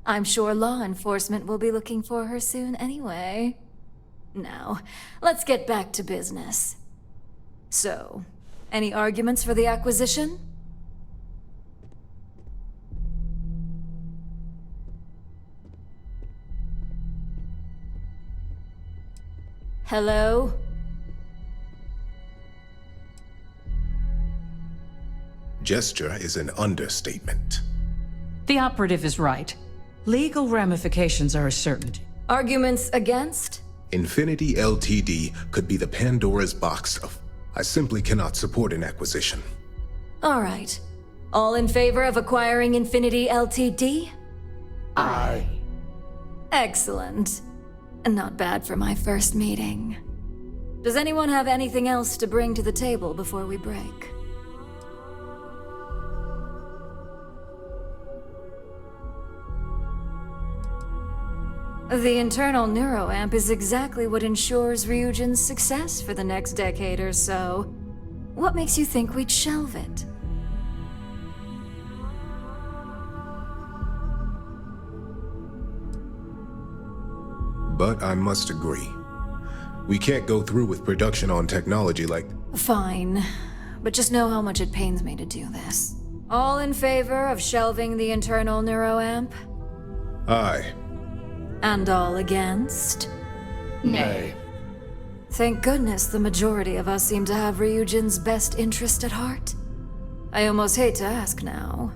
I'm sure law enforcement will be looking for her soon anyway. Now, let's get back to business. So, any arguments for the acquisition? Hello? Gesture is an understatement. The operative is right. Legal ramifications are a certainty. Arguments against? Infinity Ltd. could be the Pandora's box of... I simply cannot support an acquisition. All right. All in favor of acquiring Infinity Ltd? Aye. Excellent. Not bad for my first meeting. Does anyone have anything else to bring to the table before we break? The internal neuroamp is exactly what ensures Ryujin's success for the next decade or so. What makes you think we'd shelve it? But I must agree. We can't go through with production on technology like... Fine, but just know how much it pains me to do this. All in favor of shelving the internal neuroamp? Aye. And all against? Nay. Thank goodness the majority of us seem to have Ryujin's best interest at heart. I almost hate to ask now,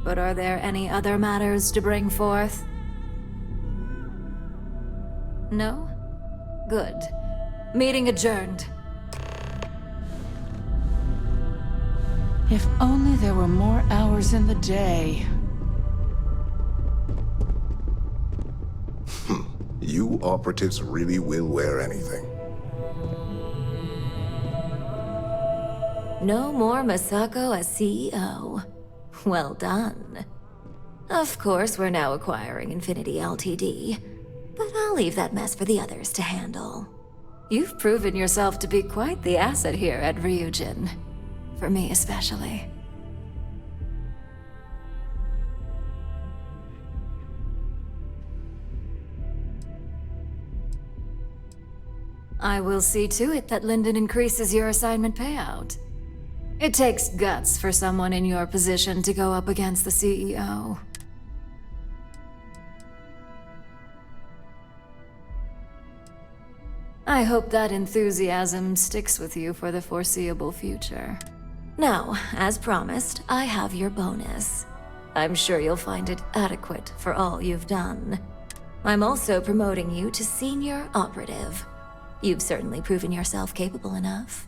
but are there any other matters to bring forth? No? Good. Meeting adjourned. If only there were more hours in the day. You operatives really will wear anything. No more Masako as CEO. Well done. Of course, we're now acquiring Infinity Ltd, but I'll leave that mess for the others to handle. You've proven yourself to be quite the asset here at Ryujin. For me especially. I will see to it that Linden increases your assignment payout. It takes guts for someone in your position to go up against the CEO. I hope that enthusiasm sticks with you for the foreseeable future. Now, as promised, I have your bonus. I'm sure you'll find it adequate for all you've done. I'm also promoting you to senior operative. You've certainly proven yourself capable enough.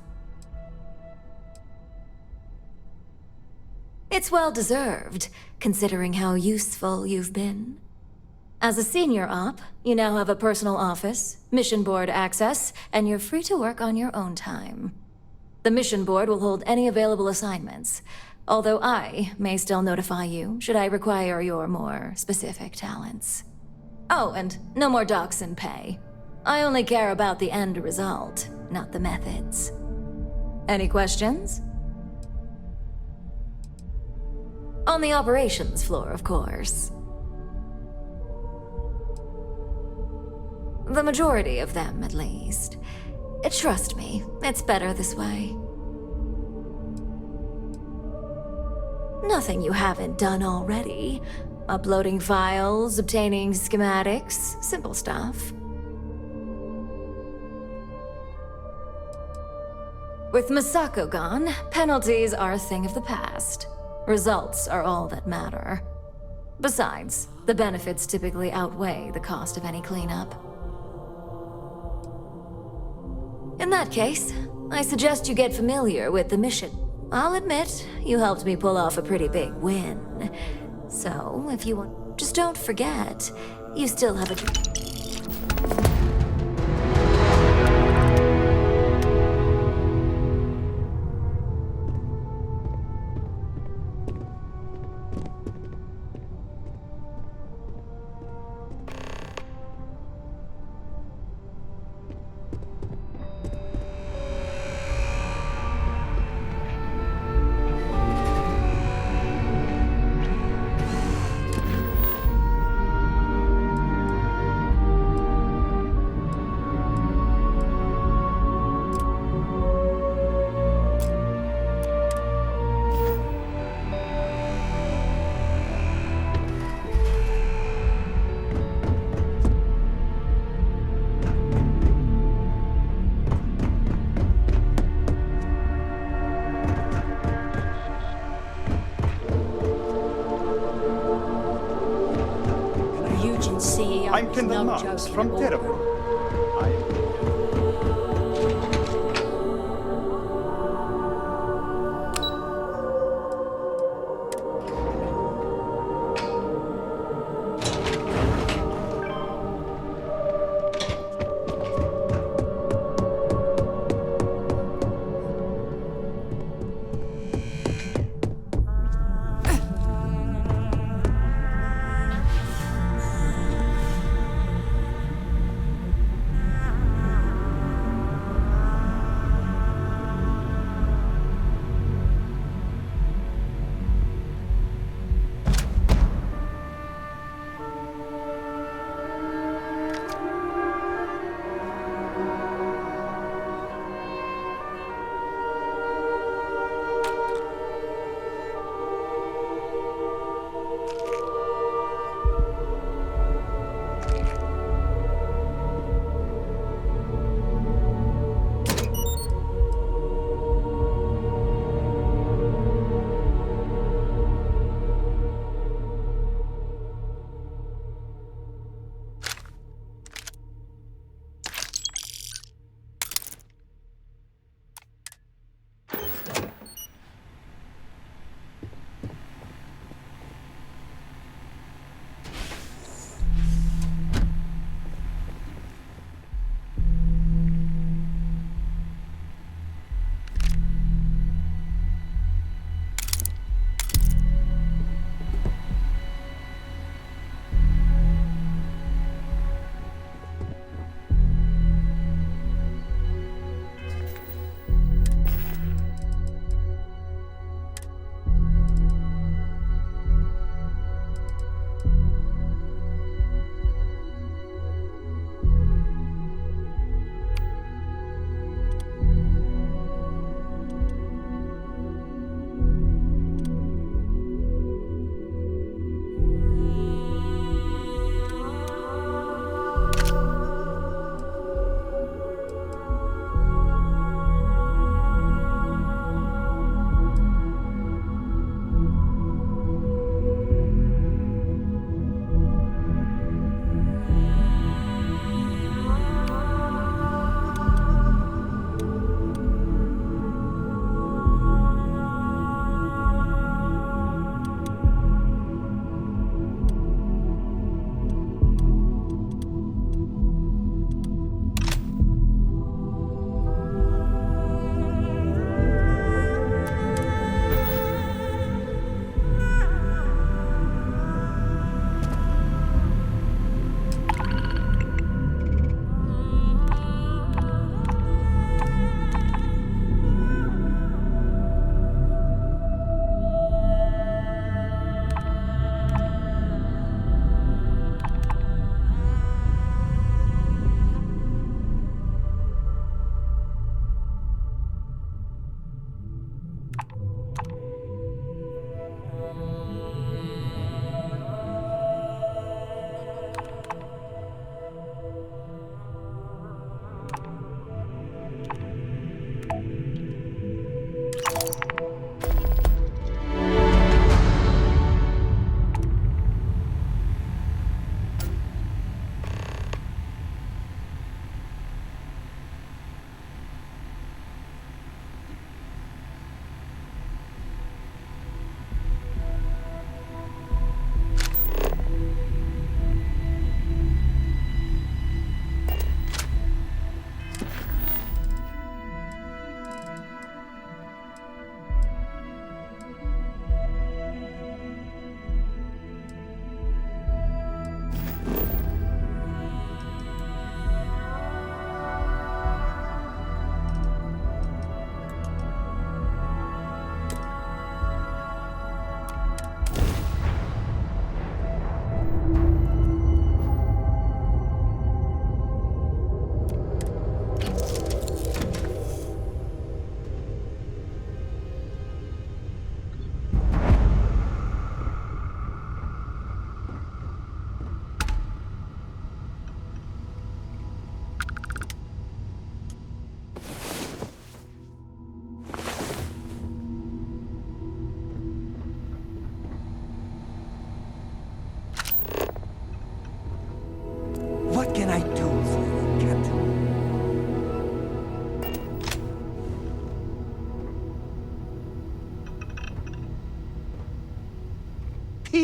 It's well deserved, considering how useful you've been. As a senior op, you now have a personal office, mission board access, and you're free to work on your own time. The mission board will hold any available assignments, although I may still notify you should I require your more specific talents. Oh, and no more docs in pay. I only care about the end result, not the methods. Any questions? On the operations floor, of course. The majority of them, at least. Trust me, it's better this way. Nothing you haven't done already. Uploading files, obtaining schematics, simple stuff. With Masako gone, penalties are a thing of the past. Results are all that matter. Besides, the benefits typically outweigh the cost of any cleanup. In that case, I suggest you get familiar with the mission. I'll admit, you helped me pull off a pretty big win. So, if you want, just don't forget, you still have a... I'm Kendall Marks from Terraform.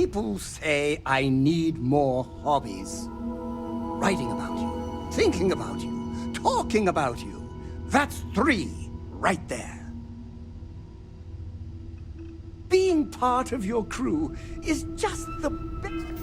People say I need more hobbies. Writing about you, thinking about you, talking about you. That's 3 right there. Being part of your crew is just the best.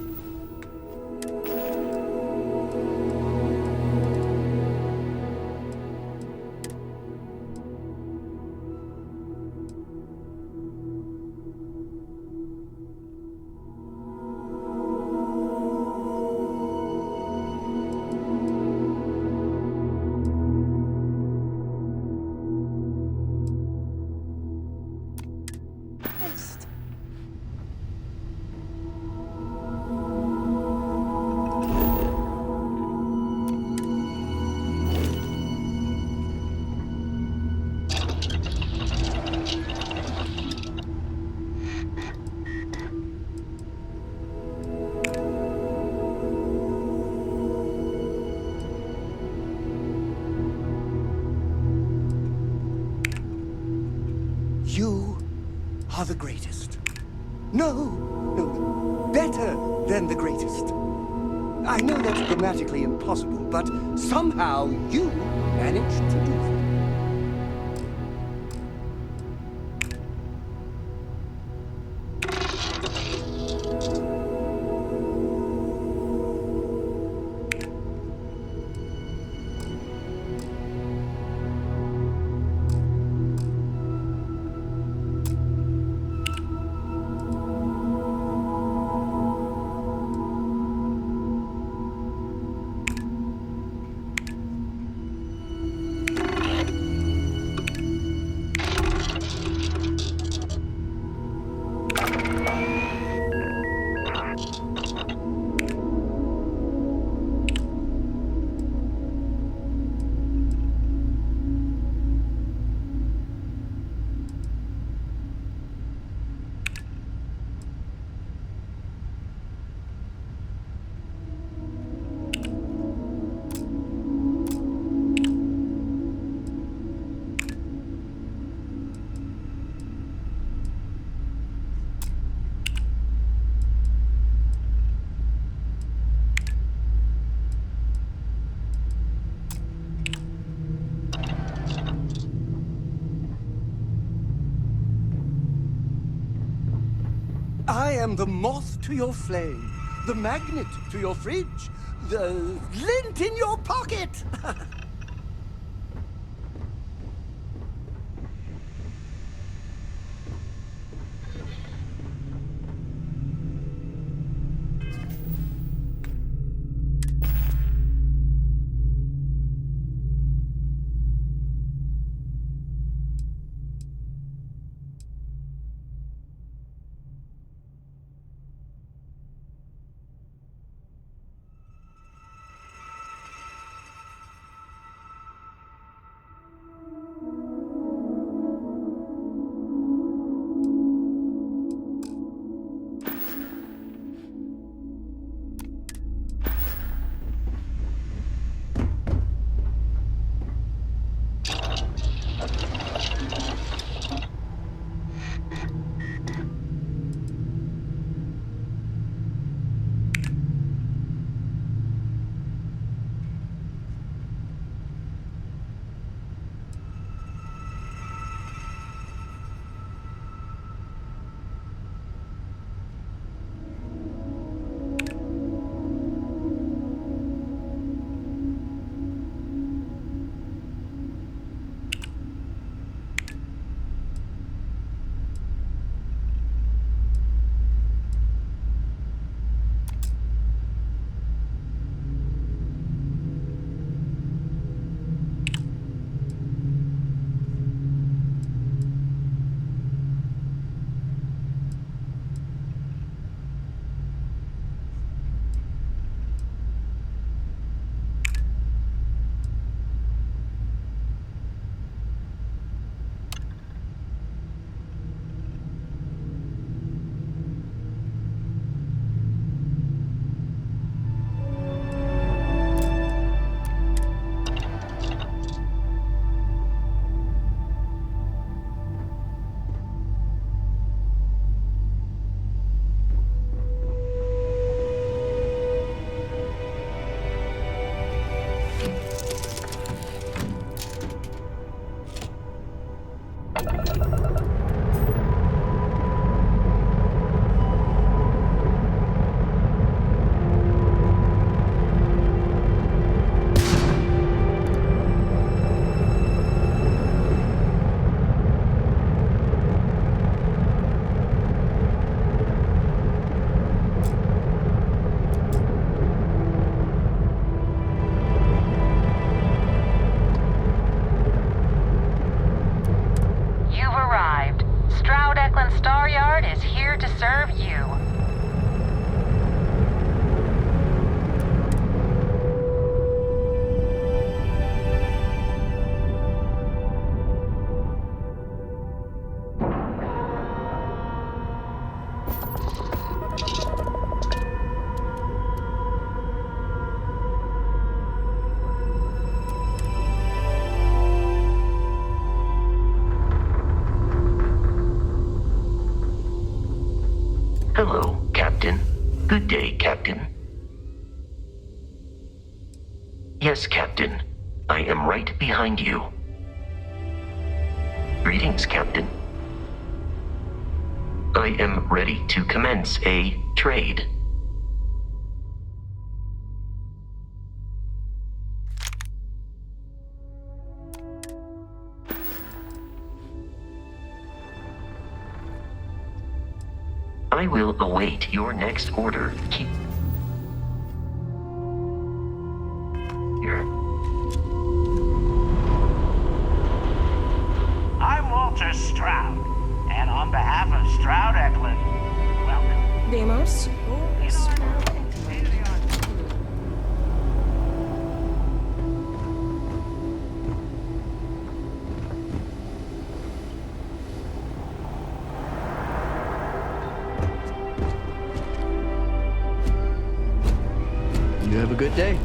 You are the greatest. No, better than the greatest. I know that's grammatically impossible, but somehow you managed to do it. I am the moth to your flame, the magnet to your fridge, the lint in your pocket. Good day, Captain. Yes, Captain. I am right behind you. Greetings, Captain. I am ready to commence a trade. I will await your next order. Keep here. I'm Walter Stroud, and on behalf of Stroud Eklund, welcome. Deimos? You have a good day.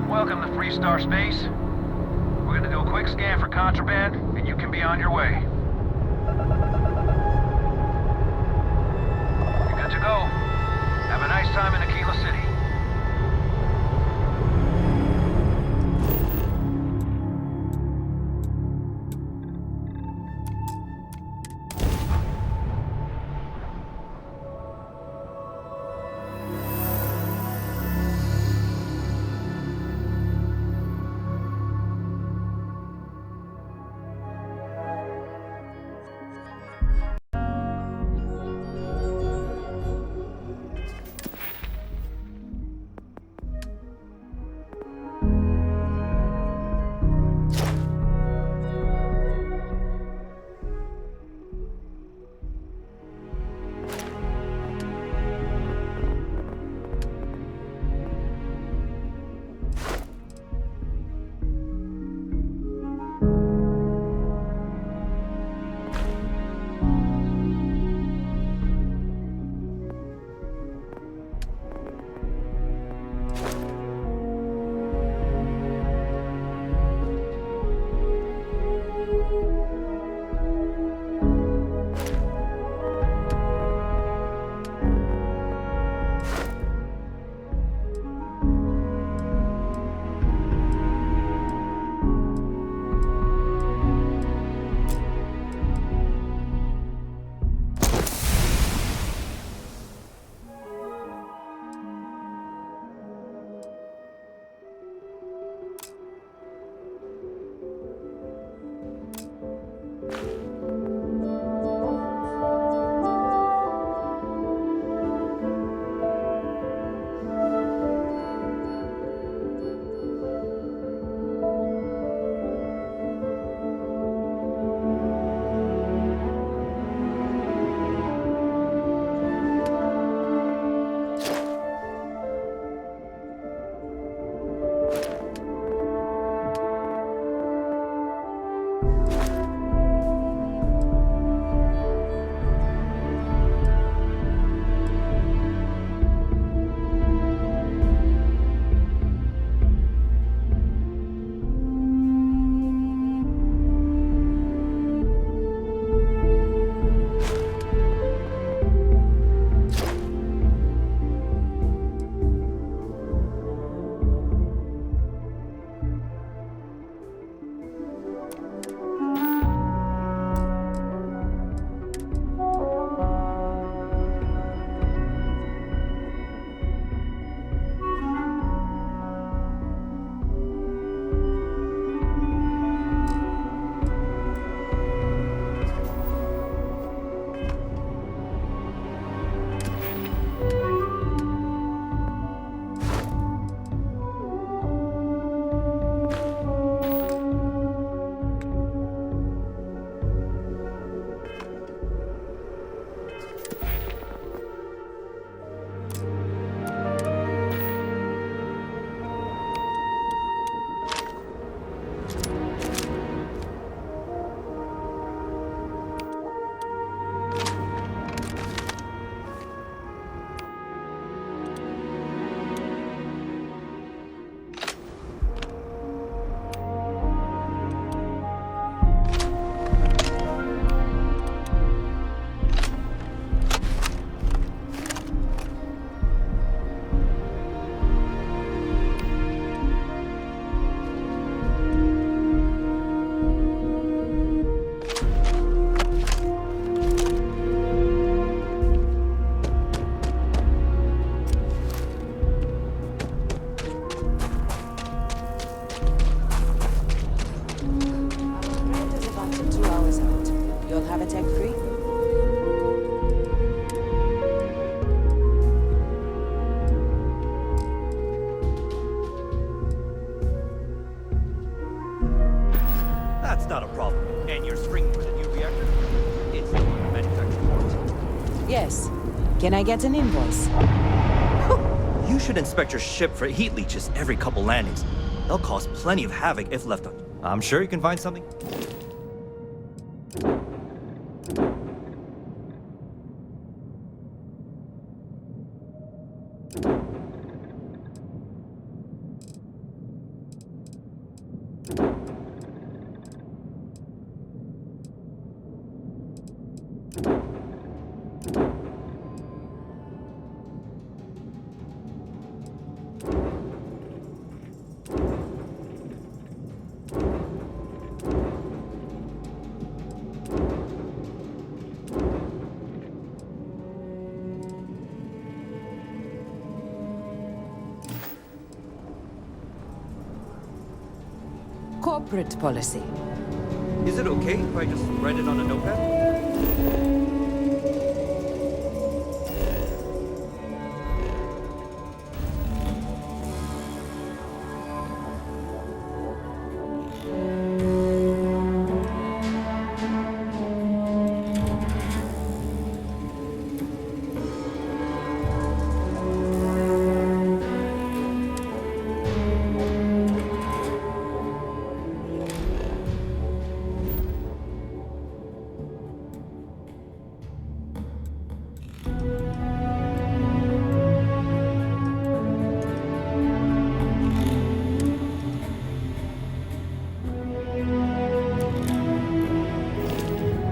Welcome to Freestar Space. We're gonna do a quick scan for contraband, and you can be on your way. You're good to go. Have a nice time in Aquila City. Yes. Can I get an invoice? You should inspect your ship for heat leeches every couple landings. They'll cause plenty of havoc if left on. I'm sure you can find something. Corporate policy. Is it okay if I just write it on a notepad?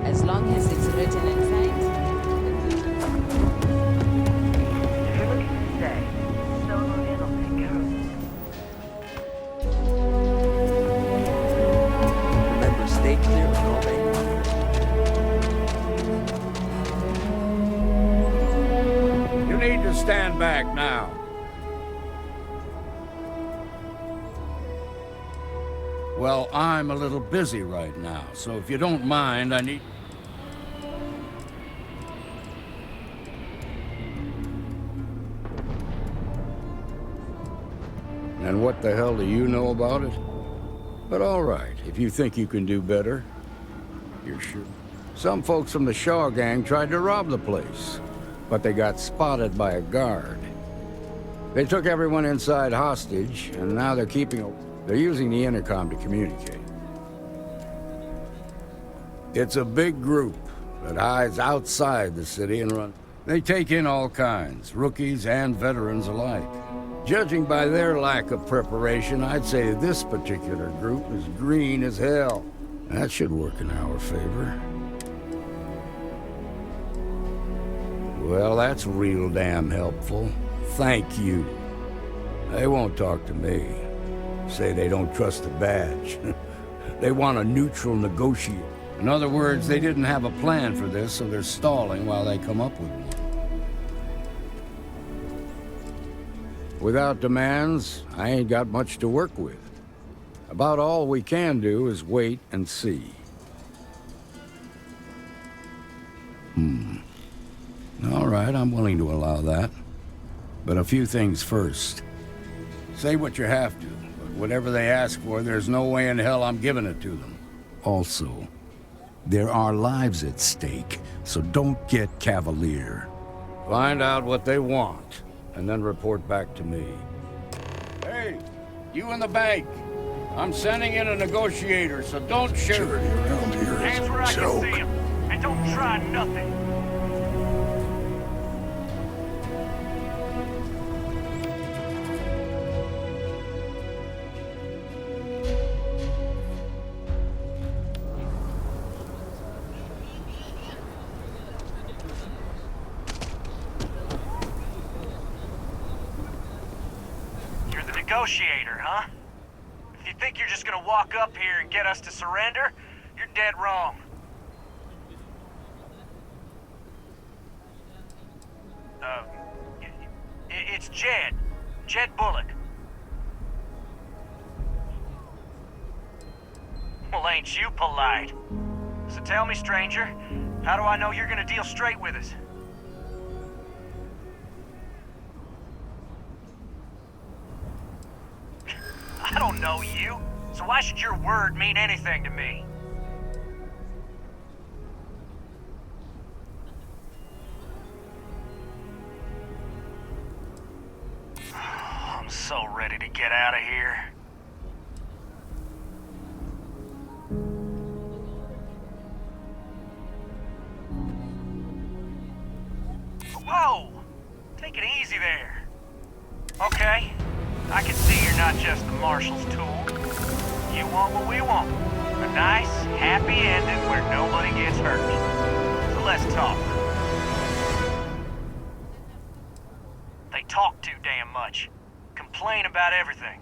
As long as it's written in fact. If you're looking to stay, Solo in will take care of it. Remember, stay clear of all You need to stand back now. Well, I'm a little busy right now, so if you don't mind, I need... And what the hell do you know about it? But all right, if you think you can do better, you're sure. Some folks from the Shaw gang tried to rob the place, but they got spotted by a guard. They took everyone inside hostage, and now they're they're using the intercom to communicate. It's a big group that hides outside the city and run. They take in all kinds, rookies and veterans alike. Judging by their lack of preparation, I'd say this particular group is green as hell. That should work in our favor. Well, that's real damn helpful. Thank you. They won't talk to me. Say they don't trust the badge. They want a neutral negotiator. In other words, they didn't have a plan for this, so they're stalling while they come up with one. Without demands, I ain't got much to work with. About all we can do is wait and see. All right, I'm willing to allow that. But a few things first. Say what you have to, but whatever they ask for, there's no way in hell I'm giving it to them. Also, there are lives at stake, so don't get cavalier. Find out what they want, and then report back to me. Hey, you in the bank. I'm sending in a negotiator, so don't shoot. Security around here is Hands where a I can joke. see him, and don't try nothing. You're the negotiator, huh? If you think you're just gonna walk up here and get us to surrender, you're dead wrong. It's Jed. Jed Bullock. Well, ain't you polite? So tell me, stranger, how do I know you're gonna deal straight with us? I don't know you, so why should your word mean anything to me? I'm so ready to get out of here. Whoa! Take it easy there. Okay, I can see you're not just the Marshal's tool. You want what we want. A nice, happy ending where nobody gets hurt. So let's talk. They talk too damn much. Complain about everything.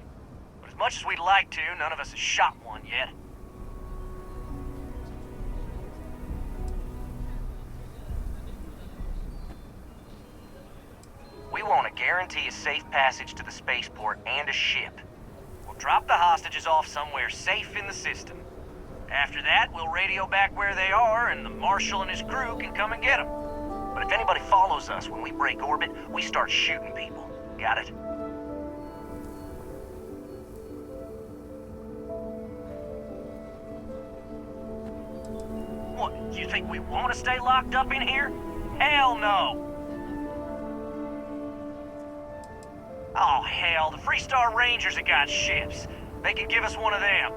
But as much as we'd like to, none of us has shot one yet. We want to guarantee a safe passage to the spaceport and a ship. We'll drop the hostages off somewhere safe in the system. After that, we'll radio back where they are, and the Marshal and his crew can come and get them. But if anybody follows us when we break orbit, we start shooting people. Got it? What, you think we want to stay locked up in here? Hell no! Oh, hell, the Freestar Rangers have got ships. They can give us one of them.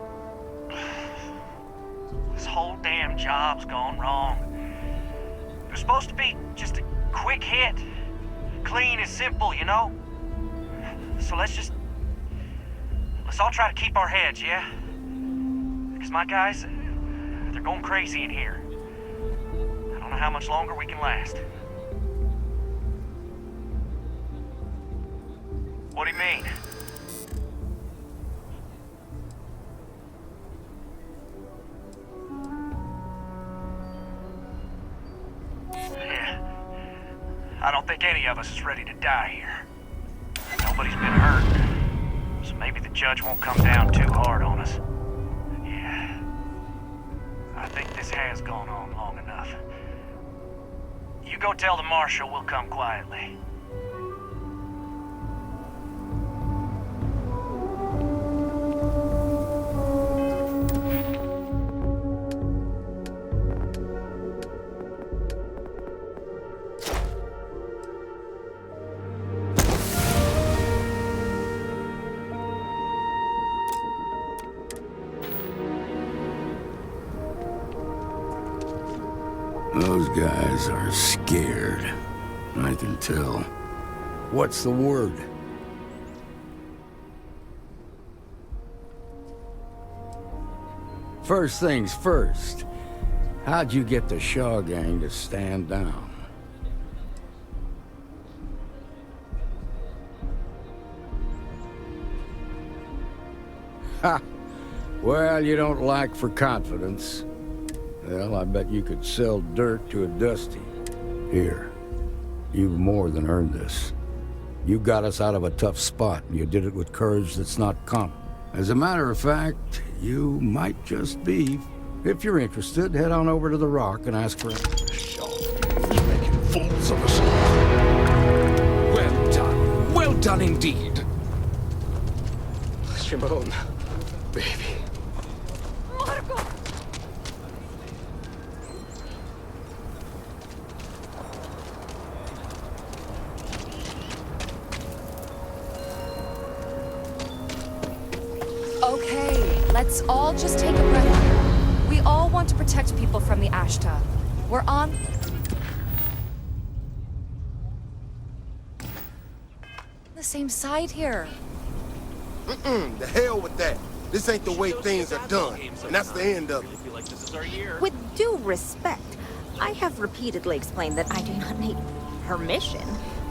This whole damn job's gone wrong. It was supposed to be just a quick hit. Clean and simple, you know? So let's all try to keep our heads, yeah? Because my guys, they're going crazy in here. I don't know how much longer we can last. What do you mean? Yeah. I don't think any of us is ready to die here. Nobody's been hurt. So maybe the judge won't come down too hard on us. Yeah. I think this has gone on long enough. You go tell the Marshal we'll come quietly. Those guys are scared. I can tell. What's the word? First things first. How'd you get the Shaw gang to stand down? Ha! Well, you don't lack for confidence. Well, I bet you could sell dirt to a Dusty. Here, you've more than earned this. You got us out of a tough spot, and you did it with courage that's not common. As a matter of fact, you might just be. If you're interested, head on over to the Rock and ask for making fools of us all. Well done. Well done indeed. Shimon, baby. Marco! Okay, let's all just take a breath. We all want to protect people from the Ashta. We're on the same side here. The hell with that. This ain't the way things are done, and that's the end of it. With due respect, I have repeatedly explained that I do not need permission.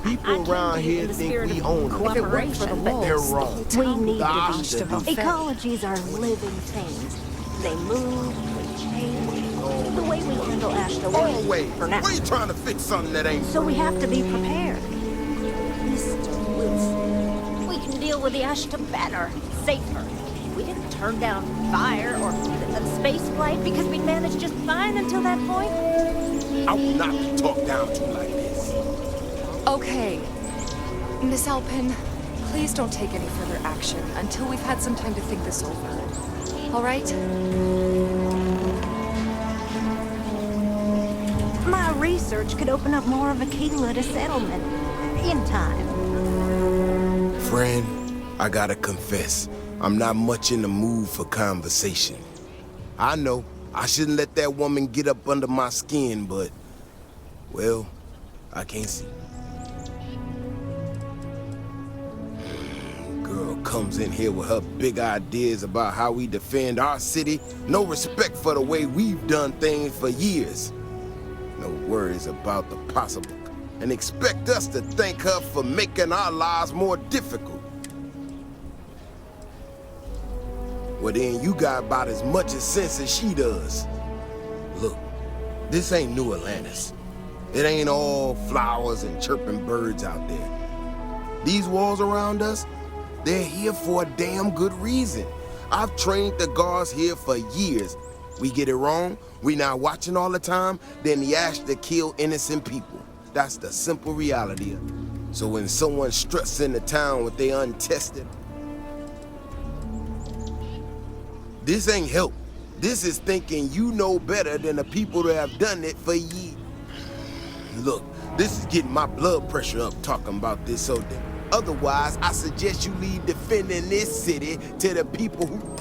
People around here think we own it. If it weren't for the wolves, They're wrong. we need The to be. Ecologies are living things. They move, they change. The way we handle Ashta Always. for now. Why you trying to fix something that ain't? So we have to be prepared. Mr. Wilson, we can deal with the Ashta better, safer. We didn't turn down fire or a space flight because we managed just fine until that point. I will not be talked down to like this. Okay. Miss Alpin, please don't take any further action until we've had some time to think this over. All right? My research could open up more of Aquila to settlement in time. Friend, I gotta confess, I'm not much in the mood for conversation. I know, I shouldn't let that woman get up under my skin, but, well, I can't see. Girl comes in here with her big ideas about how we defend our city. No respect for the way we've done things for years. No worries about the possible. And expect us to thank her for making our lives more difficult. Well then, you got about as much as sense as she does. Look, this ain't New Atlantis. It ain't all flowers and chirping birds out there. These walls around us, they're here for a damn good reason. I've trained the guards here for years. We get it wrong, we not watching all the time, then the Ashta kill innocent people. That's the simple reality of it. So when someone struts into town with they untested, this ain't help. This is thinking you know better than the people that have done it for years. Look, this is getting my blood pressure up talking about this, so otherwise I suggest you leave defending this city to the people who...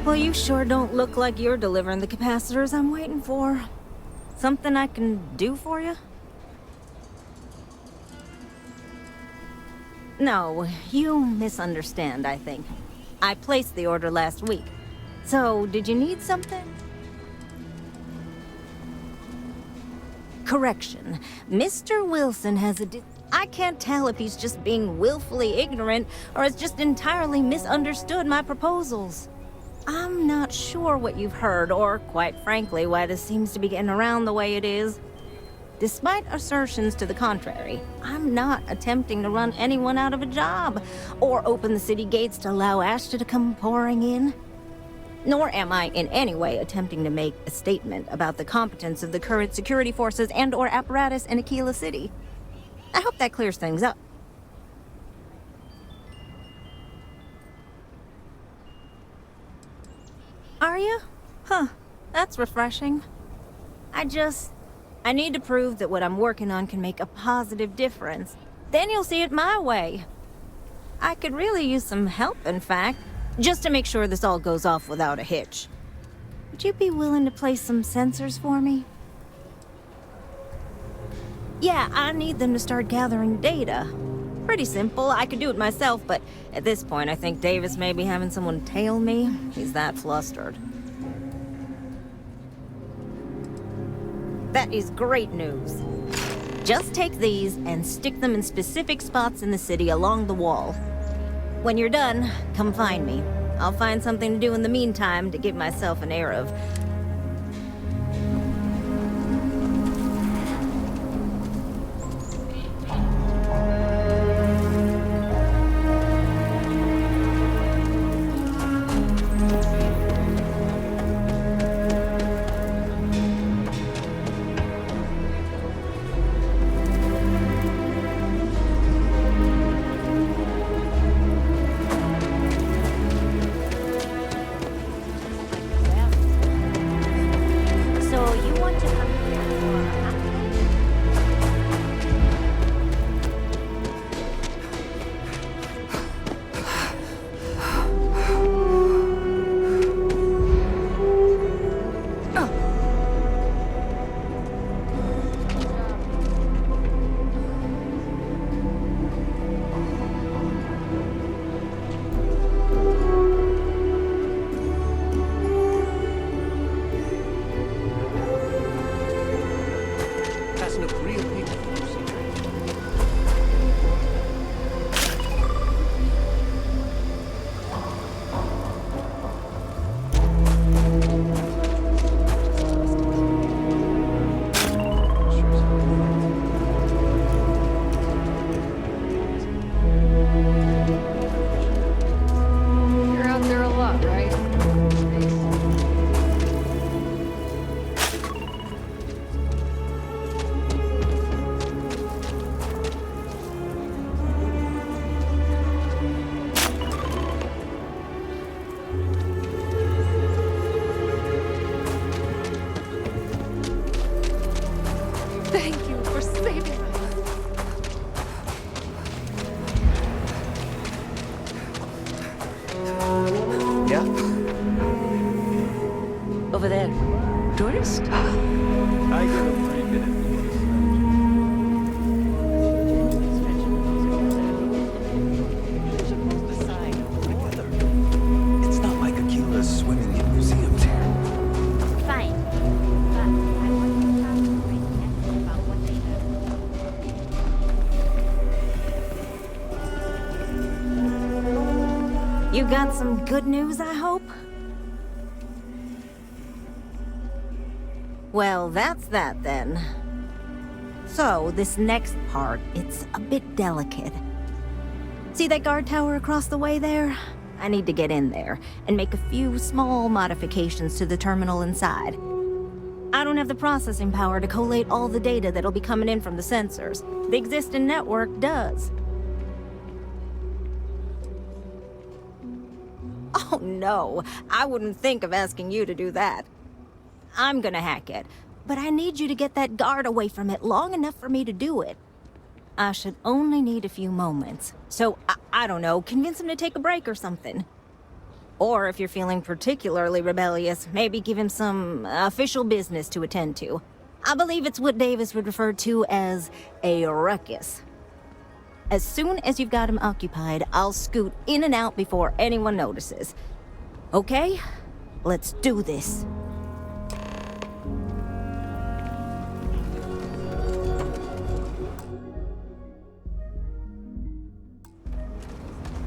Well, you sure don't look like you're delivering the capacitors I'm waiting for. Something I can do for you? No, you misunderstand, I think. I placed the order last week. So, did you need something? Correction. Mr. Wilson has a I can't tell if he's just being willfully ignorant or has just entirely misunderstood my proposals. I'm not sure what you've heard, or quite frankly, why this seems to be getting around the way it is. Despite assertions to the contrary, I'm not attempting to run anyone out of a job, or open the city gates to allow Ashta to come pouring in. Nor am I in any way attempting to make a statement about the competence of the current security forces and/or apparatus in Aquila City. I hope that clears things up. Are you? Huh. That's refreshing. I need to prove that what I'm working on can make a positive difference. Then you'll see it my way. I could really use some help, in fact, just to make sure this all goes off without a hitch. Would you be willing to place some sensors for me? Yeah, I need them to start gathering data. Pretty simple. I could do it myself, but at this point, I think Davis may be having someone tail me. He's that flustered. That is great news. Just take these and stick them in specific spots in the city along the wall. When you're done, come find me. I'll find something to do in the meantime to give myself an air of... Yeah? Over there. Tourist? I get a 3-minute. It's not like Akila's swimming in museums here. Fine. But I want you to concentrate about what they know. You got some good news, I hope? Well, that's that then. So, this next part, it's a bit delicate. See that guard tower across the way there? I need to get in there and make a few small modifications to the terminal inside. I don't have the processing power to collate all the data that'll be coming in from the sensors. The existing network does. Oh no, I wouldn't think of asking you to do that. I'm gonna hack it, but I need you to get that guard away from it long enough for me to do it. I should only need a few moments. So, I don't know, convince him to take a break or something. Or if you're feeling particularly rebellious, maybe give him some official business to attend to. I believe it's what Davis would refer to as a ruckus. As soon as you've got him occupied, I'll scoot in and out before anyone notices. Okay? Let's do this.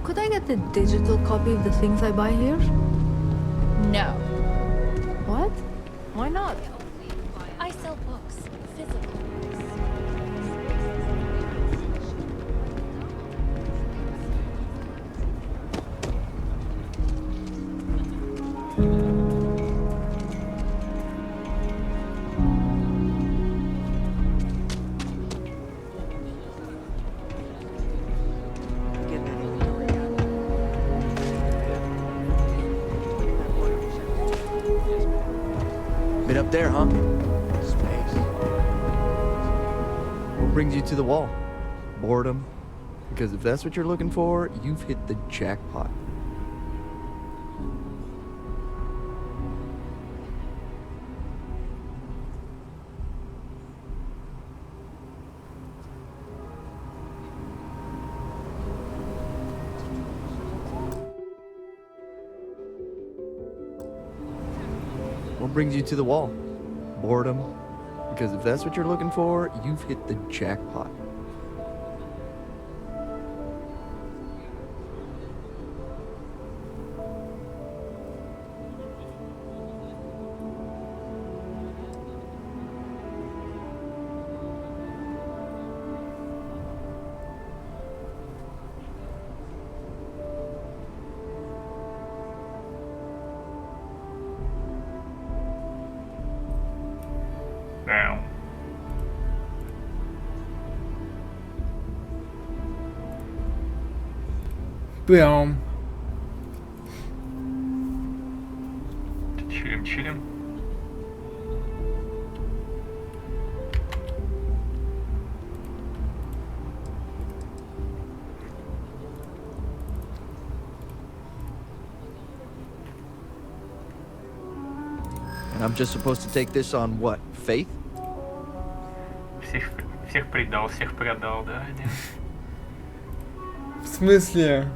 Could I get a digital copy of the things I buy here? No. What? Why not? I sell books, physical books. Been up there, huh? Space. What brings you to the wall? Boredom? Because if that's what you're looking for, you've hit the jackpot. What brings you to the wall? Boredom? Because if that's what you're looking for, you've hit the jackpot. Down. Прям. Чилим. And I'm just supposed to take this on what? Faith? Всех предал, всех продал, да? В смысле?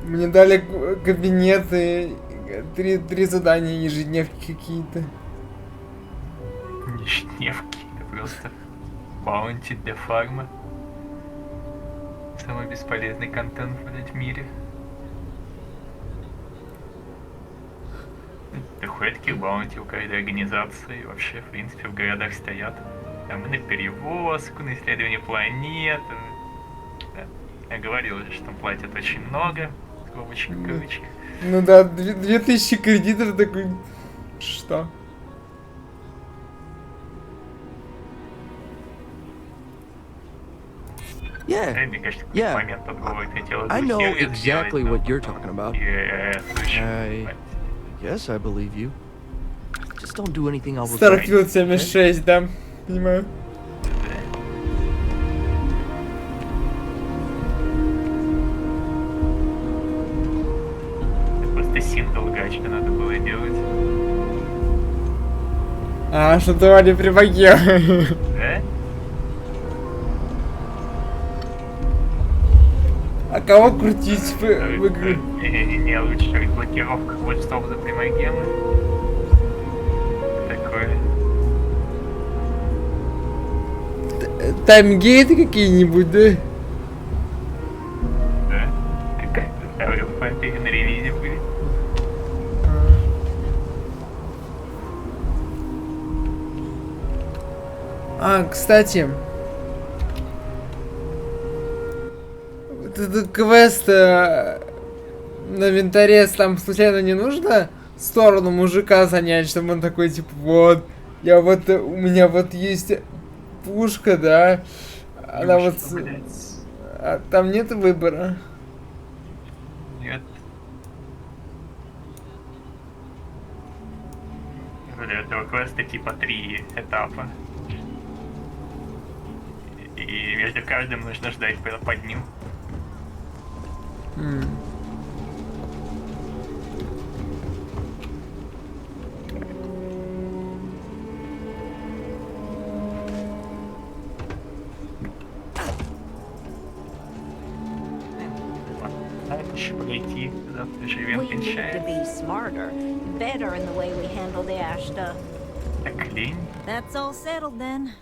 Мне дали кабинеты, три задания, ежедневки какие-то. Ежедневки, это просто баунти для фарма. Самый бесполезный контент в мире. Доходят таких баунти у каждой организации, вообще, в принципе, в городах стоят. Там и на перевозку, на исследование планет. Да. Я говорил уже, что там платят очень много. Скобочка, кавычка. Ну да, 2000 кредитов такой... Что? Yeah. Мне кажется, в Yeah. момент подговаривает хотела I know сервис exactly сделать, what you're talking about. Yes, I believe you. Just don't do anything I'll regret. Starfield 76, да? Понимаю. прокачку надо было делать. А, что давали при боге. Да? А кого крутить в игры? Не, лучше блокировка хвостов за примагемы. Такое. Таймгейты какие-нибудь, да? Да? Какая-то на релизе будет. А, кстати, вот этот квест на винторез, там случайно не нужно сторону мужика занять, чтобы он такой, типа, вот, я вот, у меня вот есть пушка, да, она вот, а там нет выбора? Нет. Для этого квеста типа 3 этапа. И между каждым нужно ждать по дню. Пройти, завтра же ивент We need to кончается. be smarter, better in the way we handle the ash stuff. Так лень. That's all settled then.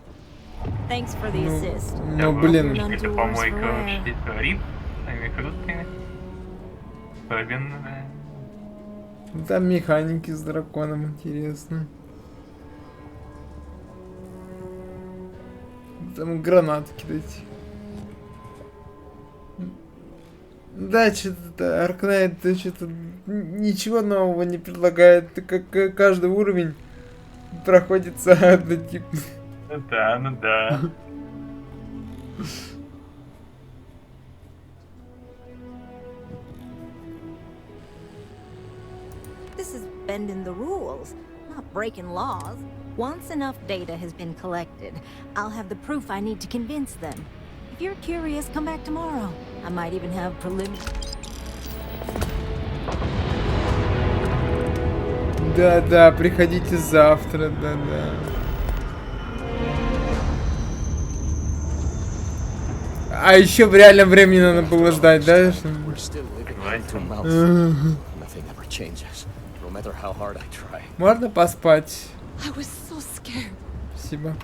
Thanks for the assist. Ну, блин. Это помойка вообще творит. Они крутые. Особенно, да. Там механики с драконом, интересно. Там гранаты кидать. Да, что-то Аркнайт что-то ничего нового не предлагает. Как каждый уровень проходится однотипно. Ну да, ну да. This is bending the rules, not breaking laws. Once enough data has been collected, I'll have the proof I need to convince them. If you're curious, come back tomorrow. I might even have preliminary. Да, приходите завтра, да. А еще в реальном времени надо было ждать, да? Можно поспать? Спасибо.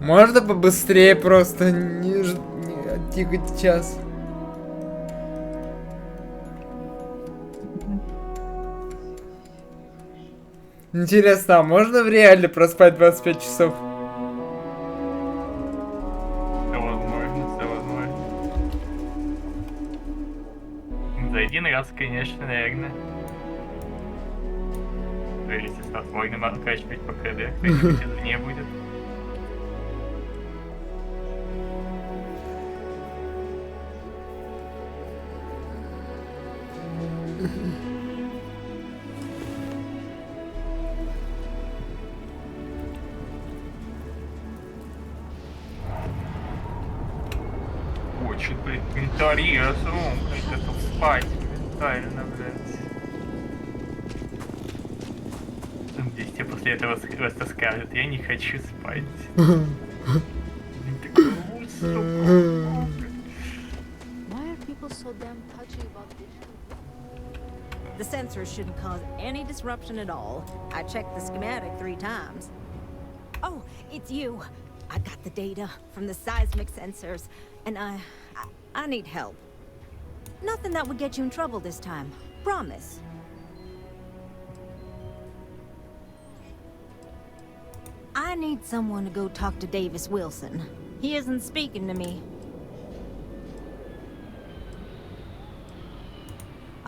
Можно побыстрее просто не тикать час. Интересно, а можно в реале проспать 25 часов? Все возможно. За один раз, конечно, наверное. То есть, если спокойно откачивать по КД, кто-нибудь извне будет. Очень, блин, интересно, готов спать моментально, блядь. Здесь тебе после этого просто скажут, я не хочу спать. The sensors shouldn't cause any disruption at all. I checked the schematic 3 times. Oh, it's you. I got the data from the seismic sensors, and I need help. Nothing that would get you in trouble this time. Promise. I need someone to go talk to Davis Wilson. He isn't speaking to me.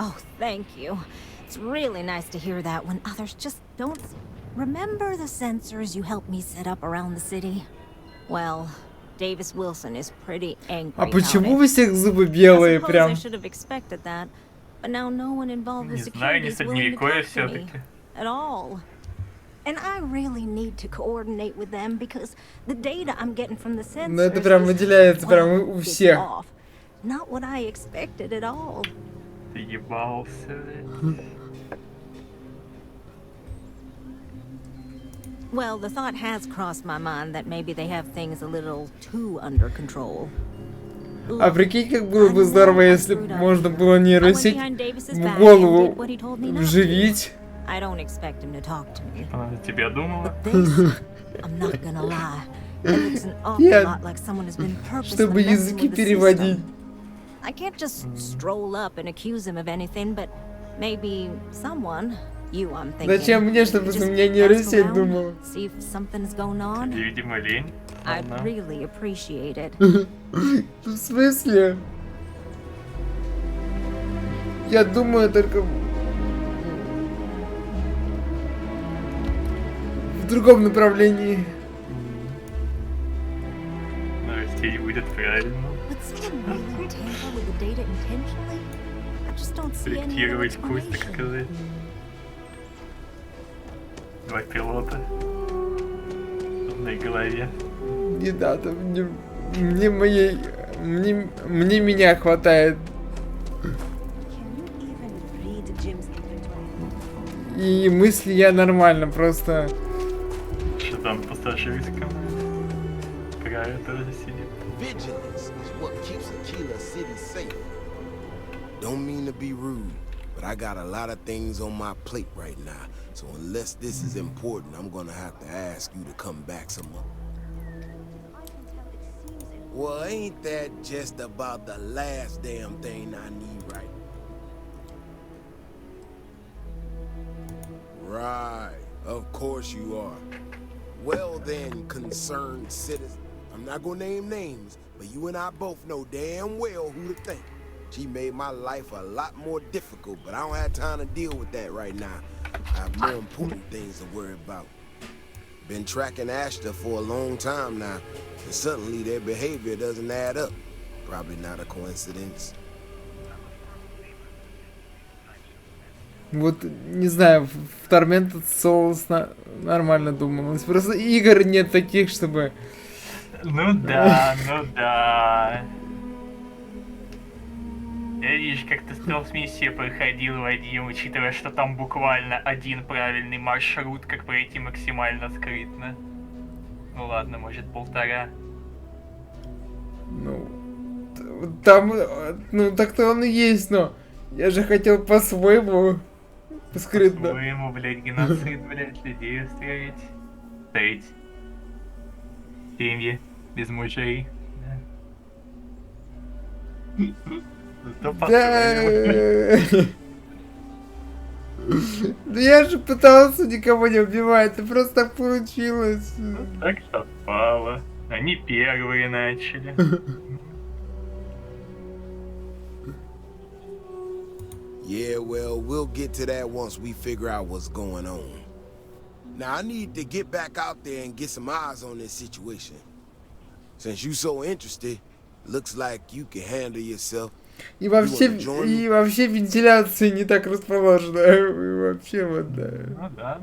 Oh, thank you. It's really nice to hear that when others just don't... Remember the sensors you helped me set up around the city? Well, Davis Wilson is pretty angry. А почему у всех зубы белые I прям? should have expected that. But now no one involved with Не знаю, security не is willing to средневековье talk to me все-таки. at all. And I really need to coordinate with them because the data I'm getting from the sensors Ну это прям выделяется прям у is всех. off. Not what I expected at all. Ты ебался, блядь. Well, the thought has crossed my mind that maybe they have things a little too under control. А прикинь, как было бы здорово, если бы можно было нейросеть в голову вживить. I don't expect him to talk to me. Она тебя думала? I'm not gonna lie. It looks an awful lot like someone has been purposely Чтобы messing языки with the переводить. system. I can't just stroll up and accuse him of anything, but maybe someone, you I'm thinking. Зачем мне, чтобы за меня нейросеть думала? See if something's going on. Тебе, видимо, лень. I'd really appreciate it. В смысле? Я думаю только в другом направлении. Нейросеть будет правильно. Проектировать курс, так сказать. Два пилота. В одной голове. Не надо, мне меня хватает. И мысли я нормально, просто... Что там пассажирском? Края тоже сидит. Don't mean to be rude, but I got a lot of things on my plate right now. So unless this is important, I'm gonna have to ask you to come back some more. Well, ain't that just about the last damn thing I need right? Right, of course you are. Well then, concerned citizen. I'm not gonna name names, but you and I both know damn well who to thank. She made my life a lot more difficult, but I don't have time to deal with that right now. I have more important things to worry about. Been tracking Ashton for a long time now, and suddenly their behavior doesn't add up. Probably not a coincidence. Вот, не знаю, в Tormented Souls нормально думалось. Просто игр нет таких, чтобы... Ну да, ну да. Я вижу, как ты стелс-миссию проходил, Вадим, учитывая, что там буквально один правильный маршрут, как пройти максимально скрытно. Ну ладно, может полтора. Ну, там, ну так-то он и есть, но я же хотел по-своему, скрытно. По-своему, блядь, геноцид, блядь, людей устроить. Ставить семьи без мужей. Да. Да я же пытался никого не убивать, это просто так получилось. Так совпало. Они первые начали. Yeah, well, we'll get to that once we figure out what's going on. Now, I need to get back out there and get some eyes on this situation. Since you so interested, looks like you can handle yourself. И вообще вентиляция не так расположена. И вообще вот, да. Ну да.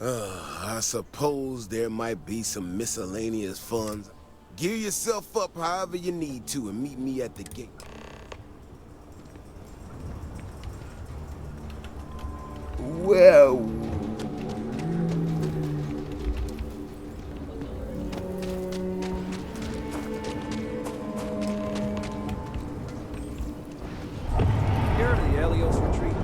I suppose there might be some miscellaneous funds. Gear yourself up however you need to and meet me at the gate. Wow. Here to the Helios retreat.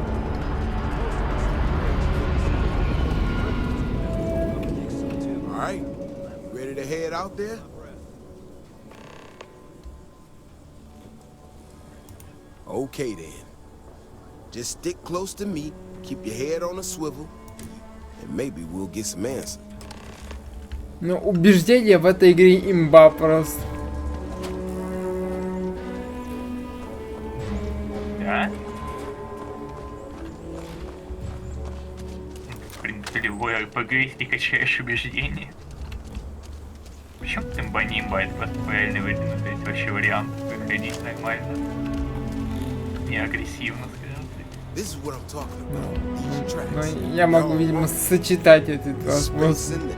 All right, ready to head out there? Okay then. Just stick close to me, keep your head on a swivel, and maybe we'll get some answers. Ну, убеждение в этой игре имба просто. Да? В принципе, любой RPG, если ты качаешь убеждение. Почему Тимба-Нимба это просто правильный выдвинутый вообще вариант выходить нормально? Не агрессивно, скажем так. Ну, я могу, видимо, сочетать эти два способа.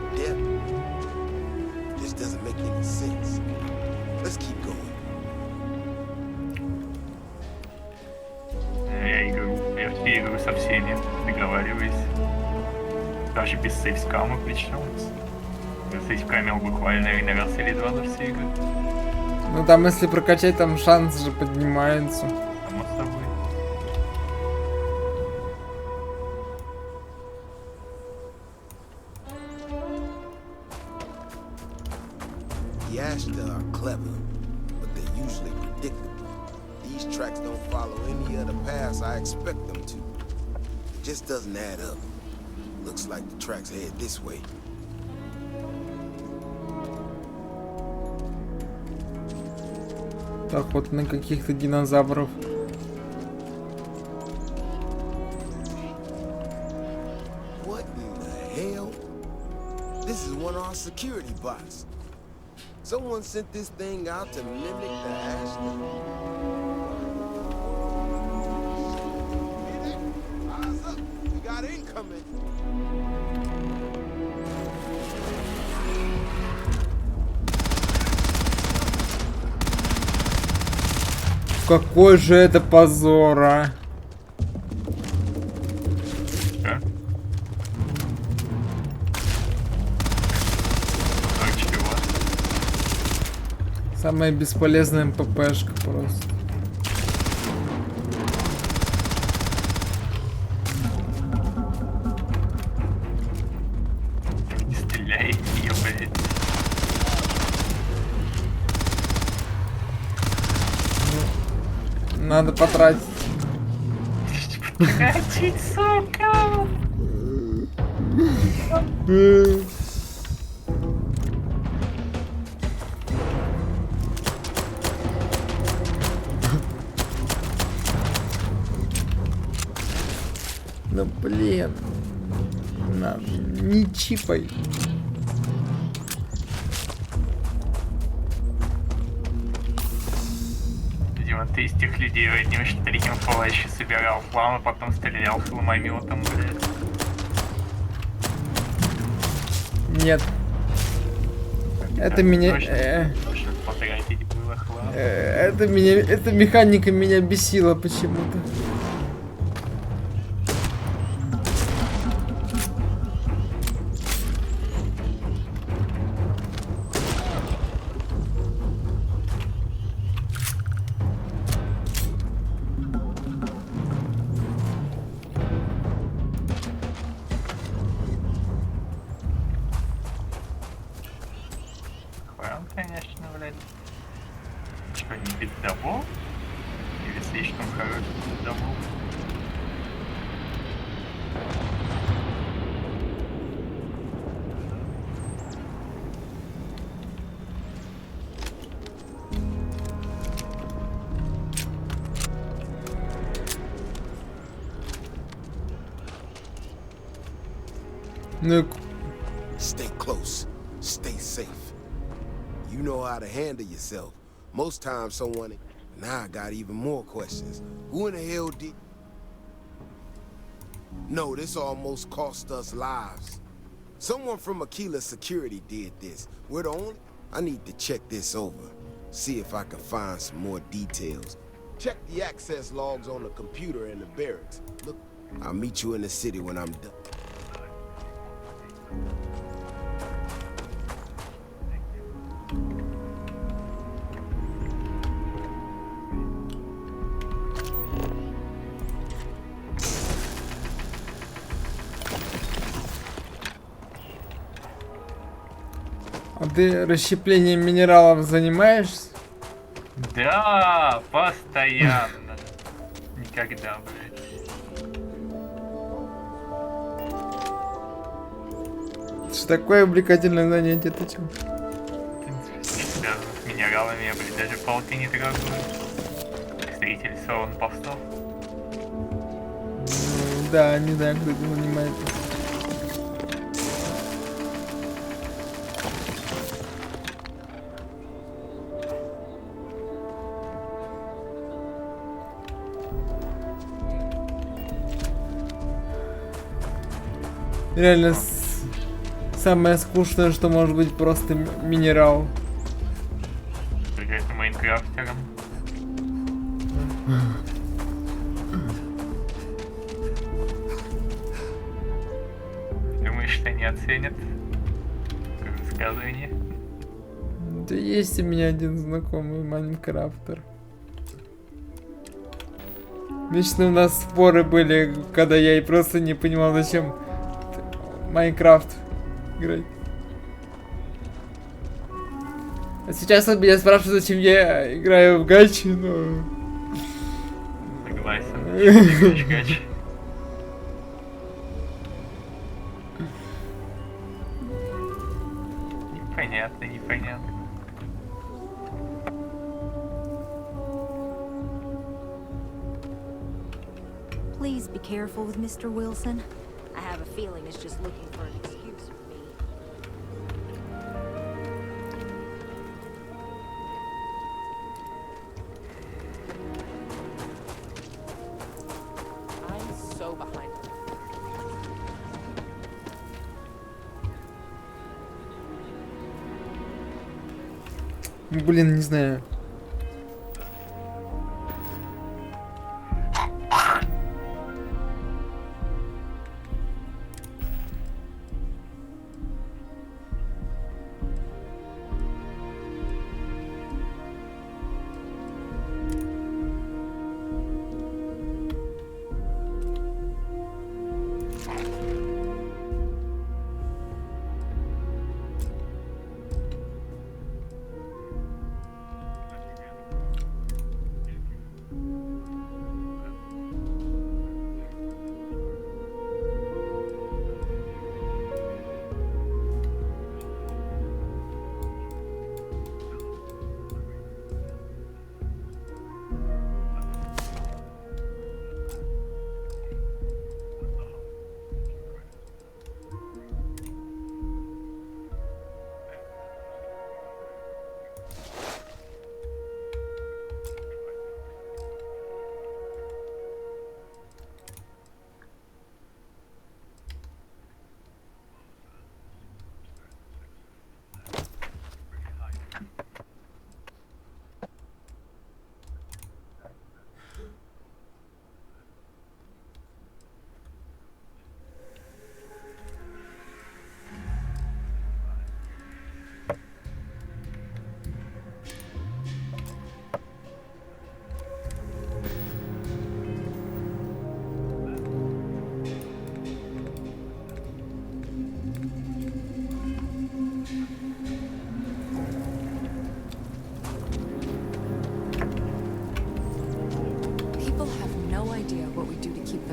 Я все игру со всеми договариваюсь. Даже без сейфскама причем. Сейфкамил буквально, наверное, раз или два за все игры. Ну там, если прокачать, там шанс же поднимается. Само собой. The Ashta are clever, but they're usually predictable. These tracks don't follow any other paths I expect them to. It just doesn't add up. Looks like the tracks head this way. Так, вот на каких-то динозавров. What in the hell? This is one of our security bots. Someone sent this thing out to mimic the Ashton. Eyes up. We got incoming. Какой же это позор, а? Самая бесполезная МППшка просто. Не стреляй в неё, блядь. Надо потратить. Потратить, сука! Ну блин. Не чипай. Видимо, ты из тех людей, одним штырьком палаще собирал хлам, а потом стрелял хламометом, блядь. Нет. Это меня... Можно потратить было хлам. Эта механика меня бесила почему-то. Конечно, блядь. Что, не пиздобол? Или слишком хороший пиздобол? Ну... Stay close. Stay safe. You know how to handle yourself. Most times someone... Now I got even more questions. Who in the hell did... No, this almost cost us lives. Someone from Aquila Security did this. We're the only... I need to check this over. See if I can find some more details. Check the access logs on the computer in the barracks. Look, I'll meet you in the city when I'm done. А ты расщеплением минералов занимаешься? Да, постоянно. Никогда, блядь. Что такое увлекательное занятие, ты чё? Связано с минералами, я, блядь, даже палки не трогаю. Строительство повстал. Да, не знаю, кто этим занимается. Реально самое скучное, что может быть просто минерал. Играть майнкрафтером. Думаешь, что не оценят высказывание? Да есть у меня один знакомый майнкрафтер. Вечно у нас споры были, когда я и просто не понимал, зачем Майнкрафт играть. А сейчас он меня спрашивает, зачем я играю в гачи, но... Согласен, гачи. Непонятно, непонятно. Please be careful with Mr. Wilson. I have a feeling he's just looking for an excuse for me. I'm so behind. Блин, не знаю.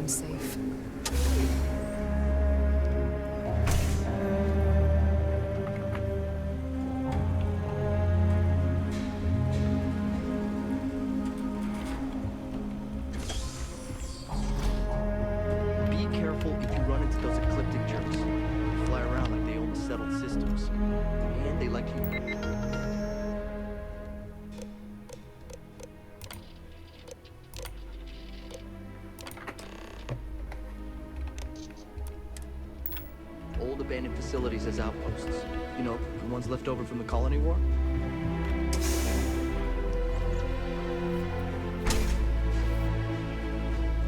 Safe. Be careful if you run into those ecliptic jerks. They fly around like they own settled systems. And they like you. Old abandoned facilities as outposts. You know, the ones left over from the colony war?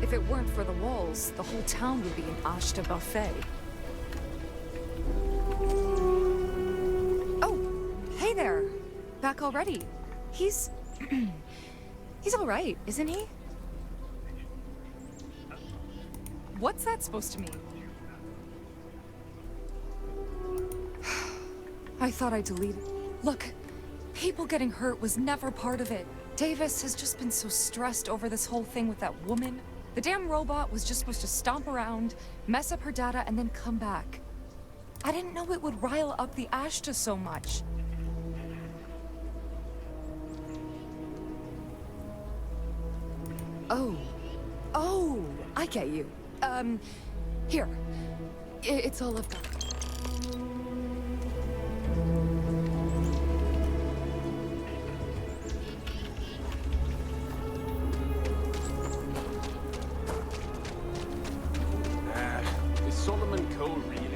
If it weren't for the walls, the whole town would be an Ashta buffet. Oh, hey there. Back already. He's... he's all right, isn't he? What's that supposed to mean? I thought I deleted... Look, people getting hurt was never part of it. Davis has just been so stressed over this whole thing with that woman. The damn robot was just supposed to stomp around, mess up her data, and then come back. I didn't know it would rile up the Ashta so much. Oh, I get you. Here. It's all I've got. Is Solomon Cole really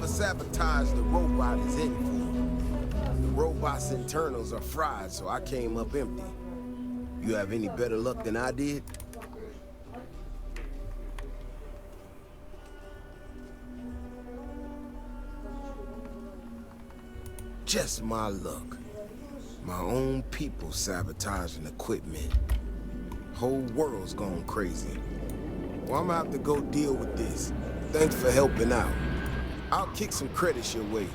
Whoever sabotaged the robot is in for. The robot's internals are fried, so I came up empty. You have any better luck than I did? Just my luck. My own people sabotaging equipment. Whole world's gone crazy. Well, I'm gonna have to go deal with this. Thanks for helping out. I'll kick some credits your way.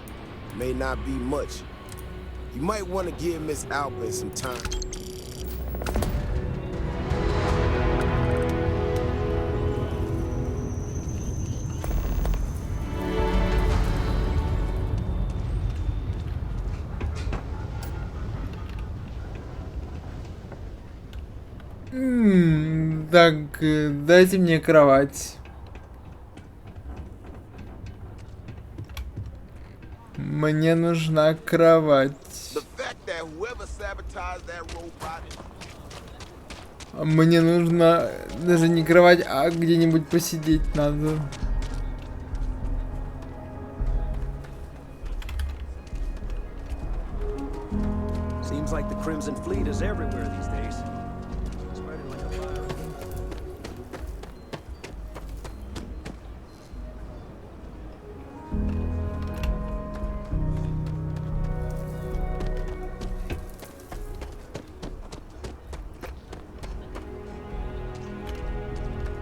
May not be much. You might want to give Miss Albert some time. Так, дайте мне кровать. Мне нужна кровать. Мне нужно даже не кровать, а где-нибудь посидеть надо. Seems like the Crimson Fleet is everywhere these days. Spreading like a fire.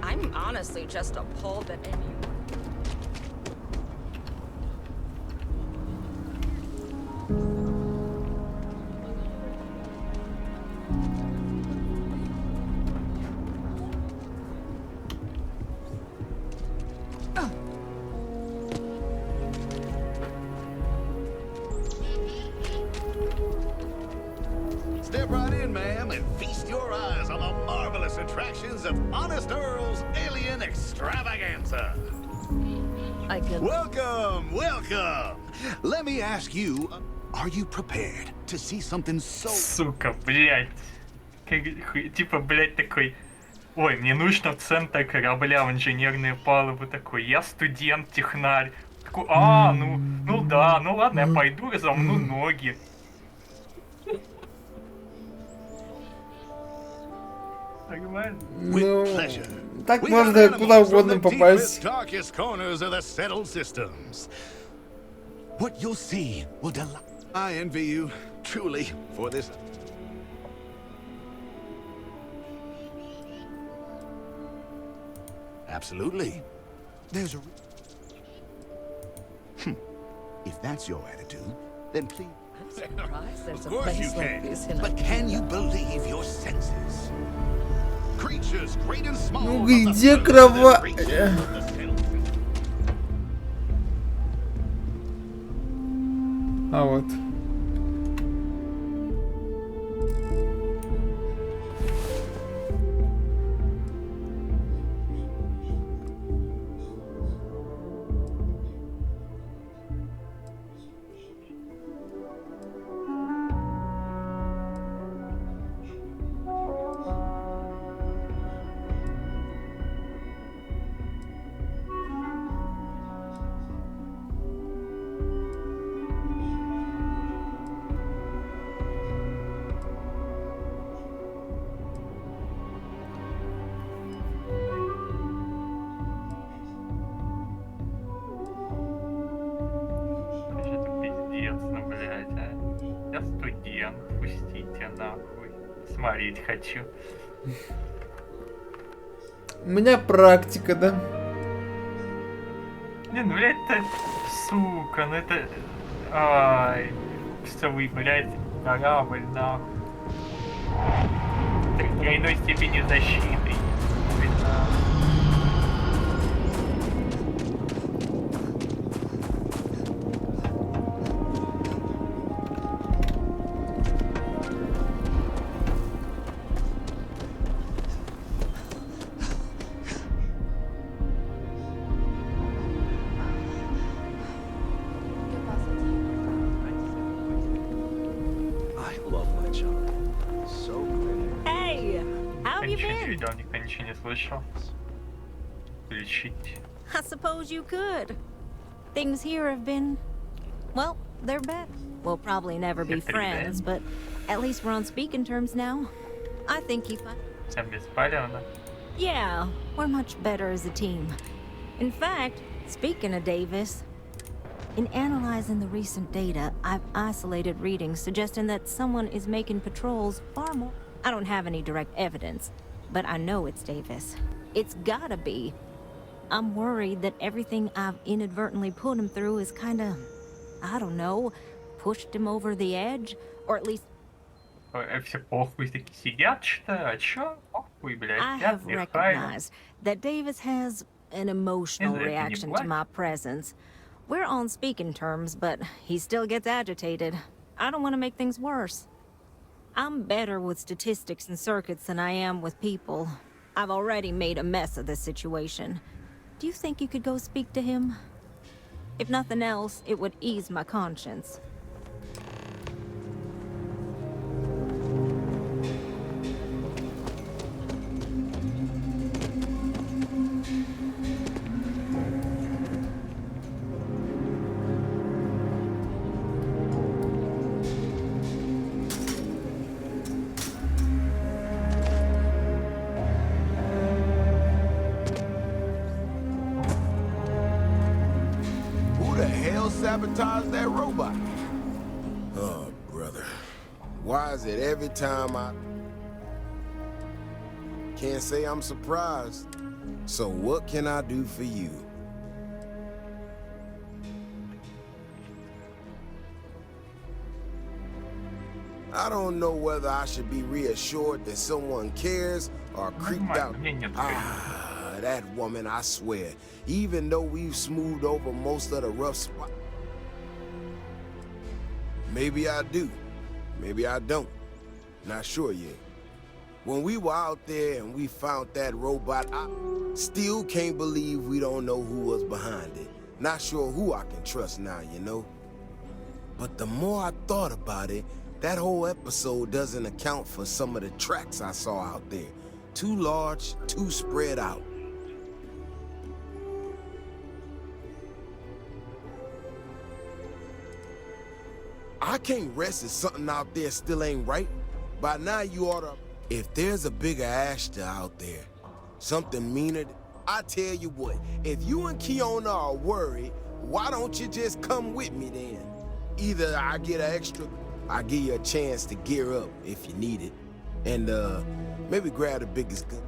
I'm honestly just appalled that any... Step right in, ma'am, and feast your eyes on the marvelous attractions of Honest Earl's Alien Extravaganza. I can... Welcome, welcome. Let me ask you, are you prepared to see something so... Сука, блядь. Типа, блядь, такой... Ой, мне нужно в центр корабля, в инженерные палубы такой. Я студент, технарь. Такой, ну да, ну ладно, я пойду разомну ноги. Ну, так можно куда угодно попасть. What you'll see will delight. I envy you truly for this. Absolutely. There's a. If that's your attitude, then please. I'm surprised there's a Of course you place like this in But can you believe your senses? Creatures great and small. Ну где кровать? А вот. Я студент, пустите нахуй. Смотреть хочу. У меня практика, да? Не, ну блядь, это... Сука, ну это... Ай... Что вы, блядь, корабль, нахуй. Тройной степени защиты. Видел, никто ничего не слышал. Включить. I suppose you could. Things here have been, well, they're better. We'll probably never be friends, but at least we're on speaking terms now. I think if I... Yeah, we're much better as a team. In fact, speaking of Davis, in analyzing the recent data, I've isolated readings suggesting that someone is making patrols far more... I don't have any direct evidence, but I know it's Davis. It's gotta be. I'm worried that everything I've inadvertently put him through is kinda, I don't know, pushed him over the edge, or at least... Все похуй таки сидят, что? А чё? Похуй, блядь, I спят, have отдыхают. recognized that Davis has an emotional Это не reaction to плачь. my presence. We're on speaking terms, but he still gets agitated. I don't want to make things worse. I'm better with statistics and circuits than I am with people. I've already made a mess of this situation. Do you think you could go speak to him? If nothing else, it would ease my conscience. Sabotage that robot. Oh, brother. Why is it every time I... Can't say I'm surprised. So what can I do for you? I don't know whether I should be reassured that someone cares or creeped out. That woman, I swear. Even though we've smoothed over most of the rough spots. Maybe I do. Maybe I don't. Not sure yet. When we were out there and we found that robot, I still can't believe we don't know who was behind it. Not sure who I can trust now, you know? But the more I thought about it, that whole episode doesn't account for some of the tracks I saw out there. Too large, too spread out. I can't rest if something out there still ain't right. By now you oughta... If there's a bigger Ashta out there, something meaner... I tell you what, if you and Kiona are worried, why don't you just come with me then? Either I get an extra... I give you a chance to gear up if you need it. And, maybe grab the biggest gun.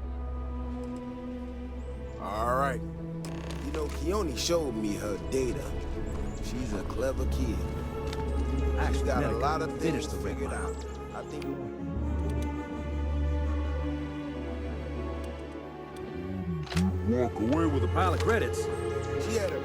All right. You know, Keone showed me her data. She's a clever kid. She's got a lot of things to figure out. I think... Walk away with a pile of credits. She had a...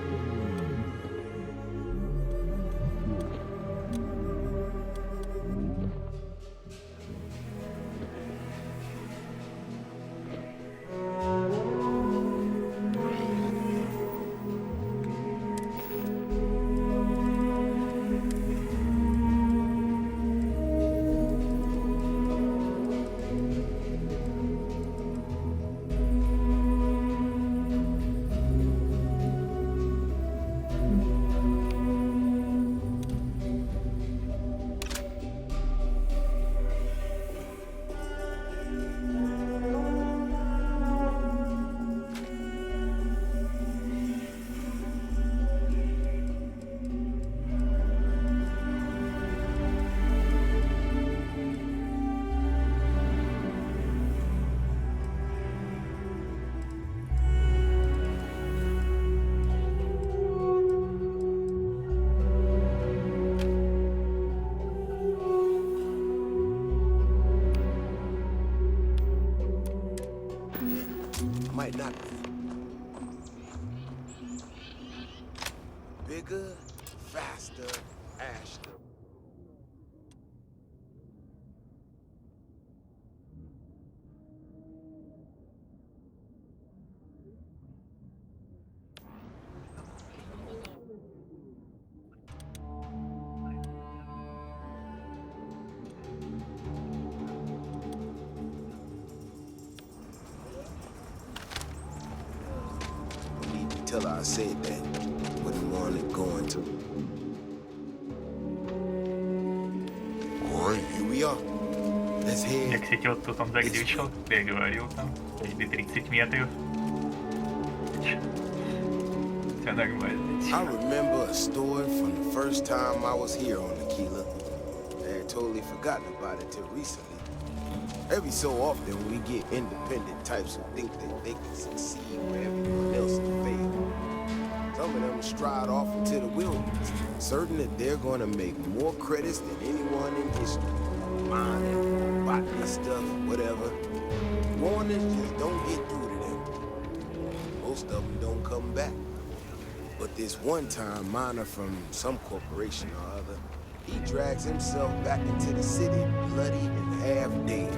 Might not be. Bigger, faster, Ashton. Tell her I said that. Wouldn't want on and going to. Alright, here we are. Let's head. Я, кстати, вот тут он заглючил, я говорил там, или 30 метров. Все нормально. I remember a story from the first time I was here on Aquila. I had totally forgotten about it till recently. Every so often we get independent types who think that they can succeed where everyone else has failed. Some of them stride off into the wilderness, certain that they're going to make more credits than anyone in history. Mining, botany stuff, whatever. Warnings just don't get through to them. Most of them don't come back. But this one-time miner from some corporation or other, he drags himself back into the city bloody and half dead.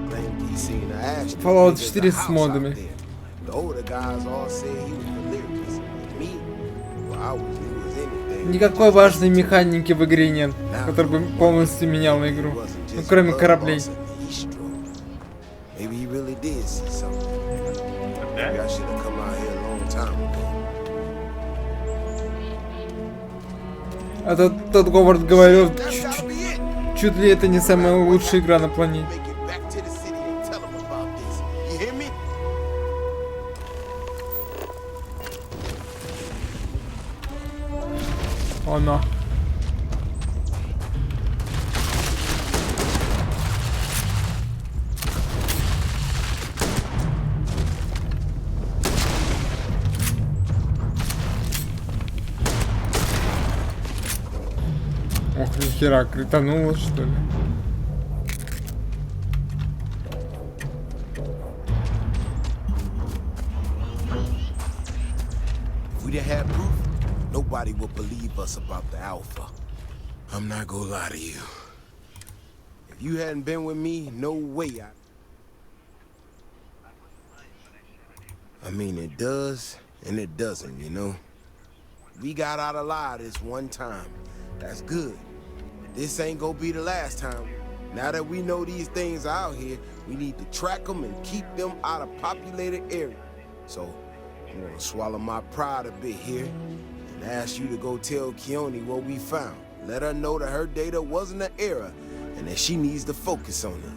Claimed he seen an ash. Fallout 4 с модами. The older guys all say he was delirious. Me, well, I was new as anything. Никакой важной механики в игре нет, который бы полностью менял игру. Ну, кроме кораблей. Maybe he really did see something. Maybe I should have come out here a long time ago. А тот Говард говорил, чуть ли это не самая лучшая игра на планете. Она. Ох, нихера, критануло, что ли? If we didn't have proof, nobody would believe us about the Alpha. I'm not gonna lie to you. If you hadn't been with me, no way I mean, it does and it doesn't, you know? We got out alive this one time. That's good. This ain't gonna be the last time. Now that we know these things are out here, we need to track them and keep them out of populated areas. So, I'm gonna swallow my pride a bit here and ask you to go tell Keone what we found. Let her know that her data wasn't an error and that she needs to focus on it.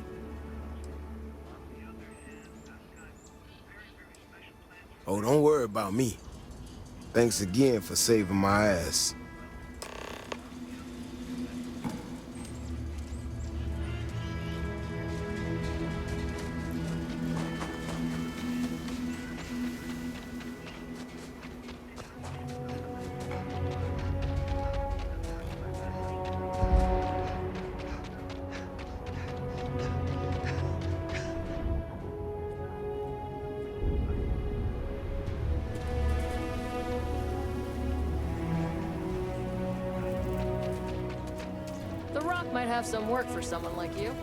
Oh, don't worry about me. Thanks again for saving my ass. The Rock might have some work for someone like you.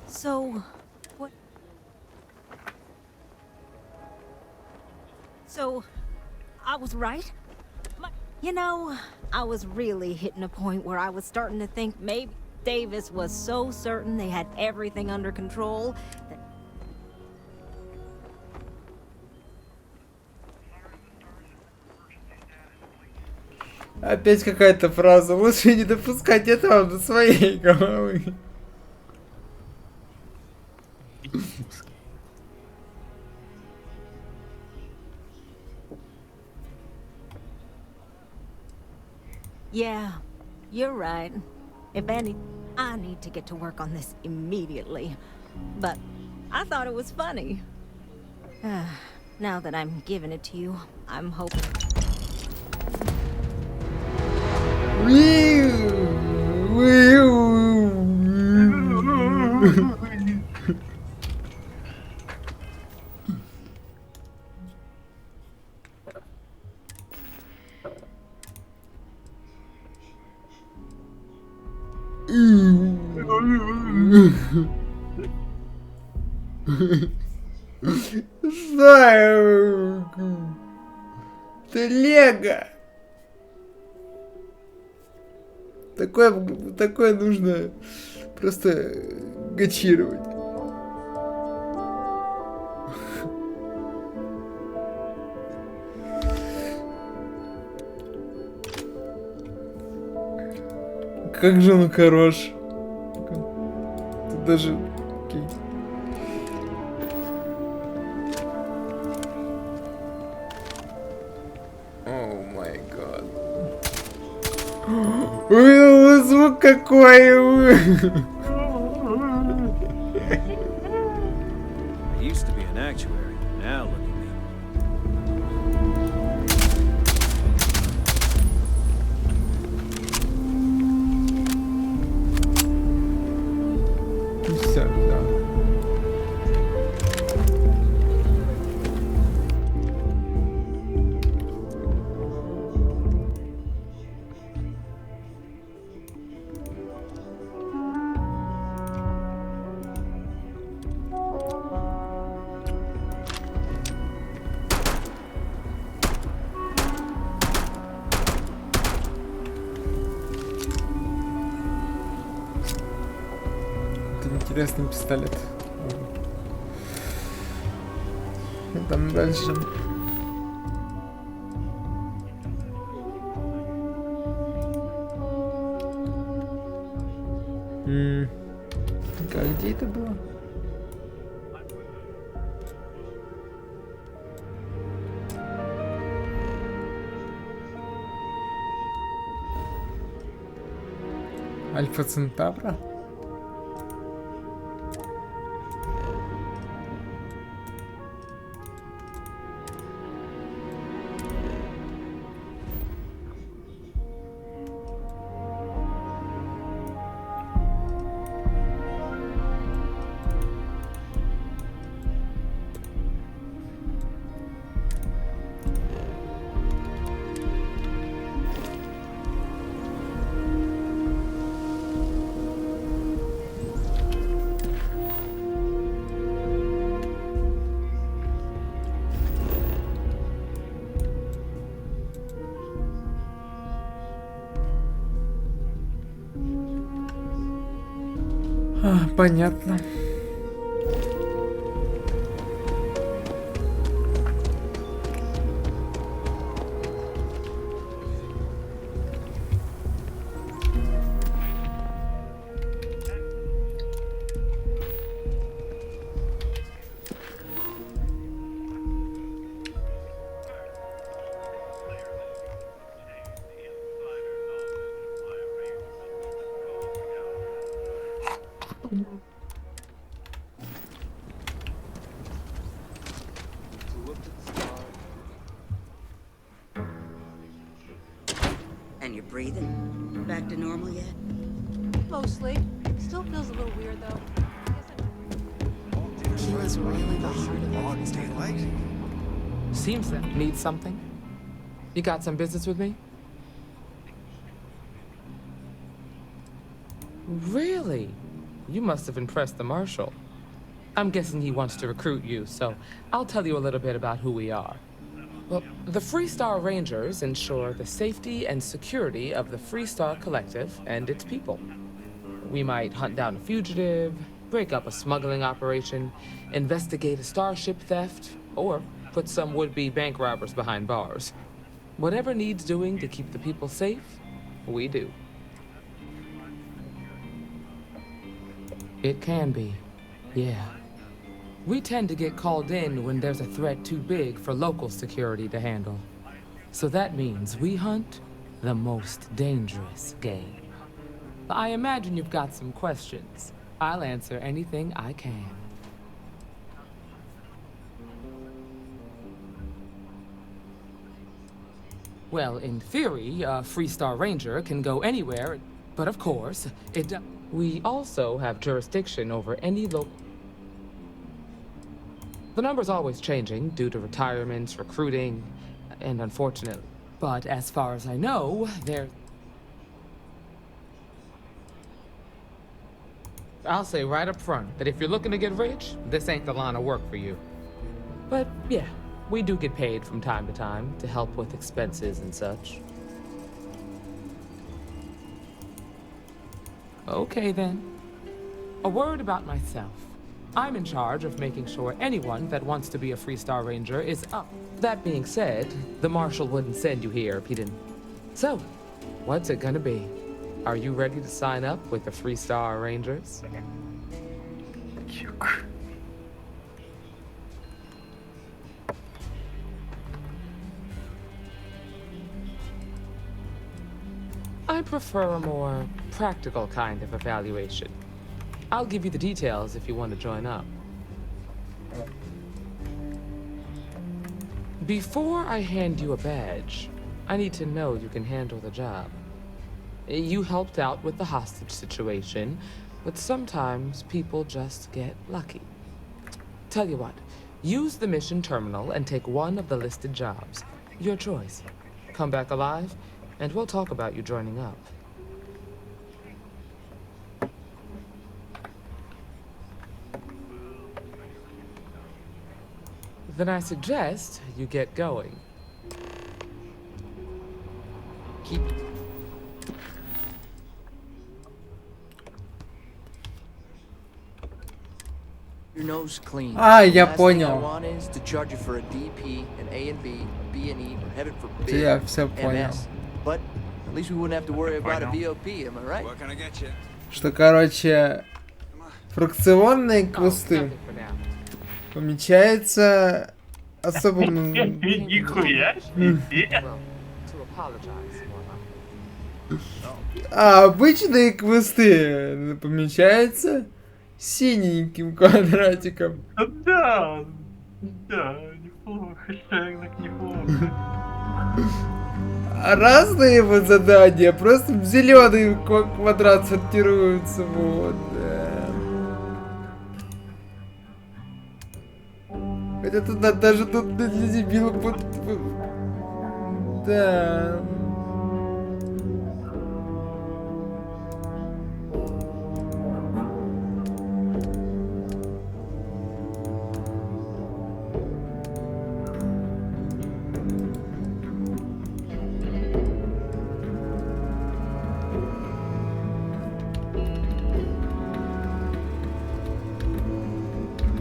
So, what? So, I was right? You know, I was really hitting a point where I was starting to think maybe Davis was so certain they had everything under control that... Опять какая-то фраза. Лучше не допускать этого до своей головы. Yeah, you're right. If any, I need to get to work on this immediately. But I thought it was funny. Now that I'm giving it to you, I'm hoping... Что? Это Лего. Такое нужно просто гачировать. Как же он хорош. Тут даже... Окей. О май гад. Ой, звук какой! I used to be an actuary. Now look at me. Все, да. Интересный пистолет. Что там дальше? Где это было? Альфа Центавра? Понятно. And you're breathing? Back to normal yet? Mostly. Still feels a little weird though. He was really the heart of it. Seems that need something. You got some business with me? Really? You must have impressed the marshal. I'm guessing he wants to recruit you, so I'll tell you a little bit about who we are. Well, the Freestar Rangers ensure the safety and security of the Freestar Collective and its people. We might hunt down a fugitive, break up a smuggling operation, investigate a starship theft, or put some would-be bank robbers behind bars. Whatever needs doing to keep the people safe, we do. It can be, yeah. We tend to get called in when there's a threat too big for local security to handle. So that means we hunt the most dangerous game. I imagine you've got some questions. I'll answer anything I can. Well, in theory, a Freestar Ranger can go anywhere, but of course, we also have jurisdiction over any local... The number's always changing due to retirements, recruiting, and unfortunately. But as far as I know, I'll say right up front that if you're looking to get rich, this ain't the line of work for you. But yeah, we do get paid from time to time to help with expenses and such. Okay then. A word about myself. I'm in charge of making sure anyone that wants to be a Freestar Ranger is up. That being said, the Marshal wouldn't send you here if he didn't. So, what's it gonna be? Are you ready to sign up with the Freestar Rangers? I prefer a more practical kind of evaluation. I'll give you the details if you want to join up. Before I hand you a badge, I need to know you can handle the job. You helped out with the hostage situation, but sometimes people just get lucky. Tell you what, use the mission terminal and take one of the listed jobs. Your choice. Come back alive, and we'll talk about you joining up. Then I suggest you get going. Keep... Your nose clean. А, я Last thing I понял. want is to charge you for a DP, an A and B, B and E, or heaven forbid, Я все понял. MS. But at least we wouldn't have to worry about a VOP, am I right? What can I get you? Что, короче, фракционные квесты помечаются особым... Нихуя себе! А обычные квесты помечаются синеньким квадратиком. Да, да, неплохо, Шерлок, неплохо. А разные вот задания просто в зеленый квадрат сортируются, вот, да. Хотя туда даже тут для дебилов да.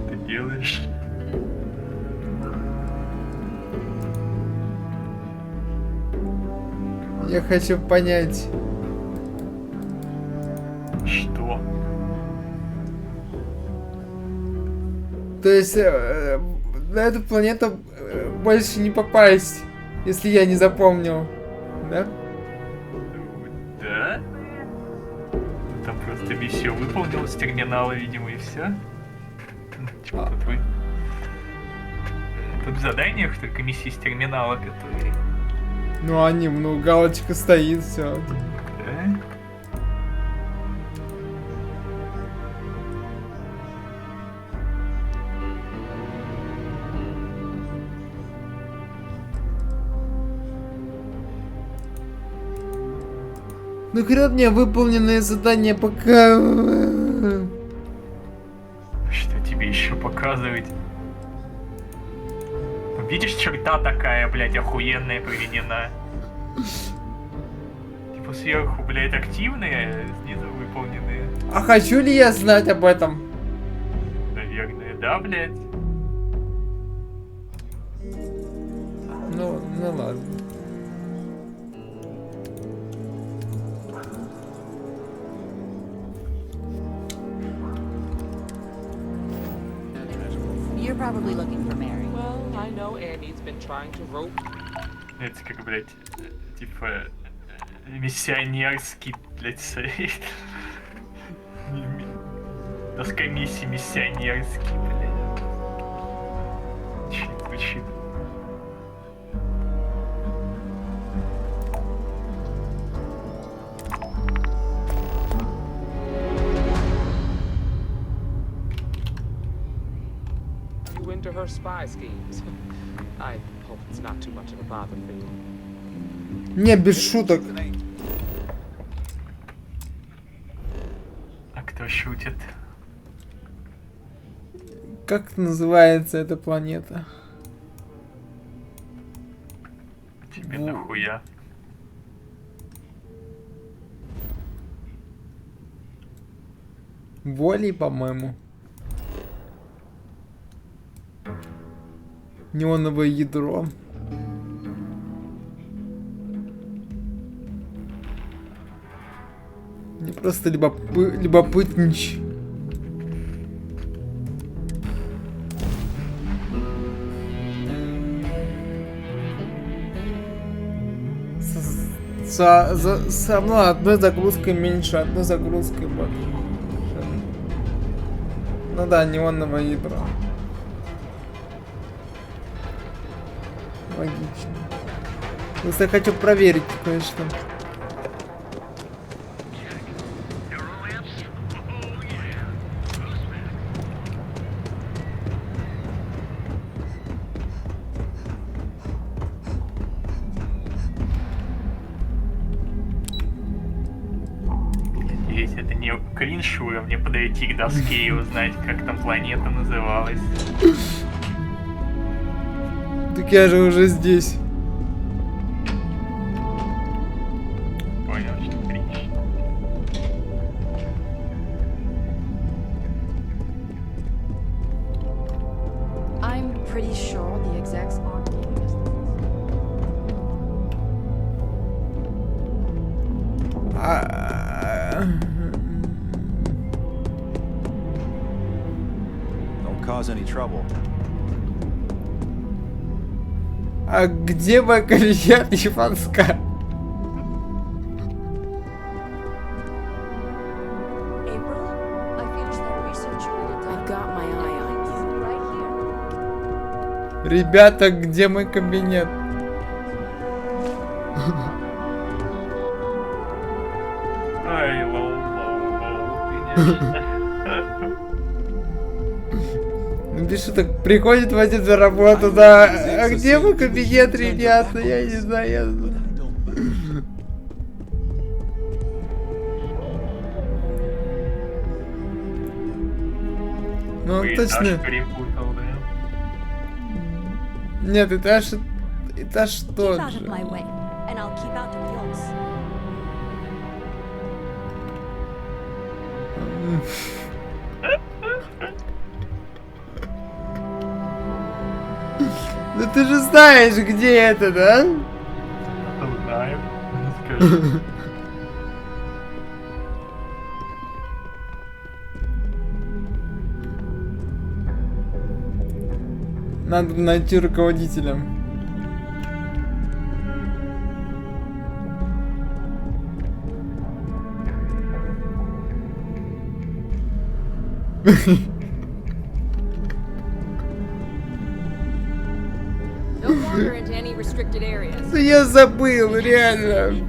Ты делаешь? Я хочу понять. Что? То есть на эту планету больше не попасть, если я не запомнил, да? Да? Там просто миссию выполнил с терминала, видимо, и все. Типа тут вы... Тут в заданиях только миссии с терминала, которые... Ну они, ну галочка стоит, все. Да? Ну хрен мне выполненное задание пока... Что тебе еще показывать? Видишь, черта такая, блядь, охуенная приведена. Типа сверху, блядь, активные, снизу выполненные. А хочу ли я знать об этом? Наверное, да, блядь. Ну ладно. You're probably looking for Mary. Well, I know Annie's been trying to rope. Это как, блядь, типа миссионерский, блядь, совет. Доска миссии миссионерский, блядь. Чё это звучит? You into her spy schemes. I hope it's not too much of a bother for you. Не, без шуток. А кто Кто шутит? Как называется эта планета? Тебе нахуя? Волей, по-моему. Неоновое ядро. Мне просто любопытнич. Со мной одной загрузкой меньше, одной загрузкой больше. Ну да, неоновое ядро. Логично. Просто я хочу проверить кое-что. Надеюсь, это не кринж уровня подойти к доске и узнать, как там планета называлась. Так я же уже здесь. Понял, что кринж. I'm pretty sure the execs aren't giving us Don't cause any trouble. А где моя коллега японская? Ребята, где мой кабинет? Ай, лол, конечно. Пишу, так приходит Вадим на работу, да. А где мой кабинет, ребята? Я не знаю. Ну, он точно. Перепутал, да? Нет, этаж тот же. Ну ты же знаешь, где это, да? Знаю, не скажу. Надо найти руководителя. Да я забыл, реально.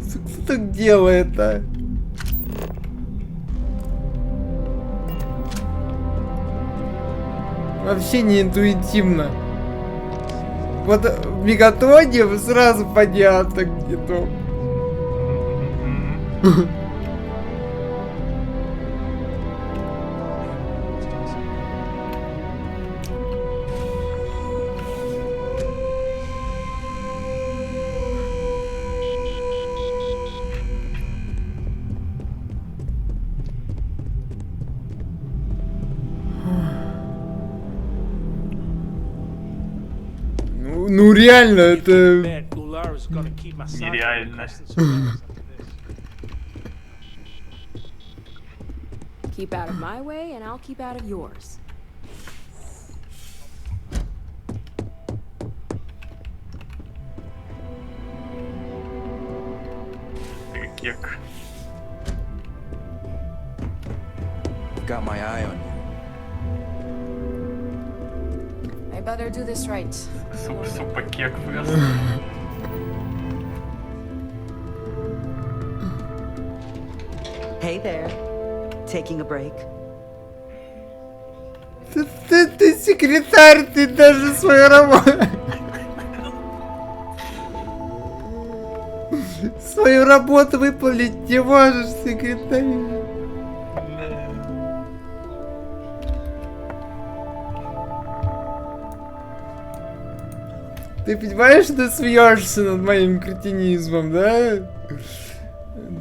Кто так делает, а? Вообще не интуитивно. Вот в Мегатроне сразу понятно, где то. Ну реально, это... Нереально. Keep out of my way, and I'll keep out of yours. Кек. Got my eye on you. I better do this right. Супа кек просто. Hey there. Taking a break? Ты секретарь, ты даже свою работу... Свою работу выполнить не можешь, секретарь. Ты понимаешь, что ты смеешься над моим кретинизмом, да?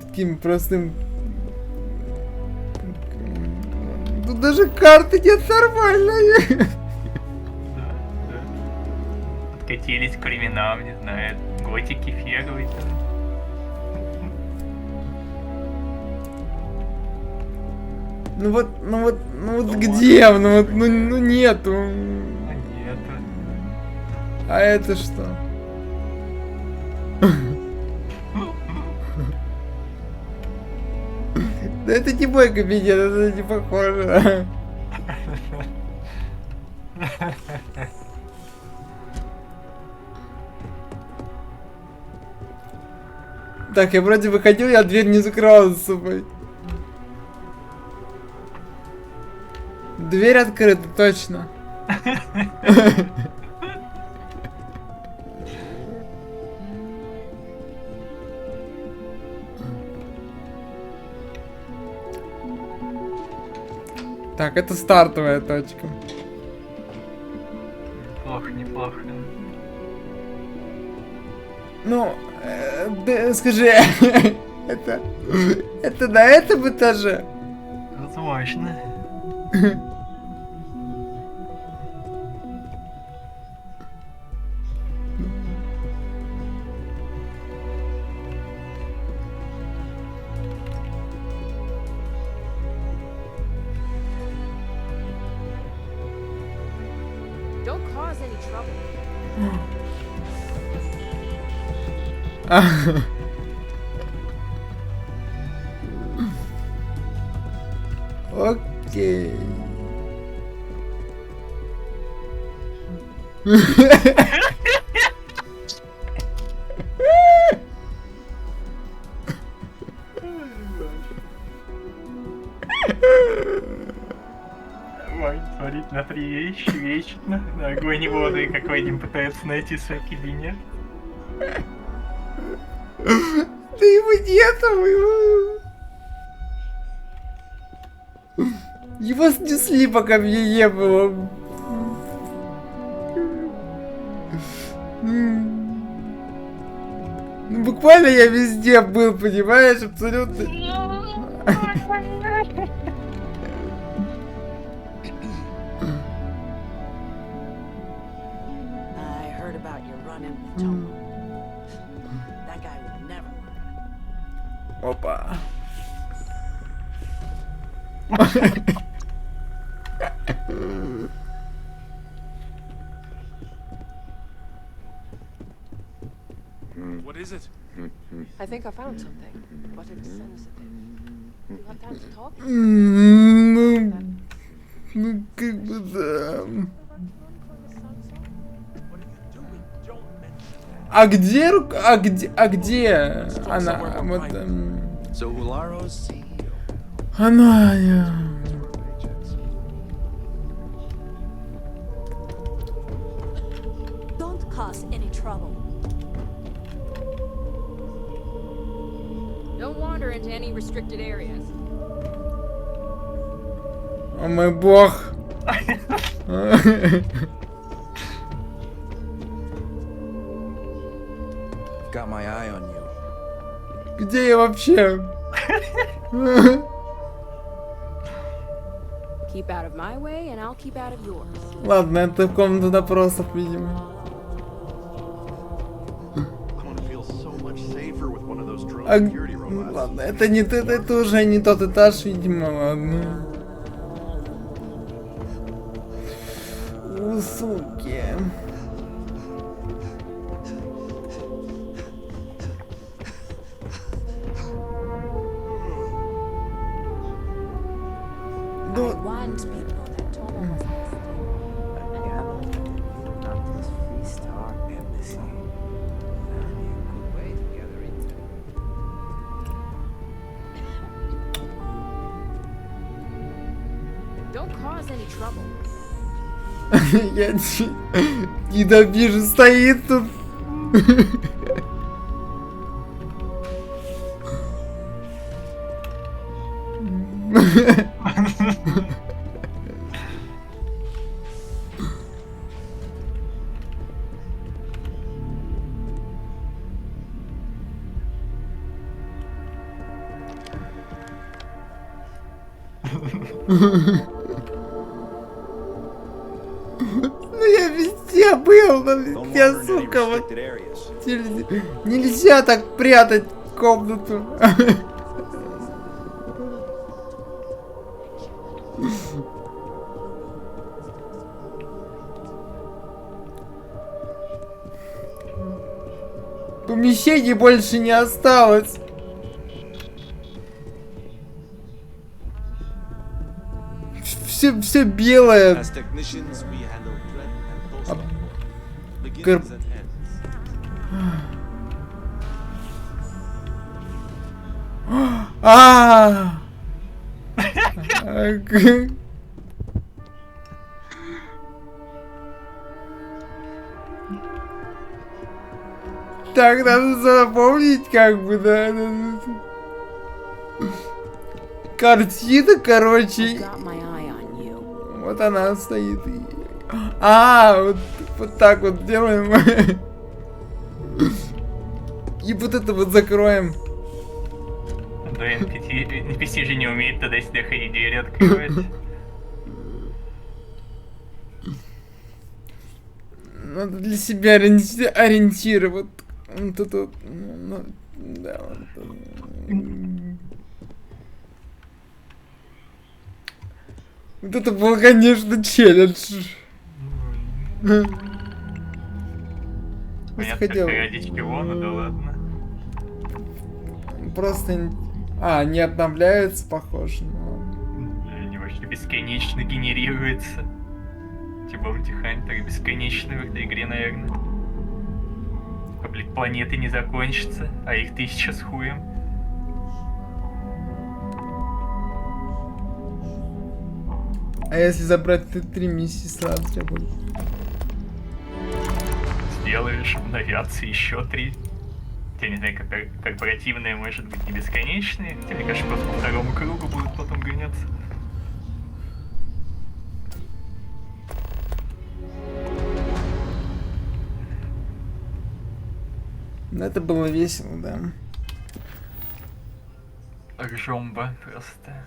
Таким простым... Тут даже карты нет нормальной. Откатились к временам, не знаю, готики феговые там. Ну вот где? Ну нету. Нету. А это что? Да это не мой кабинет, это не похоже. Так, я вроде выходил, я дверь не закрывал за собой. Дверь открыта, точно. Так, это стартовая точка. Неплохо, неплохо. Ну, скажи, это на этом этаже? Возможно. Don't cause any trouble. Окей. Смотрит на три вещи, вечно. На огонь и воду, и как Вадим пытается найти свой кабинет. Да его нету, его снесли, пока меня не было. Ну, буквально я везде был, понимаешь, абсолютно. Опа. What is it? I think I found something, but it's sensitive. You have time to talk? Ну, как бы да. А где она? Вот она. Don't cause any trouble. Don't wander into any restricted areas. О мой бог. Got my eye on you. Где я вообще? Keep out of my way, and I'll keep out of yours. Ладно, это комната допросов, видимо. Ладно, это не это уже не тот этаж, видимо, ладно. У, суки. Don't cause any trouble. Я ненавижу, стоит тут. Ну я везде был, но везде, сука, вот. Нельзя так прятать комнату. Помещений больше не осталось. Все белое. Так, надо запомнить, как бы, да. Картина, короче. Вот она стоит. Вот так вот делаем. И вот это вот закроем. Да, NPC же не умеет тогда сюда ходить, двери открывать. Надо для себя ориентировать. Вот это вот. Да, вот это был, конечно, челлендж. Понятно, ради чего, ну да ладно. Просто... не обновляются, похоже. Они вообще бесконечно генерируются. Типа втихань так бесконечно в этой игре, наверное. Пока, блядь, планеты не закончатся, а их 1000 с хуем. А если забрать 3 миссии сразу, у тебя будет? Сделаешь, обновятся еще 3. Я не знаю, корпоративные, может быть, не бесконечные. Хотя, мне кажется, просто по второму кругу будут потом гоняться. Ну, это было весело, да. Ржомба просто.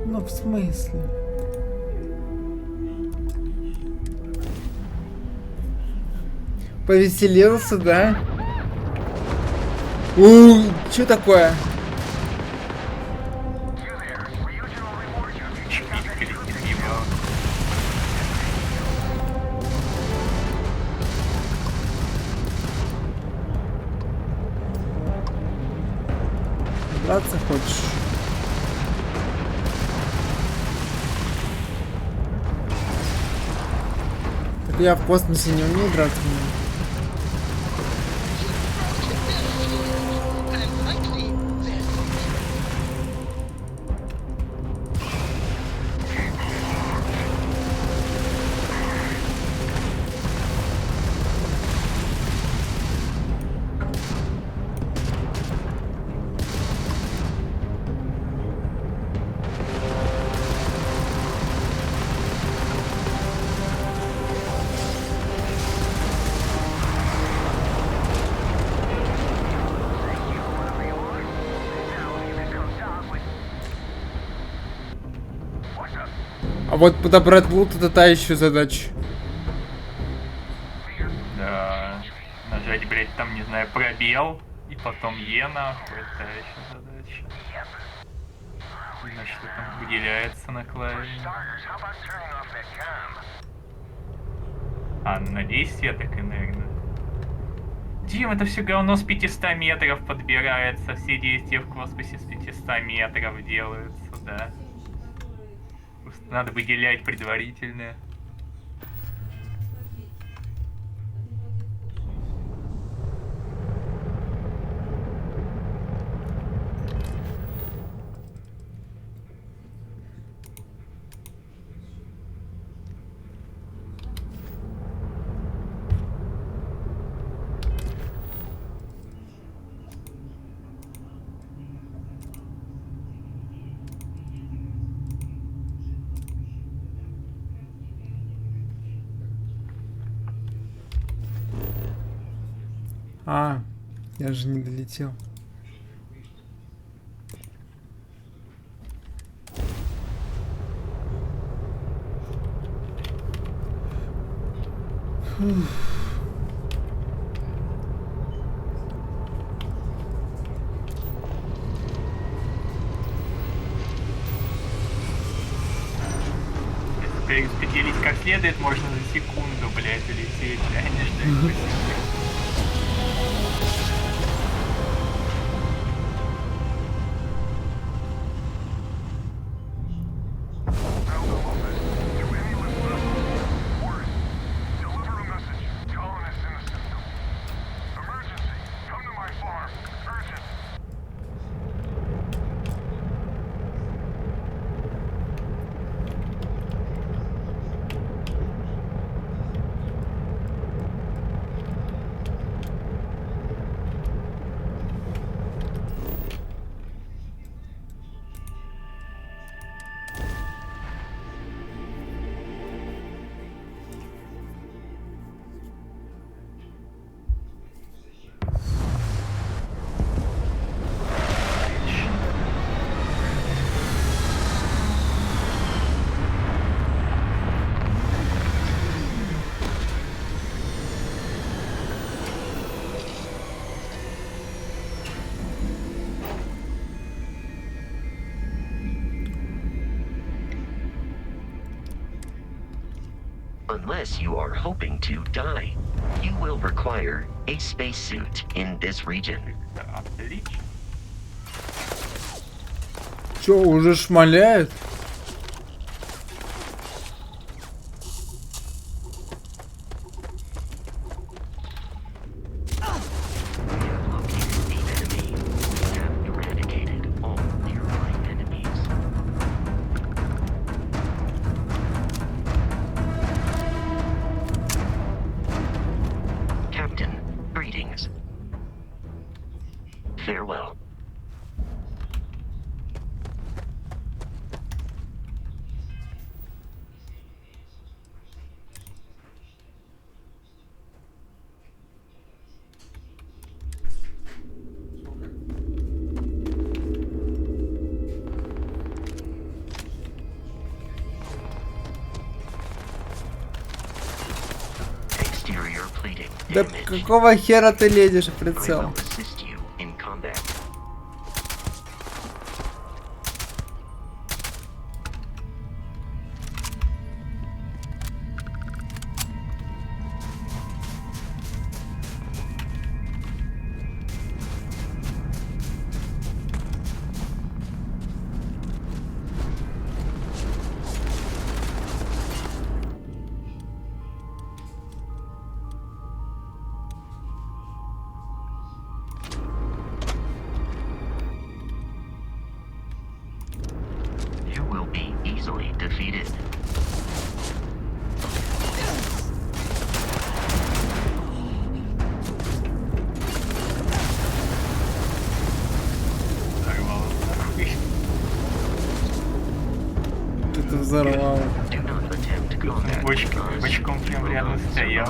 Ну, в смысле? Повеселился, да? Что такое? Драться хочешь? Так я в космосе не умею драться. А вот подобрать лут — это та еще задача. Да. Нажать, блять, там, не знаю, пробел, и потом Е нахуй, это еще задача. видно, что там выделяется на клавише. А, на действие так и, наверное. Дим, это все говно с 500 метров подбирается. Все действия в космосе с 500 метров делаются, да. Просто надо выделять предварительное. А, я же не долетел. Если распределить как следует, можно за секунду, блядь, улететь, а не ждать 8 секунд. Unless you are hoping to die, you will require a spacesuit in this region. Отлично. Чё, уже шмаляет? Farewell. Exterior plating Да damaged. какого хера ты лезешь в прицел? I will assist you in combat. You will be easily defeated. Что-то взорвало. Do not attempt combat. Бочком прям рядом стоял.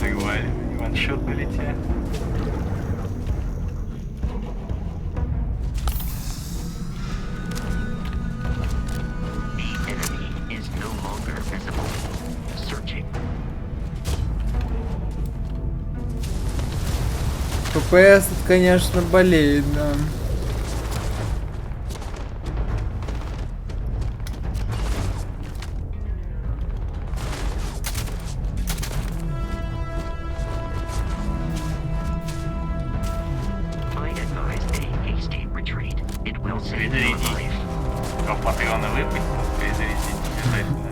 Нормально, ваншот налетел. The enemy is no longer visible. Searching. ППС тут, конечно, болеет, да. Только патроны выпустил, перезарядить обязательно.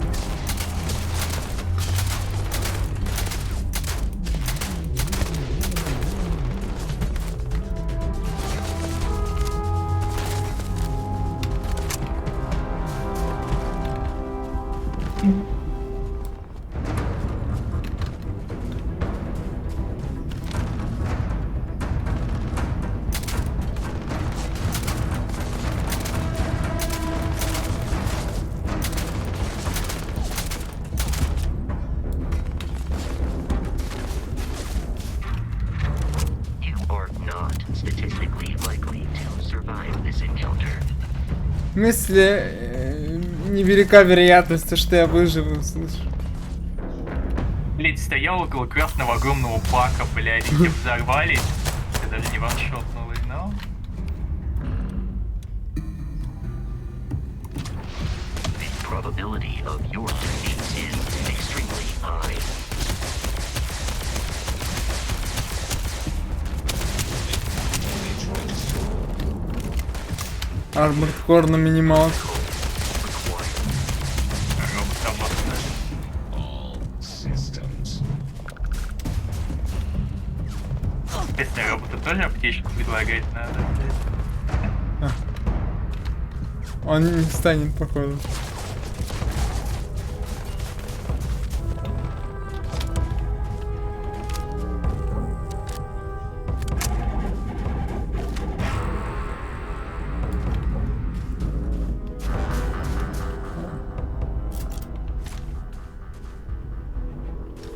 В смысле, невелика вероятность, что я выживу, слышишь? Блять, стоял около красного огромного бака, блядь, и те взорвались. Я даже не ваншотнул, но... The probability of your actions is extremely high. Armored Core на минималке. Если роботу тоже аптечку предлагать надо. Он не станет, походу.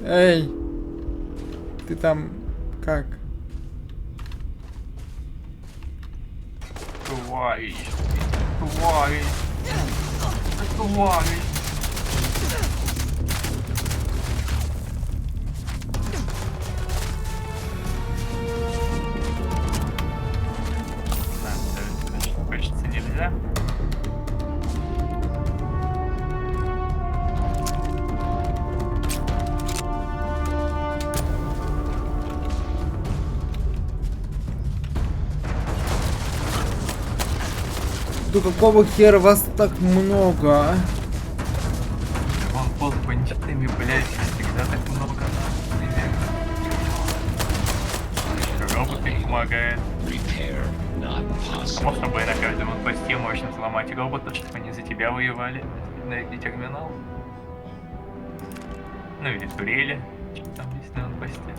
Эй, ты там как? Тварь, тварь, тварь. Хочется нельзя. Да какого хера вас так много, а? Вон под бандитами, блядь, всегда так много надо. Роботы помогают. Можно бы на каждом посте можно сломать робота, чтобы они за тебя воевали. Найди терминал. Ну или турели. Что там есть на посте.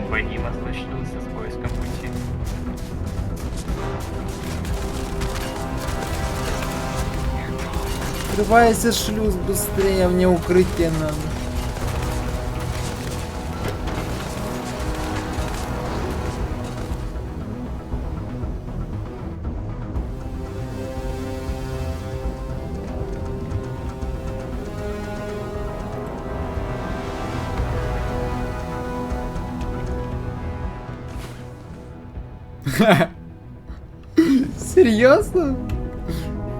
Богима случился с поиском пути. Открывайся шлюз быстрее, мне укрытие надо. Серьезно?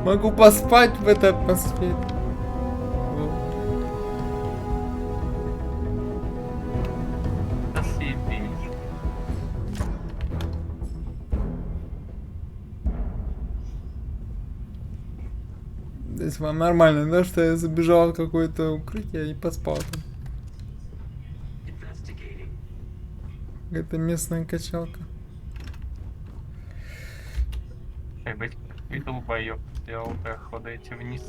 Могу поспать в этой атмосфере. Здесь вам нормально, да, что я забежал в какое-то укрытие и поспал там. Это местная качалка. Быть, и долбоёб сделал проходы эти вниз.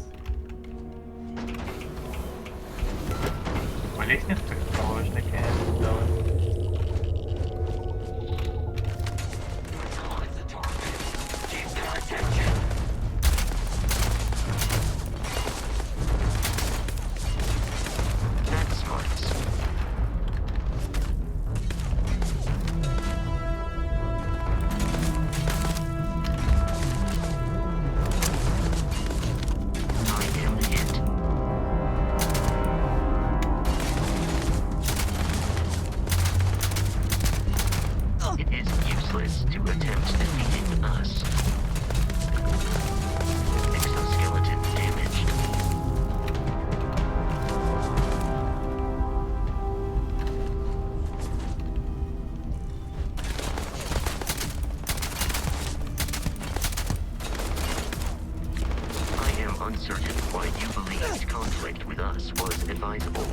По лестнице положено, конечно, делать. conflict with us was advisable.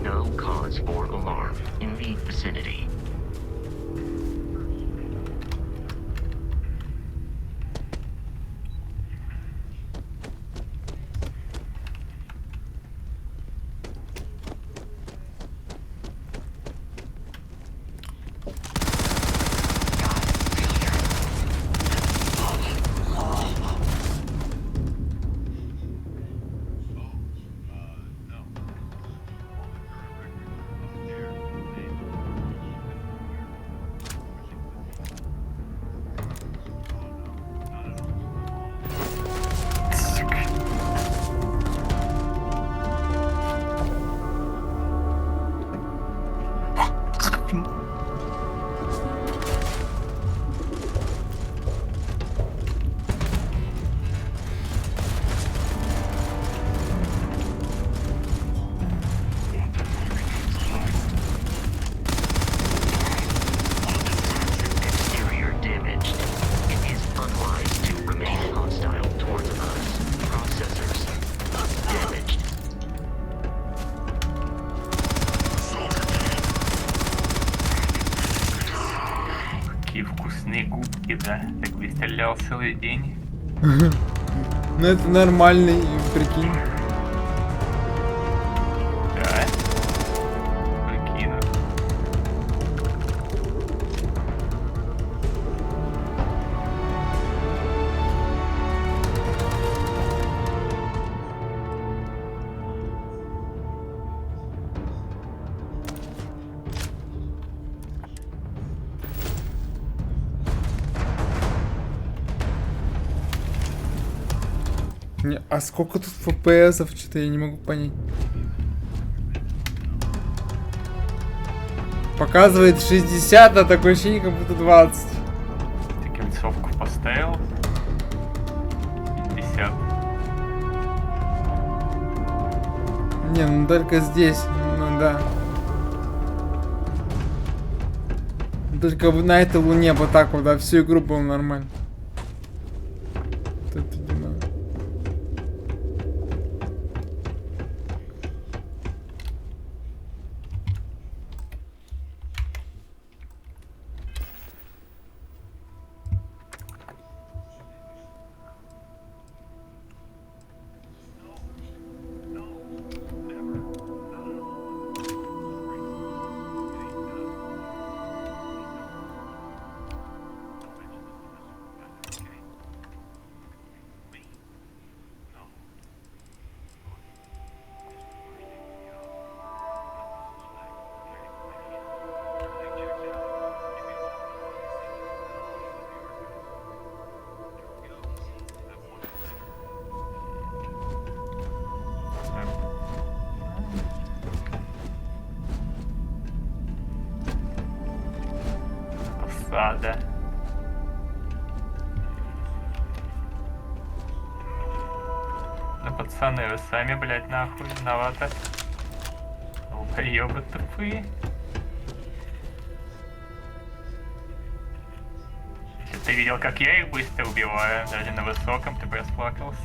No cause for alarm in the vicinity. Да, так бы стрелял целый день. Ну это нормальный, прикинь. Да? Прикину. А сколько тут ФПСов? Что-то я не могу понять. Показывает 60, а такое ощущение, как будто 20. Ты кольцовку поставил? 50. Не, ну только здесь. Ну да. Только на этой луне вот так вот, да, всю игру было нормально. Вот это не надо. Посада. пацаны, вы сами, блядь, нахуй виноваты. Долбоёбы тупые. Если ты видел, как я их быстро убиваю, даже на высоком, ты бы расплакался.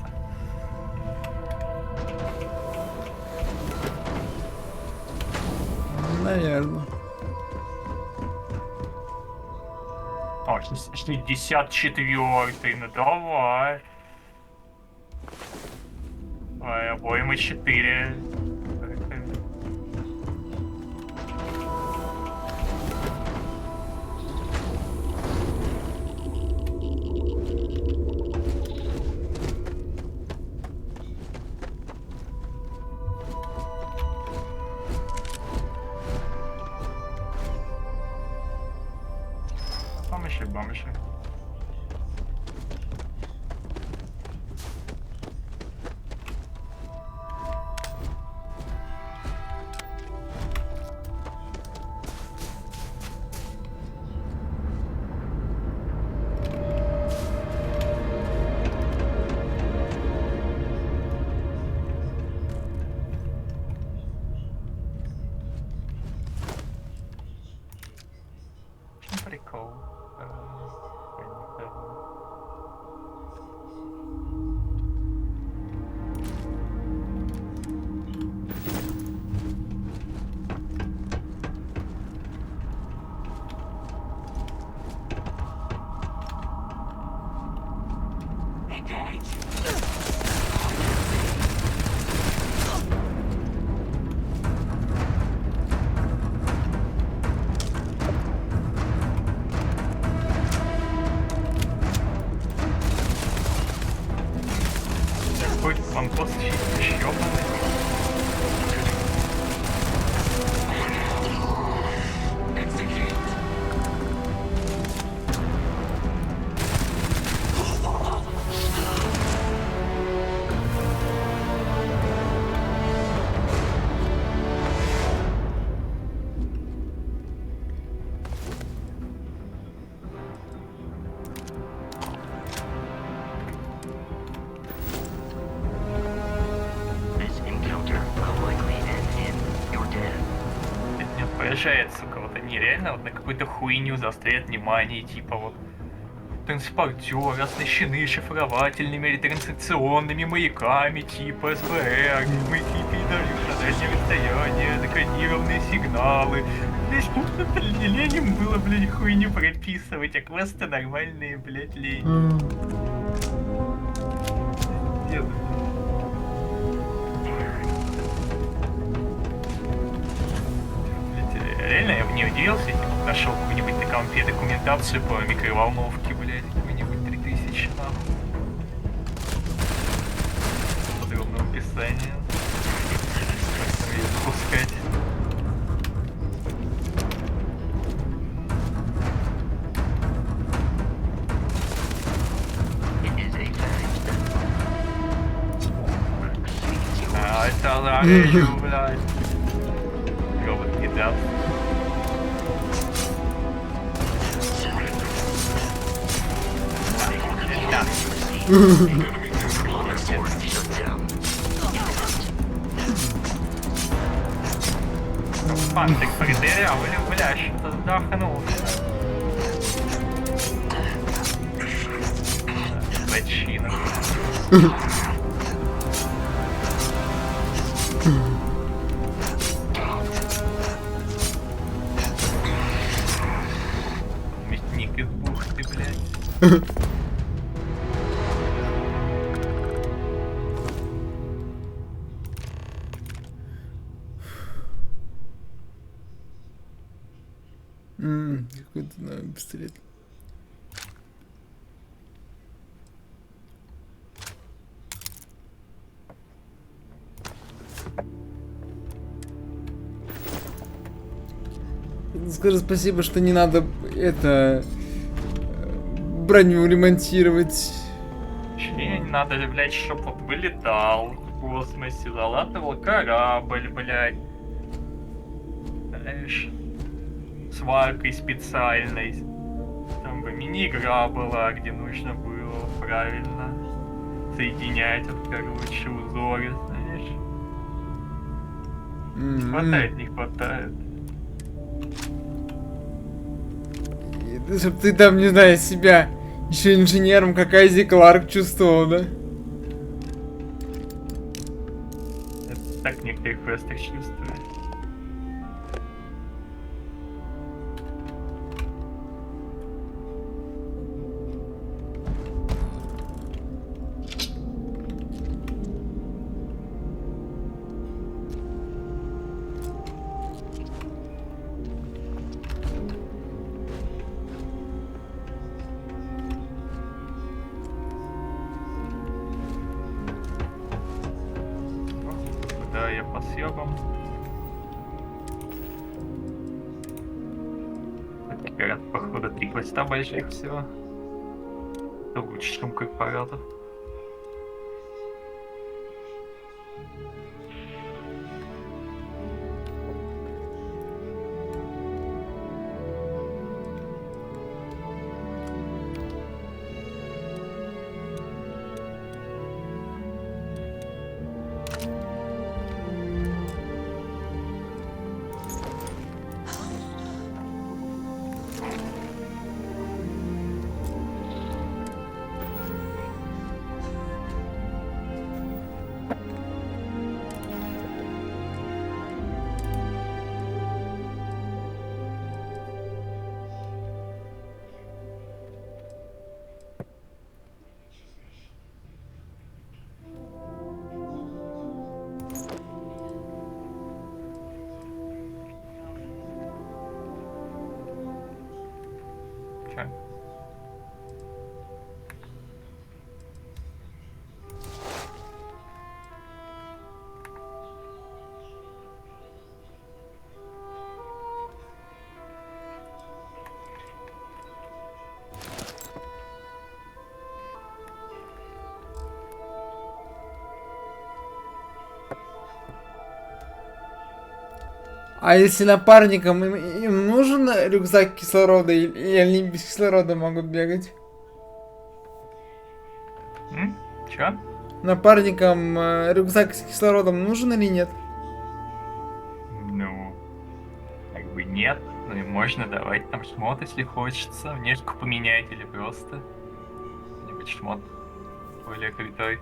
Наверное. О, 64-й, ну давай. Ой, обоймы 4. Бомжи. Прикол. Какой вампост ёбаный. Поезжает, сука, вот они реально вот на какую-то хуйню заостряют внимание, типа вот транспортеры оснащены шифровательными или трансакционными маяками типа СВР, маяки передают на дальнее расстояние, закодированные сигналы. Блять, тут не лень им было, блять, хуйню прописывать, а квесты нормальные, блять, лень. Реально, я бы не удивился, если бы нашел какую-нибудь на компе документацию по микроволновке, блядь, какую-нибудь 3000 нахуй. Подробное описание. Просто ее запускать. А, это ларежу, блядь. Робот не даст. Пантик придырял, бля, что-то вдохнулся. Зачина. Мясник из бухты, блядь. Какой-то новый пистолет. Скажи спасибо, что не надо это броню ремонтировать. Не надо, блядь, чтоб вот вылетал в космосе, залатывал корабль, блядь. Знаешь, сваркой специальной. Там бы мини-игра была, где нужно было правильно. соединять, вот, короче, узоры, знаешь. Хватает, не хватает. Чтоб ты там, не знаю, себя еще инженером, как Айзи Кларк чувствовал, да? Это так в некоторых квестах чувствую. Да, я по съебам. Так, говорят, походу 3 квеста больших всего. Это лучше, чем корпоратов. Чё? А если напарникам им нужен рюкзак кислорода, или они без кислорода могут бегать? Чё? Напарникам рюкзак с кислородом нужен или нет? Ну, как бы нет, ну и можно давать там шмот, если хочется, внешку поменять или просто какой-нибудь шмот более крутой.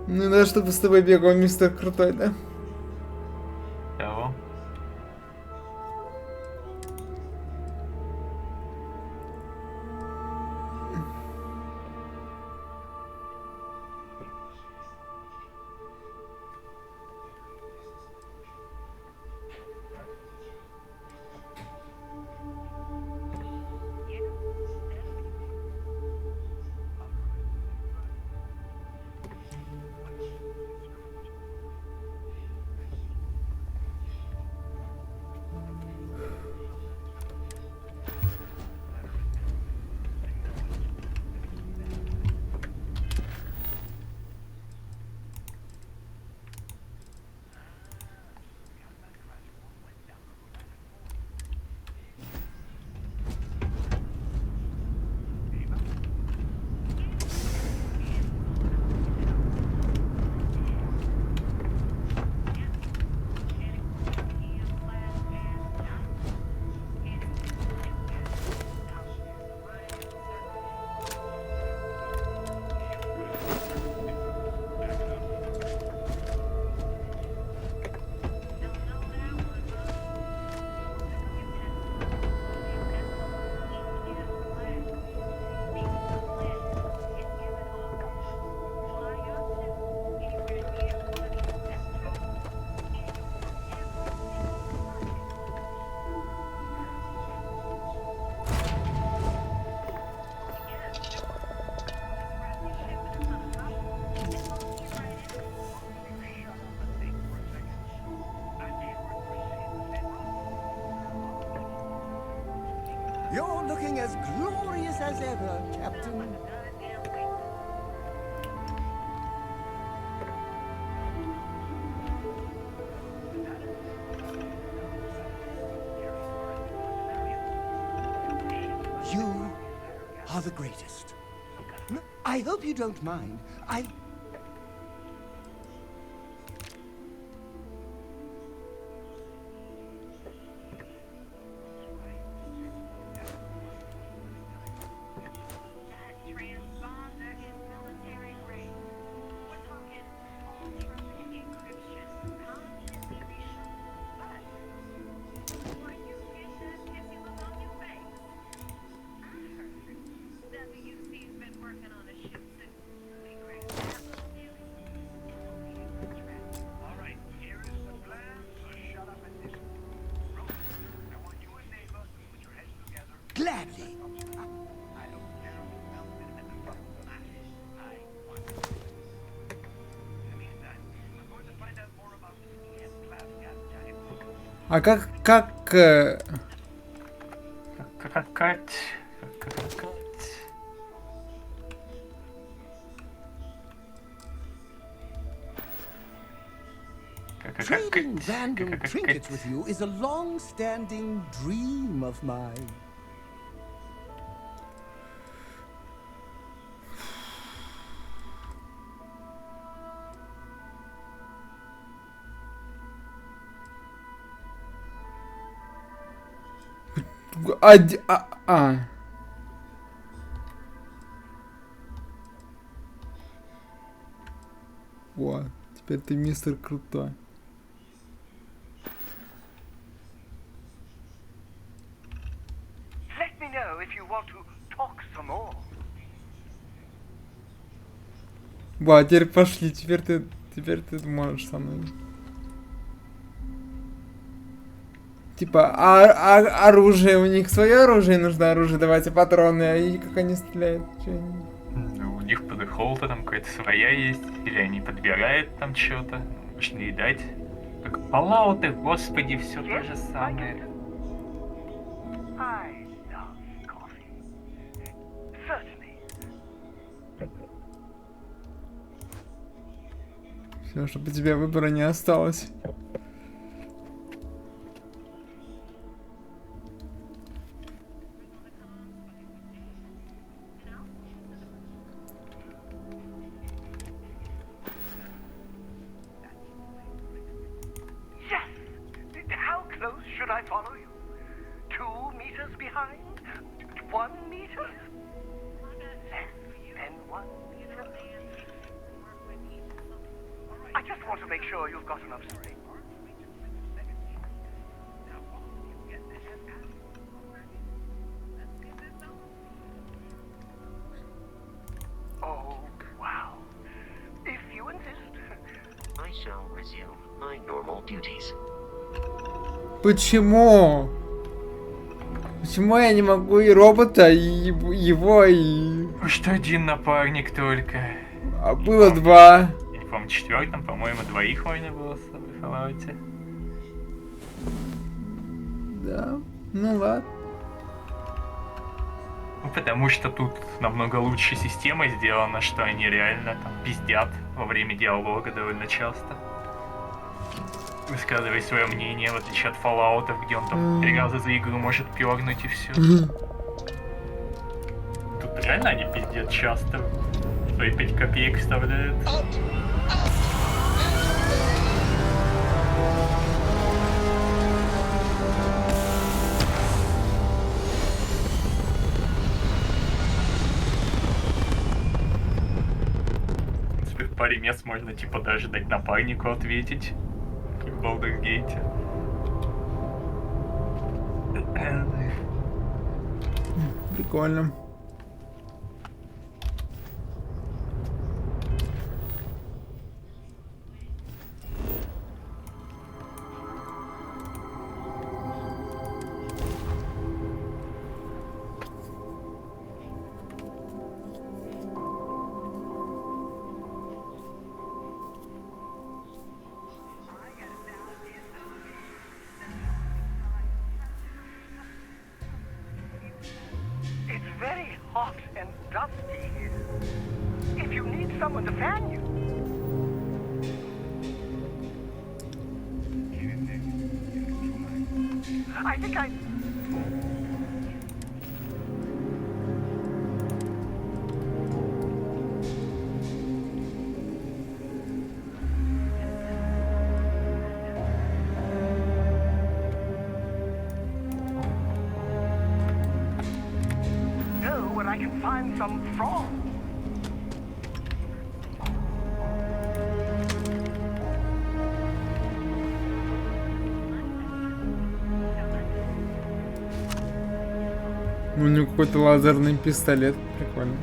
Ну да, чтобы с тобой бегал мистер Крутой, да? Того. You're looking as glorious as ever, Captain. You are the greatest. I hope you don't mind. Gladly. А как Trading random trinkets with you is a long-standing dream of mine. Вот, теперь ты мистер Крутой. Let me know if you want to talk some more. Вот, теперь пошли, теперь ты можешь со мной. Типа, оружие, у них свое оружие, нужно оружие, давайте патроны, а и как они стреляют, что они... Ну, у них под дефолта там какая-то своя есть, или они подбирают там что-то, можно и дать. Как Fallout, господи, все то же самое. Все, чтобы у тебя выбора не осталось. Should I follow you? 2 meters behind? 1 meter? Less than 1 meter? I just want to make sure you've got enough space. Oh, wow. If you insist. I shall resume my normal duties. Почему? Почему я не могу и робота, и его, и... Что один напарник только. А было 2. Я не помню, 4-м, по-моему, 2 можно было с собой в Fallout. Да, ну ладно. Ну, потому что тут намного лучше система сделана, что они реально там пиздят во время диалога довольно часто. Высказывай свое мнение, в отличие от Fallout, где он там 3 раза за игру может пернуть и все. Тут реально они пиздят часто. Свои 5 копеек вставляют. Теперь паре мест можно типа даже дать напарнику ответить. В Baldur's Gate. Прикольно. Very hot and dusty here. If you need someone to fan you. I think I... I can find some fraud. У него какой-то лазерный пистолет. Прикольно.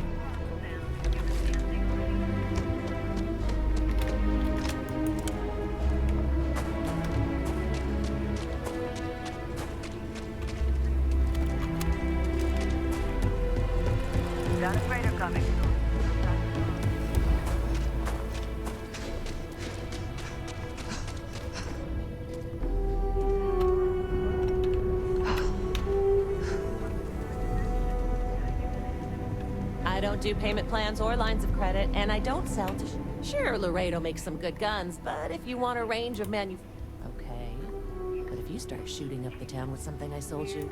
Got a freighter coming. I don't do payment plans or lines of credit, and I don't sell to... Sure, Laredo makes some good guns, but if you want a range of Okay. But if you start shooting up the town with something I sold you...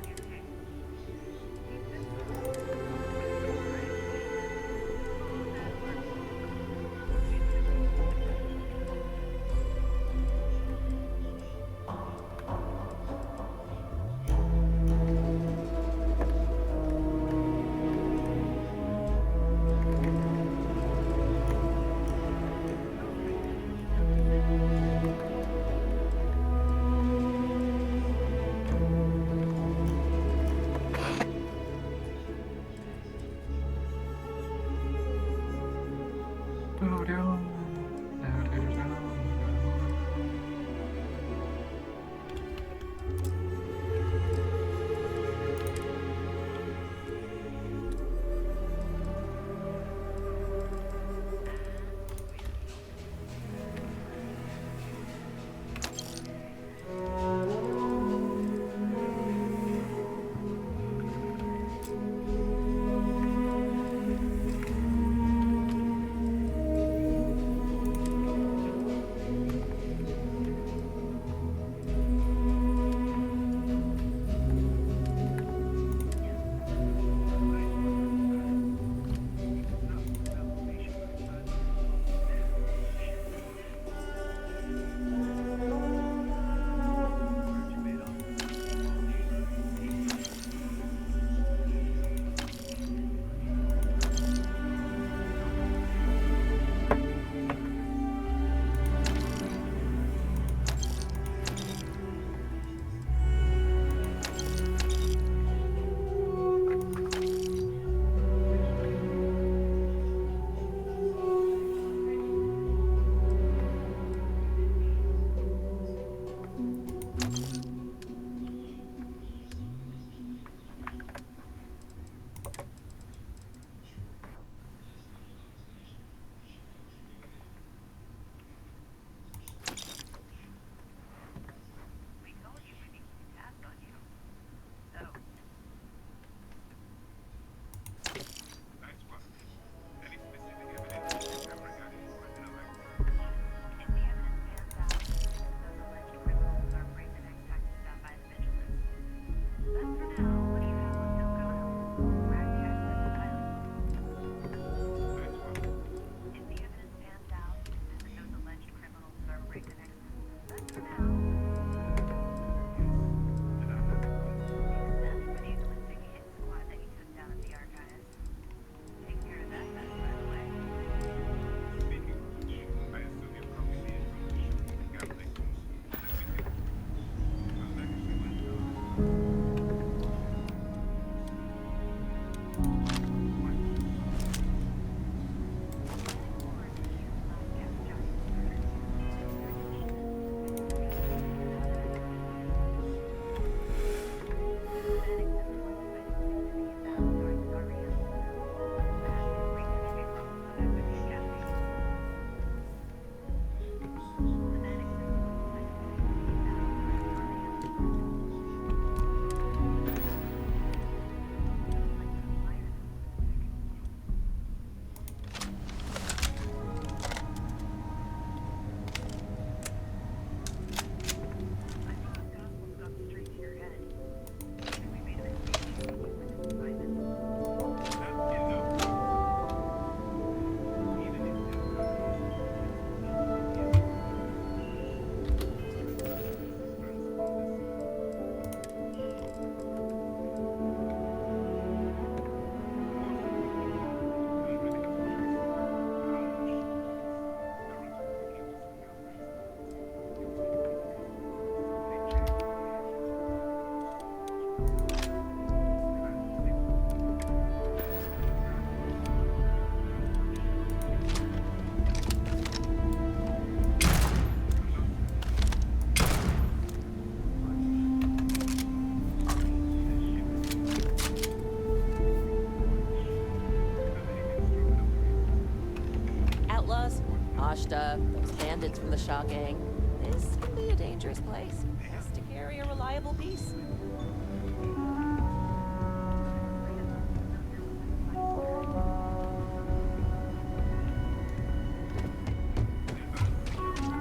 stuff, those bandits from the Shaw gang. This can be a dangerous place. Best to carry a reliable piece.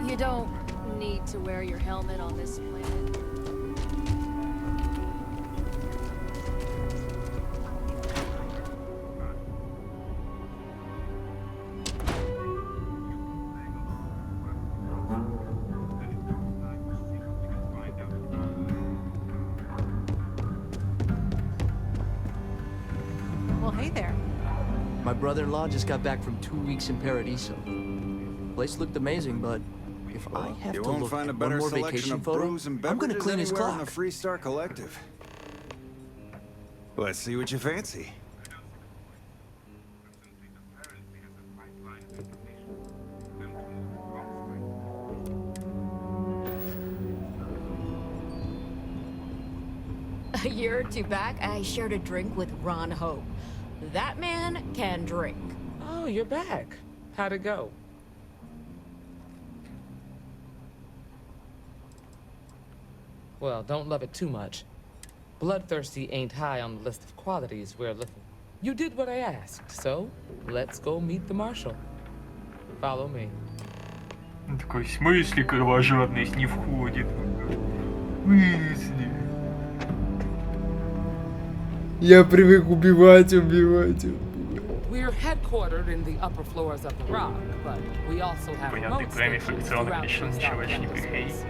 You don't need to wear your helmet on this planet. Well, hey there. My brother-in-law just got back from 2 weeks in Paradiso. Place looked amazing, but if I have You to won't look find a at one better more selection vacation of photo, brews and I'm gonna beverages clean his anywhere in clock. the Freestar Collective. Let's see what you fancy. A year or two back, I shared a drink with Ron Hope. That man can drink. Oh, you're back. How'd it go? Well, don't love it too much. Bloodthirsty ain't high on the list of qualities we're looking. You did what I asked, so let's go meet the marshal. Follow me. Он такой, в смысле кровожадность не входит? В смысле? Я привык убивать. We're headquartered in the upper floors of the Rock, but we also have Понятно, remote кроме stations фракционных throughout решил the ничего Starfield не приходить. space.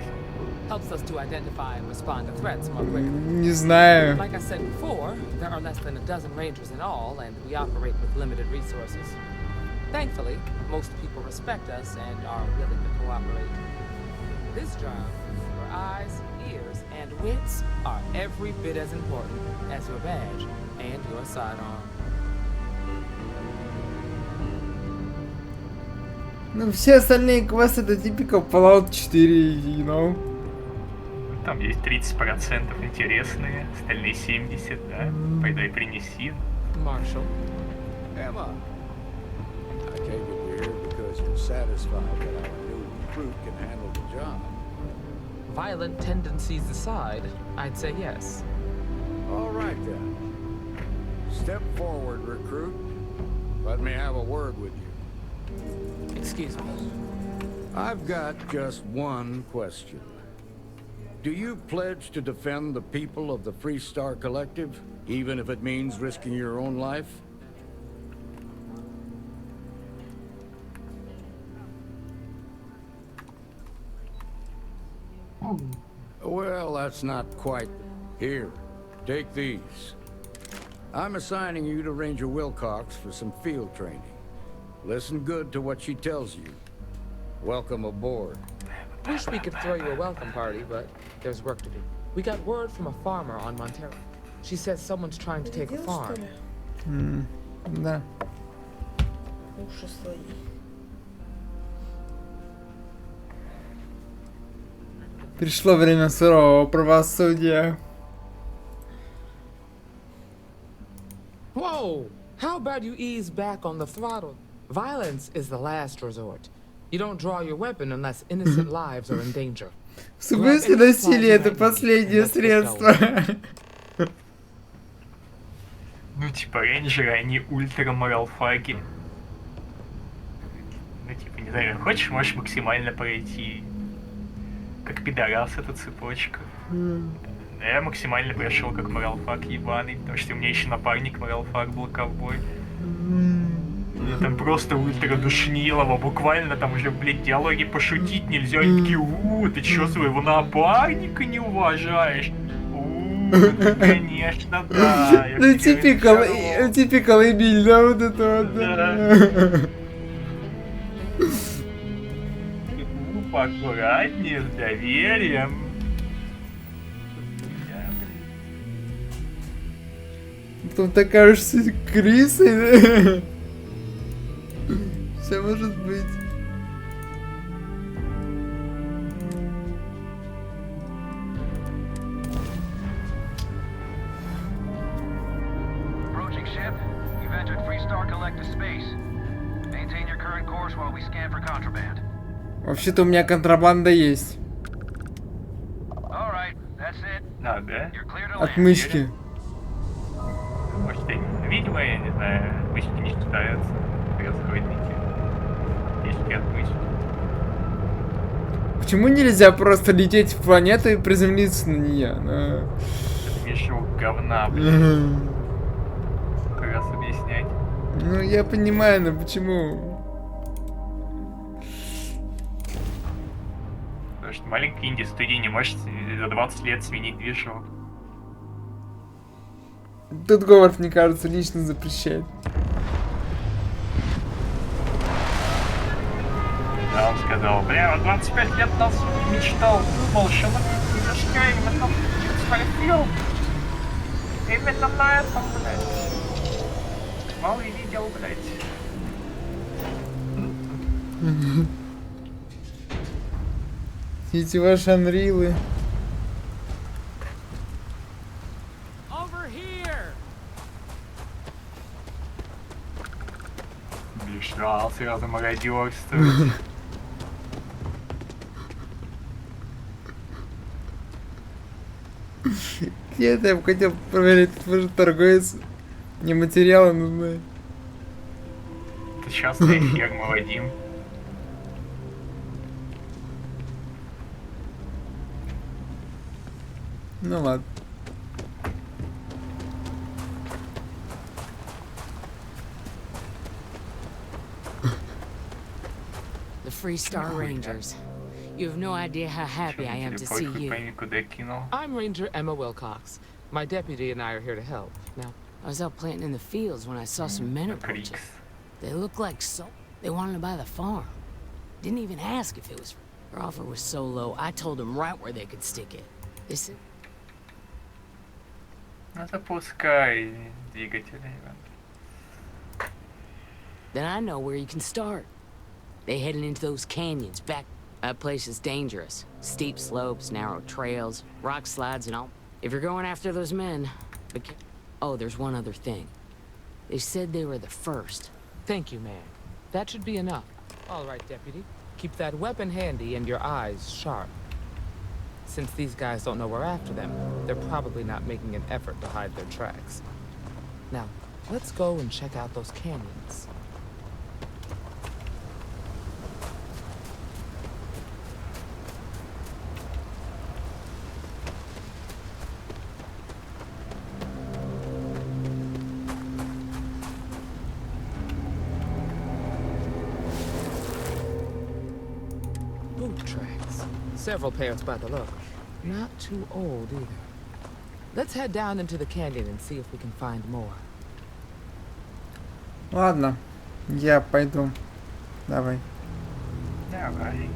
Helps us to identify and respond to threats more quickly. Не знаю. Like I said before, there are less than a dozen rangers in all, and we operate with limited resources. Thankfully, most people respect us and are willing to cooperate. This job, your eyes, ears, and wits are every bit as important as your badge and your sidearm. Ну, все остальные квесты это типика Fallout 4, you know? Там есть 30% интересные, остальные 70%, да? Пойдай принеси. Marshall. Emma, I take it you're here because you're satisfied that our new recruit can handle the job. Violent tendencies aside, I'd say yes. All right then. Step forward, recruit. Let me have a word with you. Excuse me. I've got just one question. Do you pledge to defend the people of the Freestar Collective, even if it means risking your own life? Well, that's not quite... Here, take these. I'm assigning you to Ranger Wilcox for some field training. Listen good to what she tells you. Welcome aboard. Wish we could throw you a welcome party, but there's work to do. We got word from a farmer on Montero. She says someone's trying to take a farm. Да. Уши свои. Пришло время сурового правосудия. Whoa! How about you ease back on the throttle? Violence is the last resort. You don't draw your weapon unless innocent lives are in danger. В смысле насилие это последнее средство? Ну, типа, рейнджеры, они ультра-моралфаги. Ну, типа, не знаю, хочешь, можешь максимально пройти. Как пидорас эта цепочка. Я максимально прошел как моралфаг ебаный, потому что у меня еще напарник моралфаг был ковбой. Меня там просто ультра душнилово, буквально там уже, блядь, диалоги пошутить нельзя. Они такие, ты чё, своего напарника не уважаешь? Конечно, да. Ну, типикал Эмиль, да, вот это вот, да. Поаккуратнее, с доверием. Потом ты окажешься крысой, да? Все может быть. Approaching ship. You've entered Freestar Collective space. Maintain your current course while we scan for contraband. Вообще-то у меня контрабанда есть. А, да? Отмычки. Может, видимо, я не знаю, отмычки не считаются расходники. Если отмычки. Почему нельзя просто лететь в планету и приземлиться на нее? Это мешок говна, блин. Как раз объяснять. Ну, я понимаю, но почему? Потому что маленькая инди-студия не может за 20 лет сменить движок. Тут Говард, мне кажется, лично запрещает. Да, он сказал, бля, 25 лет назад мечтал, думал, что мы движка именно в Starfield. Именно на этом, блядь. Мало и видел, блядь. Эти ваши анрилы. Бежал сразу мародерствовать. Нет, я бы хотел проверить, может торговец не материалы нужны. Это частная ферма, Вадим. Ну ладно. The Free Star Rangers. You have no idea how happy I am to see you. I'm Ranger Emma Wilcox. My deputy and I are here to help. Now, I was out planting in the fields when I saw some men approaching. They looked like they wanted to buy the farm. Didn't even ask if it was. Their offer was so low, I told them right where they could stick it. They said. Запускай двигатели. Then I know where you can start. They heading into those canyons back. That place is dangerous. Steep slopes, narrow trails, rock slides and all. If you're going after those men, oh, there's one other thing. They said they were the first. Thank you, ma'am. That should be enough. All right, deputy. Keep that weapon handy and your eyes sharp. Since these guys don't know we're after them, they're probably not making an effort to hide their tracks. Now, let's go and check out those canyons. Boot tracks. Several pairs by the look. Not too old either. Let's head down into the canyon and see if we can find more. Ладно, я пойду. Давай. Давай.